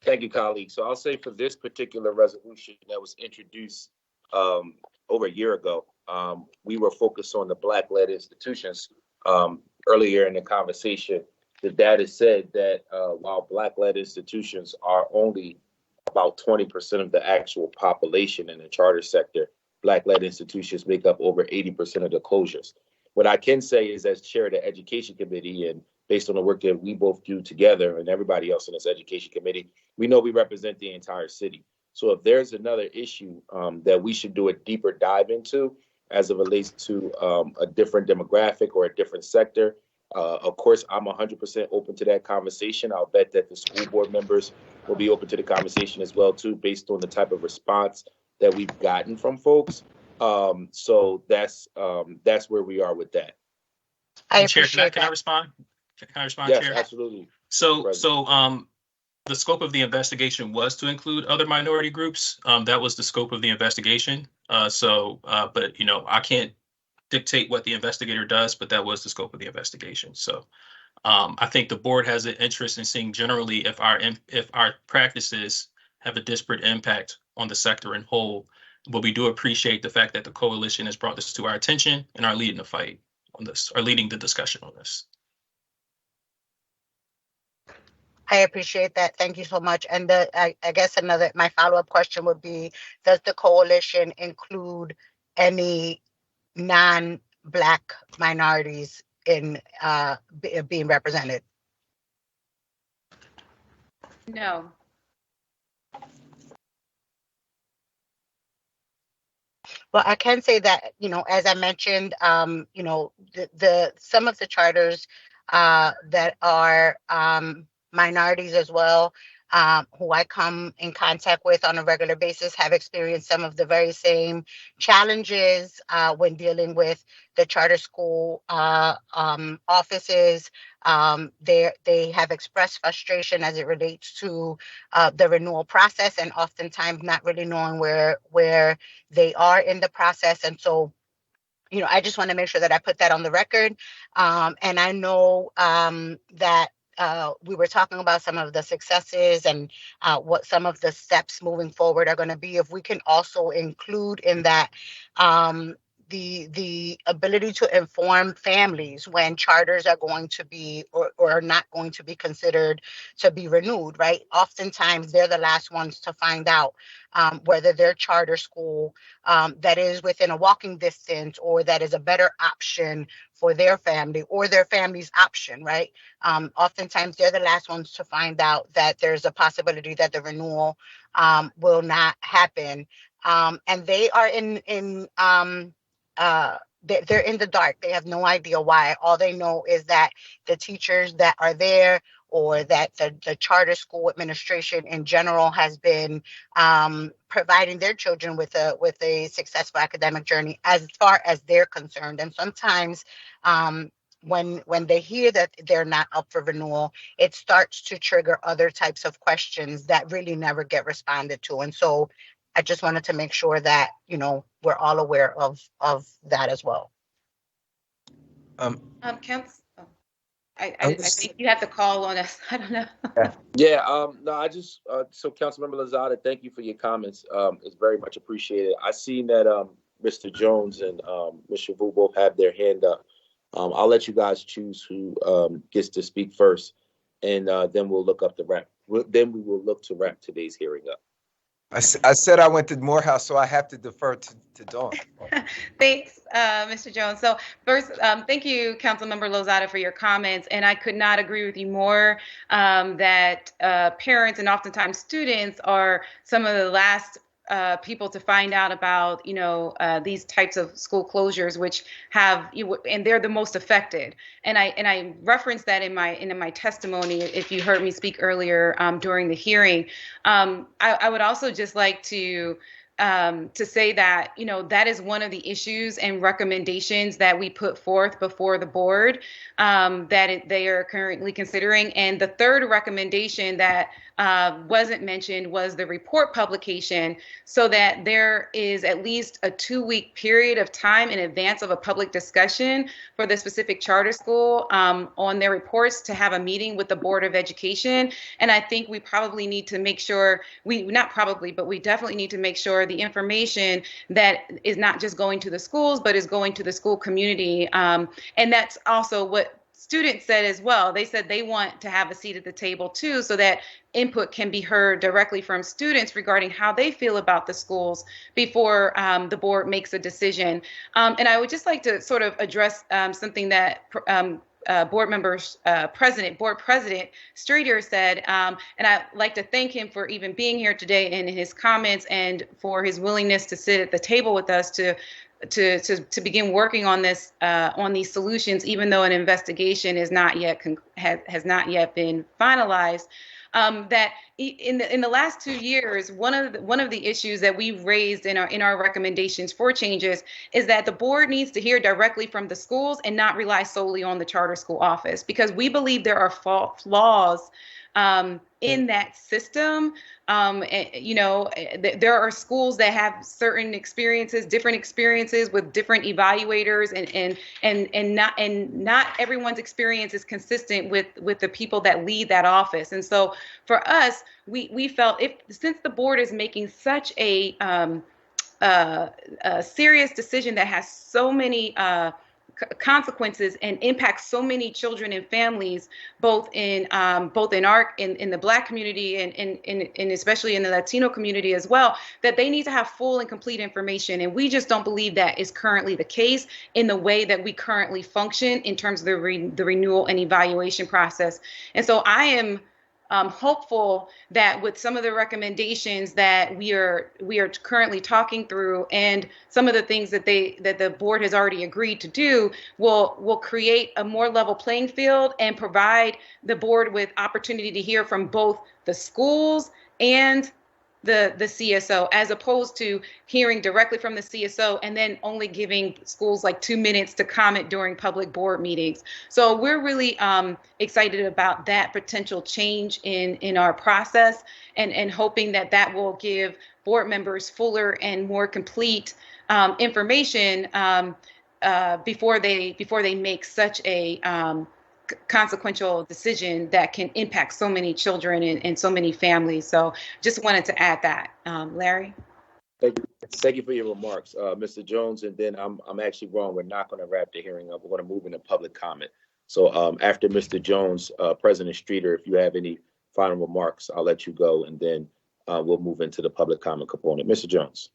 S1: Thank you, colleague. So I'll say for this particular resolution that was introduced over a year ago, we were focused on the Black-led institutions. Earlier in the conversation, the data said that while Black-led institutions are only about 20% of the actual population in the charter sector, Black-led institutions make up over 80% of the closures. What I can say is, as chair of the Education Committee, and based on the work that we both do together and everybody else in this Education Committee, we know we represent the entire city. So if there's another issue that we should do a deeper dive into as it relates to a different demographic or a different sector, of course, I'm 100% open to that conversation. I'll bet that the school board members will be open to the conversation as well, too, based on the type of response that we've gotten from folks. So that's where we are with that.
S17: Chair, can I respond? Can I respond,
S1: yes,
S17: Chair?
S1: Absolutely.
S17: So the scope of the investigation was to include other minority groups. That was the scope of the investigation. But I can't dictate what the investigator does, but that was the scope of the investigation. So I think the board has an interest in seeing generally if our practices have a disparate impact on the sector in whole. But we do appreciate the fact that the coalition has brought this to our attention and are leading the fight on this, or leading the discussion on this.
S5: I appreciate that. Thank you so much. And I guess my follow-up question would be, does the coalition include any non-Black minorities in being represented?
S9: No.
S5: Well, I can say that, as I mentioned, the some of the charters that are minorities as well, who I come in contact with on a regular basis have experienced some of the very same challenges when dealing with the charter school offices. They have expressed frustration as it relates to the renewal process, and oftentimes not really knowing where they are in the process. And so, I just want to make sure that I put that on the record. And I know that we were talking about some of the successes and what some of the steps moving forward are going to be. If we can also include in that the ability to inform families when charters are going to be or are not going to be considered to be renewed, right? Oftentimes they're the last ones to find out whether their charter school that is within a walking distance or that is a better option for their family or their family's option, right? Oftentimes they're the last ones to find out that there's a possibility that the renewal will not happen. And they are they're in the dark. They have no idea why. All they know is that the teachers that are there or that the charter school administration in general has been providing their children with a successful academic journey as far as they're concerned. And sometimes when they hear that they're not up for renewal, it starts to trigger other types of questions that really never get responded to. And so I just wanted to make sure that, we're all aware of that as well.
S9: Council, I think you have to call on us. I don't know.
S1: Yeah. No, I just so Councilmember Lozada, thank you for your comments. It's very much appreciated. I seen that Mr. Jones and Mr. Vu both have their hand up. I'll let you guys choose who gets to speak first, and then we'll look up the wrap. Then we will look to wrap today's hearing up.
S15: I said I went to Morehouse, so I have to defer to Dawn.
S9: Thanks, Mr. Jones. So first, thank you, Councilmember Lozada, for your comments. And I could not agree with you more that parents and oftentimes students are some of the last people to find out about, these types of school closures, which and they're the most affected. And I referenced that in my testimony. If you heard me speak earlier during the hearing, I would also just like to say that, that is one of the issues and recommendations that we put forth before the board that they are currently considering. And the third recommendation that wasn't mentioned was the report publication, so that there is at least a 2-week period of time in advance of a public discussion for the specific charter school on their reports to have a meeting with the Board of Education. And I think we probably need to make sure, we definitely need to make sure the information that is not just going to the schools, but is going to the school community. And that's also what students said as well. They said they want to have a seat at the table too, so that input can be heard directly from students regarding how they feel about the schools before the board makes a decision. And I would just like to sort of address something that board president Streeter said, and I'd like to thank him for even being here today and his comments and for his willingness to sit at the table with us to begin working on this on these solutions, even though an investigation is not yet has not yet been finalized. That in the last 2 years, one of the issues that we've raised in our recommendations for changes is that the board needs to hear directly from the schools and not rely solely on the charter school office, because we believe there are flaws in that system. There are schools that have certain experiences, different experiences with different evaluators, and not everyone's experience is consistent with the people that lead that office. And so for us, we felt since the board is making such a serious decision that has so many consequences and impacts so many children and families, both in the Black community and especially in the Latino community as well, that they need to have full and complete information. And we just don't believe that is currently the case in the way that we currently function in terms of the renewal and evaluation process. And so I am hopeful that with some of the recommendations that we are currently talking through, and some of the things that the board has already agreed to do, will create a more level playing field and provide the board with opportunity to hear from both the schools and the CSO, as opposed to hearing directly from the CSO and then only giving schools like 2 minutes to comment during public board meetings. So we're really excited about that potential change in our process, and hoping that will give board members fuller and more complete information before they make such a consequential decision that can impact so many children and so many families. So just wanted to add that. Larry?
S1: Thank you for your remarks, Mr. Jones. And then I'm actually wrong. We're not going to wrap the hearing up. We're going to move into public comment. So after Mr. Jones, President Streeter, if you have any final remarks, I'll let you go, and then we'll move into the public comment component. Mr. Jones.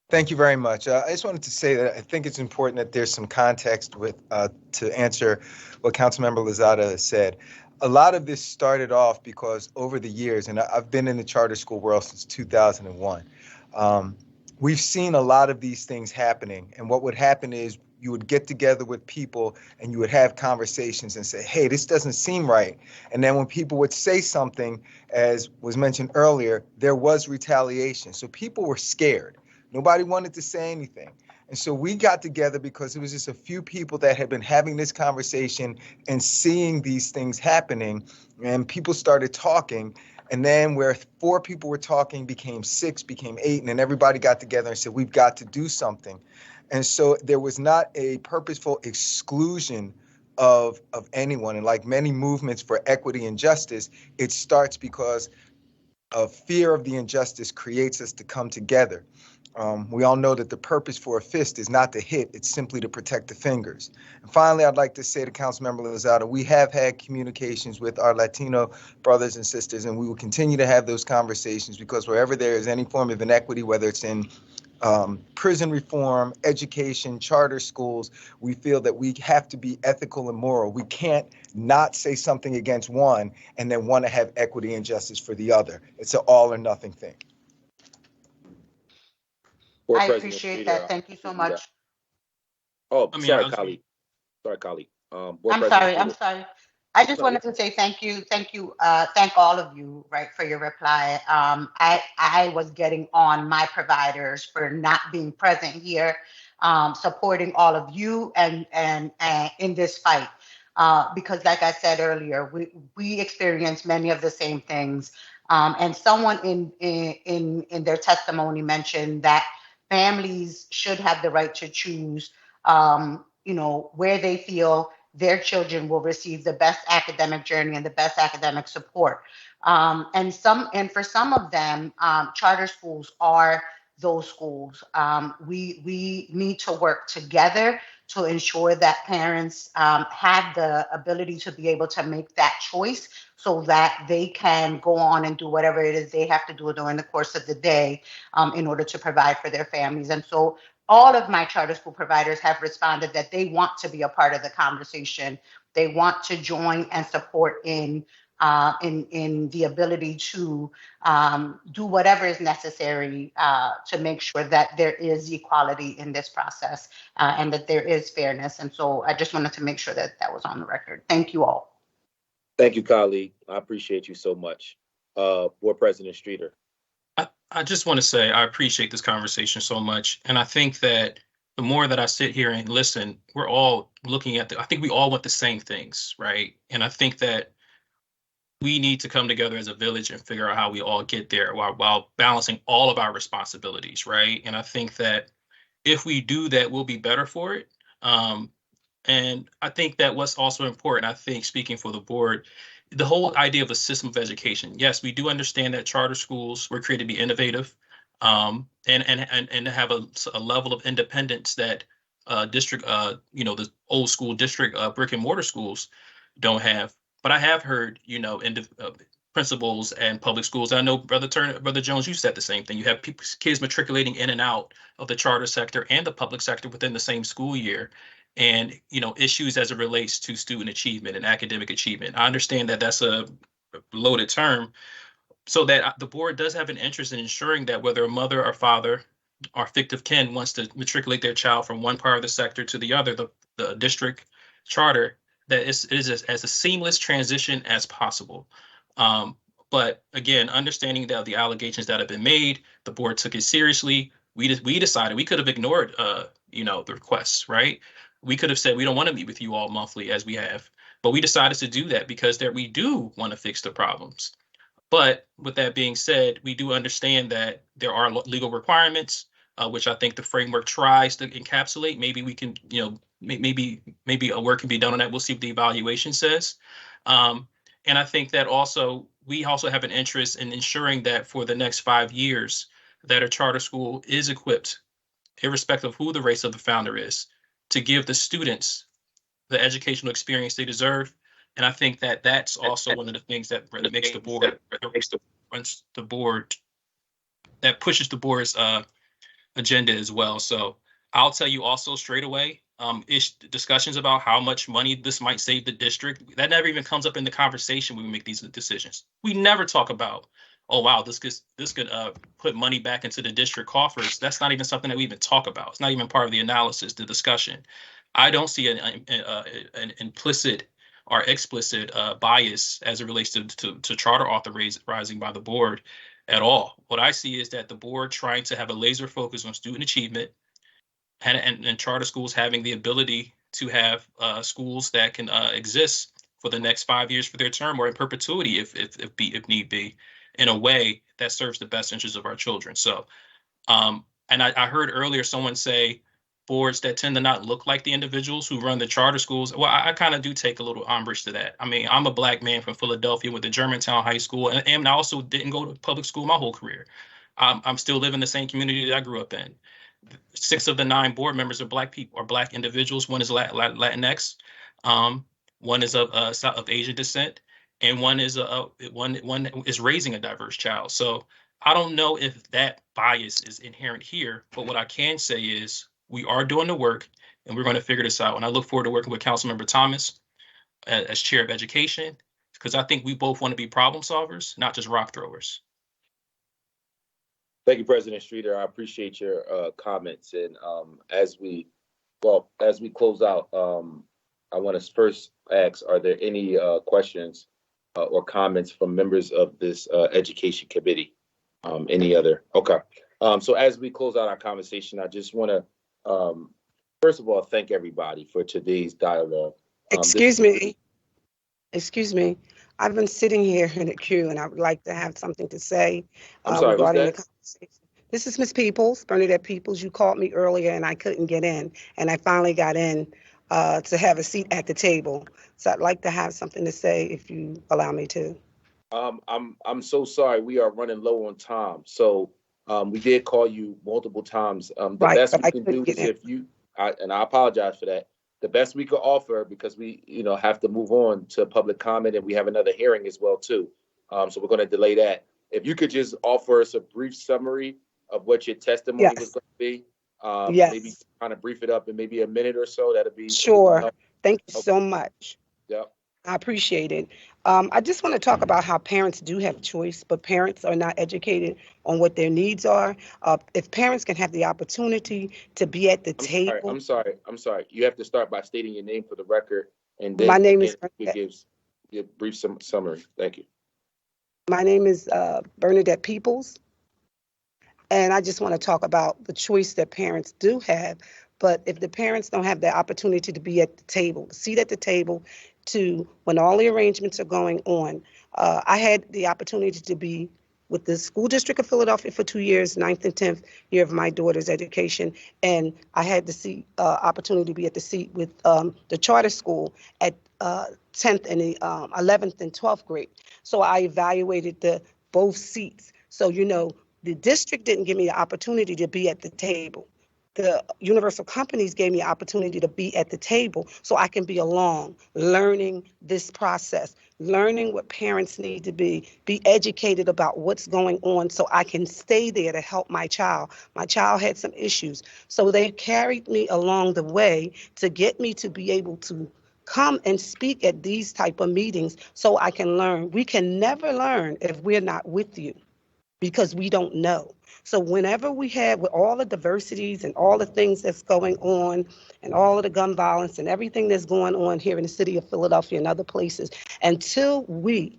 S15: Thank you very much. I just wanted to say that I think it's important that there's some context to answer what Councilmember Lozada said. A lot of this started off because over the years, and I've been in the charter school world since 2001, we've seen a lot of these things happening. And what would happen is you would get together with people and you would have conversations and say, hey, this doesn't seem right. And then when people would say something, as was mentioned earlier, there was retaliation. So people were scared. Nobody wanted to say anything. And so we got together because it was just a few people that had been having this conversation and seeing these things happening, and people started talking. And then where 4 people were talking became 6, became 8, and then everybody got together and said, we've got to do something. And so there was not a purposeful exclusion of anyone. And like many movements for equity and justice, it starts because of fear of the injustice creates us to come together. We all know that the purpose for a fist is not to hit, it's simply to protect the fingers. And finally, I'd like to say to Councilmember Lozada, we have had communications with our Latino brothers and sisters, and we will continue to have those conversations, because wherever there is any form of inequity, whether it's in prison reform, education, charter schools, we feel that we have to be ethical and moral. We can't not say something against one and then want to have equity and justice for the other. It's an all or nothing thing.
S5: I appreciate that. Thank you so much.
S1: Oh, sorry, colleague.
S5: I'm sorry. I just wanted to say thank you, thank all of you, right, for your reply. I was getting on my providers for not being present here, supporting all of you and in this fight, because like I said earlier, we experience many of the same things, and someone in their testimony mentioned that families should have the right to choose, where they feel their children will receive the best academic journey and the best academic support. And for some of them, charter schools are those schools. We need to work together to ensure that parents have the ability to be able to make that choice, so that they can go on and do whatever it is they have to do during the course of the day in order to provide for their families. And so all of my charter school providers have responded that they want to be a part of the conversation. They want to join and support in the ability to do whatever is necessary to make sure that there is equality in this process and that there is fairness. And so I just wanted to make sure that that was on the record. Thank you all.
S1: Thank you, colleague. I appreciate you so much. Board President Streeter.
S17: I just want to say I appreciate this conversation so much. And I think that the more that I sit here and listen, we're all looking at I think we all want the same things, right? And I think that we need to come together as a village and figure out how we all get there while balancing all of our responsibilities, right? And I think that if we do that, we'll be better for it. And I think that what's also important, I think, speaking for the board, the whole idea of a system of education. Yes, we do understand that charter schools were created to be innovative, and have a level of independence that district, the old school district brick and mortar schools don't have. But I have heard, principals and public schools. I know Brother Jones, you said the same thing. You have kids matriculating in and out of the charter sector and the public sector within the same school year. And, issues as it relates to student achievement and academic achievement. I understand that that's a loaded term, so that the board does have an interest in ensuring that whether a mother or father or fictive kin wants to matriculate their child from one part of the sector to the other, the district charter, that it is as a seamless transition as possible. But again, understanding that the allegations that have been made, the board took it seriously. We decided we could have ignored, the requests, right? We could have said we don't want to meet with you all monthly as we have, but we decided to do that because we do want to fix the problems. But with that being said, we do understand that there are legal requirements, which I think the framework tries to encapsulate. Maybe we can, maybe a work can be done on that. We'll see what the evaluation says. And I think that we also have an interest in ensuring that for the next 5 years, that a charter school is equipped, irrespective of who the race of the founder is, to give the students the educational experience they deserve. And I think that that's also one of the things that makes the board, that pushes the board's agenda as well. So I'll tell you also straight away, discussions about how much money this might save the district, that never even comes up in the conversation when we make these decisions. We never talk about, oh wow, this could put money back into the district coffers. That's not even something that we even talk about. It's not even part of the analysis, the discussion. I don't see an implicit or explicit bias as it relates to charter authorizing by the board at all. What I see is that the board trying to have a laser focus on student achievement, and charter schools having the ability to have schools that can exist for the next 5 years for their term, or in perpetuity if need be, in a way that serves the best interests of our children. So, and I heard earlier someone say boards that tend to not look like the individuals who run the charter schools. Well, I kind of do take a little umbrage to that. I mean, I'm a Black man from Philadelphia with the Germantown High School, and I also didn't go to public school my whole career. I'm still living in the same community that I grew up in. 6 of the 9 board members are Black people, or Black individuals. One is Latinx, one is of Asian descent, and one is raising a diverse child. So I don't know if that bias is inherent here, but what I can say is we are doing the work, and we're going to figure this out. And I look forward to working with Councilmember Thomas as chair of education, because I think we both want to be problem solvers, not just rock throwers.
S1: Thank you, President Streeter. I appreciate your comments. And as we close out, I want to first ask, are there any questions or comments from members of this education committee? Any other? Okay. So as we close out our conversation, I just want to, first of all, thank everybody for today's dialogue.
S19: Excuse me. I've been sitting here in a queue, and I would like to have something to say regarding the conversation. This is Ms. Peoples, Bernadette Peoples. You called me earlier, and I couldn't get in, and I finally got in to have a seat at the table. So I'd like to have something to say, if you allow me to.
S1: I'm so sorry. We are running low on time. So we did call you multiple times. The best we can do is and I apologize for that. The best we could offer, because we, have to move on to public comment, and we have another hearing as well too. So we're going to delay that. If you could just offer us a brief summary of what your testimony was going to be. Maybe kind of brief it up in maybe a minute or so. That'd be
S19: sure. Thank you so much.
S1: Yeah.
S19: I appreciate it. I just want to talk about how parents do have choice, but parents are not educated on what their needs are. If parents can have the opportunity to be at the table.
S1: I'm sorry. You have to start by stating your name for the record, and then
S19: my name is
S1: gives a brief summary. Thank you.
S19: My name is Bernadette Peoples, and I just want to talk about the choice that parents do have. But if the parents don't have the opportunity to be at the table, seat at the table, to when all the arrangements are going on. I had the opportunity to be with the school district of Philadelphia for 2 years, 9th and 10th year of my daughter's education. And I had the opportunity to be at the seat with the charter school at 10th and 11th and 12th grade. So I evaluated both seats. So, the district didn't give me the opportunity to be at the table. The universal companies gave me an opportunity to be at the table so I can be along, learning this process, learning what parents need to be educated about what's going on so I can stay there to help my child. My child had some issues. So they carried me along the way to get me to be able to come and speak at these type of meetings so I can learn. We can never learn if we're not with you, because we don't know. So whenever we have, with all the diversities and all the things that's going on and all of the gun violence and everything that's going on here in the city of Philadelphia and other places, until we,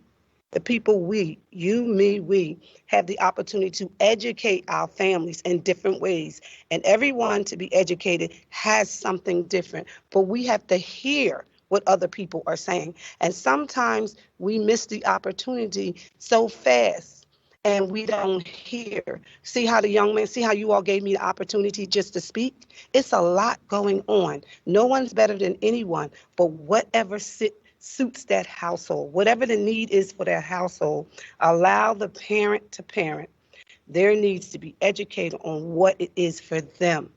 S19: the people, you, me, we, have the opportunity to educate our families in different ways. And everyone to be educated has something different, but we have to hear what other people are saying. And sometimes we miss the opportunity so fast and we don't hear. See how the young man, see how you all gave me the opportunity just to speak? It's a lot going on. No one's better than anyone, but whatever suits that household, whatever the need is for their household, allow the parent to parent. There needs to be educated on what it is for them.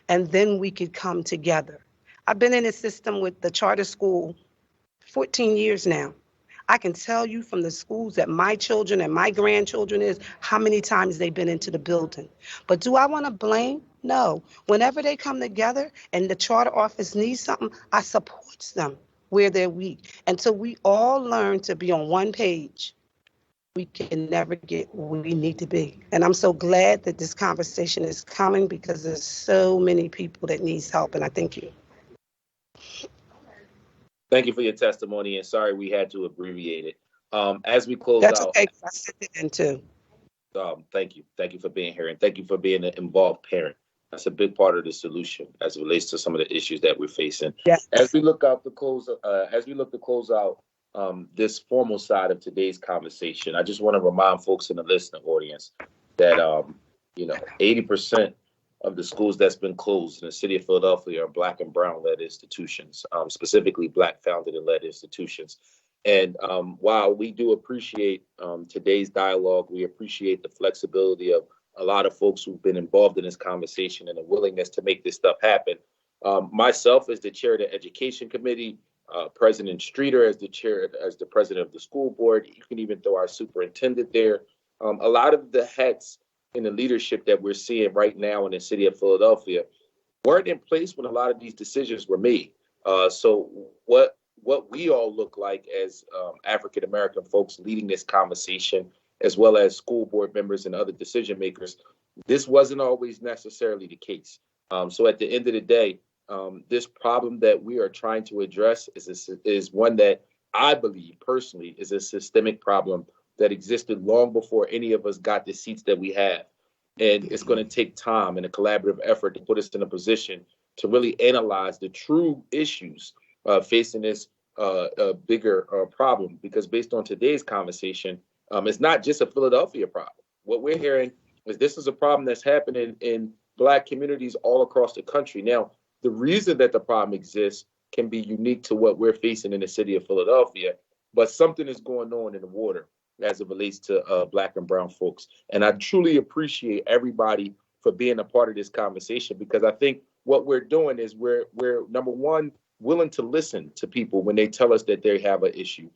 S19: And then we could come together. I've been in a system with the charter school 14 years now. I can tell you from the schools that my children and my grandchildren is how many times they've been into the building. But do I want to blame? No. Whenever they come together and the charter office needs something, I support them where they're weak. Until we all learn to be on one page, we can never get where we need to be. And I'm so glad that this conversation is coming, because there's so many people that needs help, and I thank you.
S1: Thank you for your testimony, and sorry we had to abbreviate it. As we close
S19: That's
S1: out,
S19: okay, 'cause I sent it in too.
S1: thank you. Thank you for being here, and thank you for being an involved parent. That's a big part of the solution as it relates to some of the issues that we're facing.
S19: Yes.
S1: As we look out to close, out this formal side of today's conversation, I just want to remind folks in the listening audience that 80% of the schools that's been closed in the city of Philadelphia are Black and Brown led institutions, specifically Black founded and led institutions. And while we do appreciate today's dialogue, we appreciate the flexibility of a lot of folks who've been involved in this conversation and a willingness to make this stuff happen. Myself as the chair of the education committee, President Streeter as the president of the school board, you can even throw our superintendent there. A lot of the hats in the leadership that we're seeing right now in the city of Philadelphia weren't in place when a lot of these decisions were made. So what we all look like as African American folks leading this conversation, as well as school board members and other decision makers, this wasn't always necessarily the case. So at the end of the day, this problem that we are trying to address is one that I believe personally is a systemic problem that existed long before any of us got the seats that we have. And it's going to take time and a collaborative effort to put us in a position to really analyze the true issues facing this bigger problem. Because based on today's conversation, it's not just a Philadelphia problem. What we're hearing is this is a problem that's happening in Black communities all across the country. Now, the reason that the problem exists can be unique to what we're facing in the city of Philadelphia, but something is going on in the water as it relates to Black and Brown folks. And I truly appreciate everybody for being a part of this conversation, because I think what we're doing is we're number one, willing to listen to people when they tell us that they have an issue.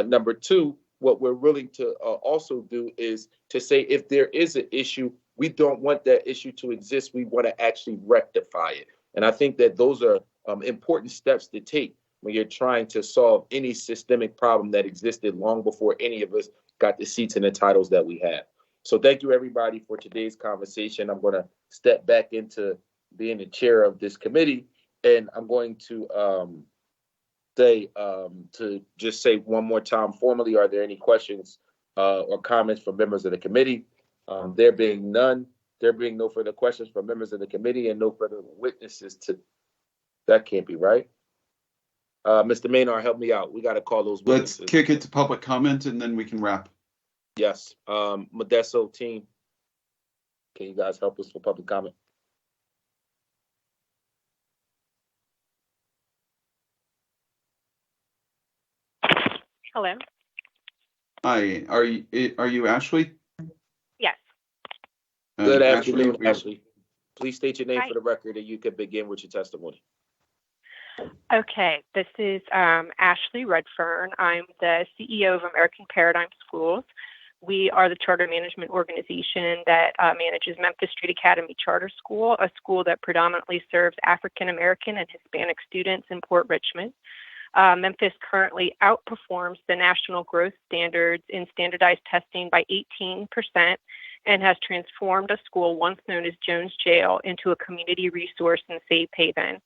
S1: Number two, what we're willing to also do is to say if there is an issue, we don't want that issue to exist. We want to actually rectify it. And I think that those are important steps to take when you're trying to solve any systemic problem that existed long before any of us got the seats and the titles that we have. So thank you, everybody, for today's conversation. I'm going to step back into being the chair of this committee, and I'm going to say one more time formally, are there any questions or comments from members of the committee? There being no further questions from members of the committee and no further witnesses that can't be right. Mr. Maynard, help me out. We got to call those witnesses.
S2: Let's kick it to public comment and then we can wrap.
S1: Yes. Modesto team, can you guys help us for public comment?
S20: Hello.
S2: Hi, are you Ashley?
S20: Yes.
S1: Good afternoon, Ashley. Please state your name
S20: Hi.
S1: for the record and you can begin with your testimony.
S20: Okay, this is Ashley Redfern. I'm the CEO of American Paradigm Schools. We are the charter management organization that manages Memphis Street Academy Charter School, a school that predominantly serves African American and Hispanic students in Port Richmond. Memphis currently outperforms the national growth standards in standardized testing by 18% and has transformed a school once known as Jones Jail into a community resource and safe haven.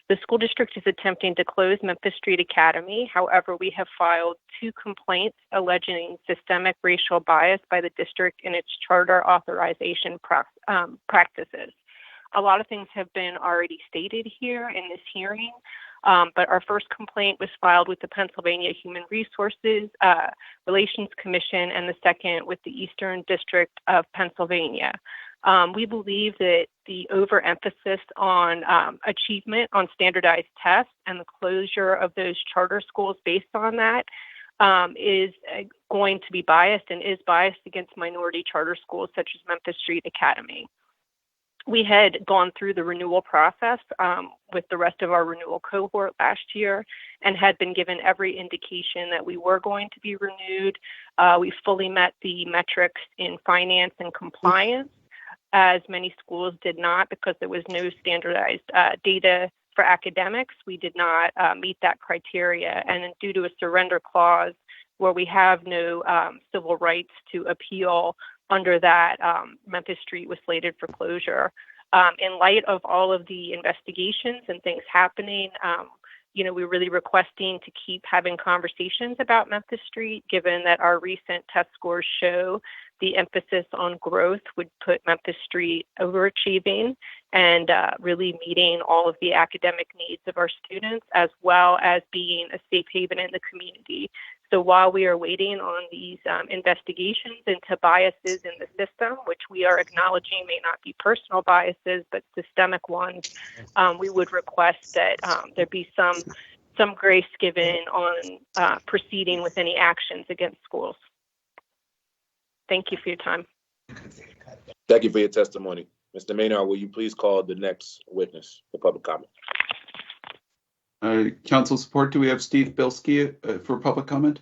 S20: The school district is attempting to close Memphis Street Academy. However, we have filed 2 complaints alleging systemic racial bias by the district in its charter authorization practices. A lot of things have been already stated here in this hearing, but our first complaint was filed with the Pennsylvania Human Resources Relations Commission and the second with the Eastern District of Pennsylvania. We believe that the overemphasis on achievement on standardized tests and the closure of those charter schools based on that is going to be biased and is biased against minority charter schools such as Memphis Street Academy. We had gone through the renewal process with the rest of our renewal cohort last year and had been given every indication that we were going to be renewed. We fully met the metrics in finance and compliance, as many schools did not because there was no standardized data for academics. We did not meet that criteria. And due to a surrender clause where we have no civil rights to appeal under that, Memphis Street was slated for closure. In light of all of the investigations and things happening, we're really requesting to keep having conversations about Memphis Street, given that our recent test scores show the emphasis on growth would put Memphis Street overachieving and really meeting all of the academic needs of our students, as well as being a safe haven in the community. So while we are waiting on these investigations into biases in the system, which we are acknowledging may not be personal biases, but systemic ones, we would request that there be some grace given on proceeding with any actions against schools. Thank you for your time.
S1: Thank you for your testimony. Mr. Maynard, will you please call the next witness for public comment?
S2: Council support, do we have Steve Bilski for public comment?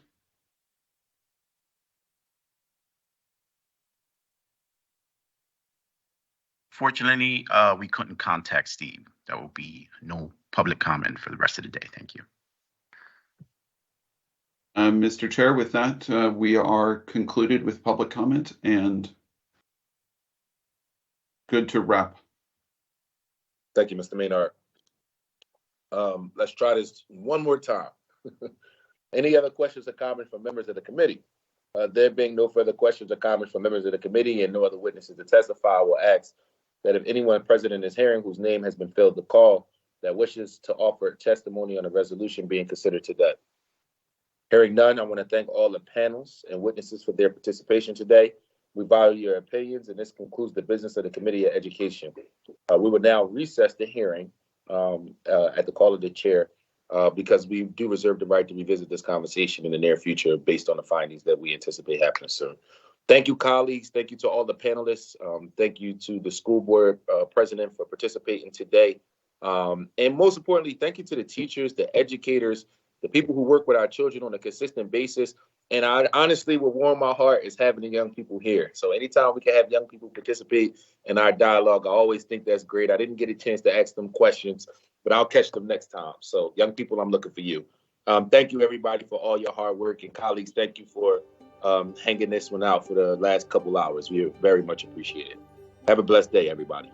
S3: Fortunately, we couldn't contact Steve. There will be no public comment for the rest of the day. Thank you.
S2: Mr. Chair, with that, we are concluded with public comment and good to wrap.
S1: Thank you, Mr. Maynard. Let's try this one more time. Any other questions or comments from members of the committee? There being no further questions or comments from members of the committee and no other witnesses to testify, I will ask that if anyone present in this hearing whose name has been filled to call that wishes to offer testimony on a resolution being considered today. Hearing none, I want to thank all the panels and witnesses for their participation today. We value your opinions, and this concludes the business of the Committee of Education. We will now recess the hearing at the call of the chair because we do reserve the right to revisit this conversation in the near future based on the findings that we anticipate happening soon. Thank you, colleagues. Thank you to all the panelists. Thank you to the school board president for participating today. And most importantly, thank you to the teachers, the educators, the people who work with our children on a consistent basis. And I honestly, what warmed my heart is having the young people here. So anytime we can have young people participate in our dialogue, I always think that's great. I didn't get a chance to ask them questions, but I'll catch them next time. So young people, I'm looking for you. Thank you, everybody, for all your hard work. And colleagues, thank you for hanging this one out for the last couple hours. We very much appreciate it. Have a blessed day, everybody.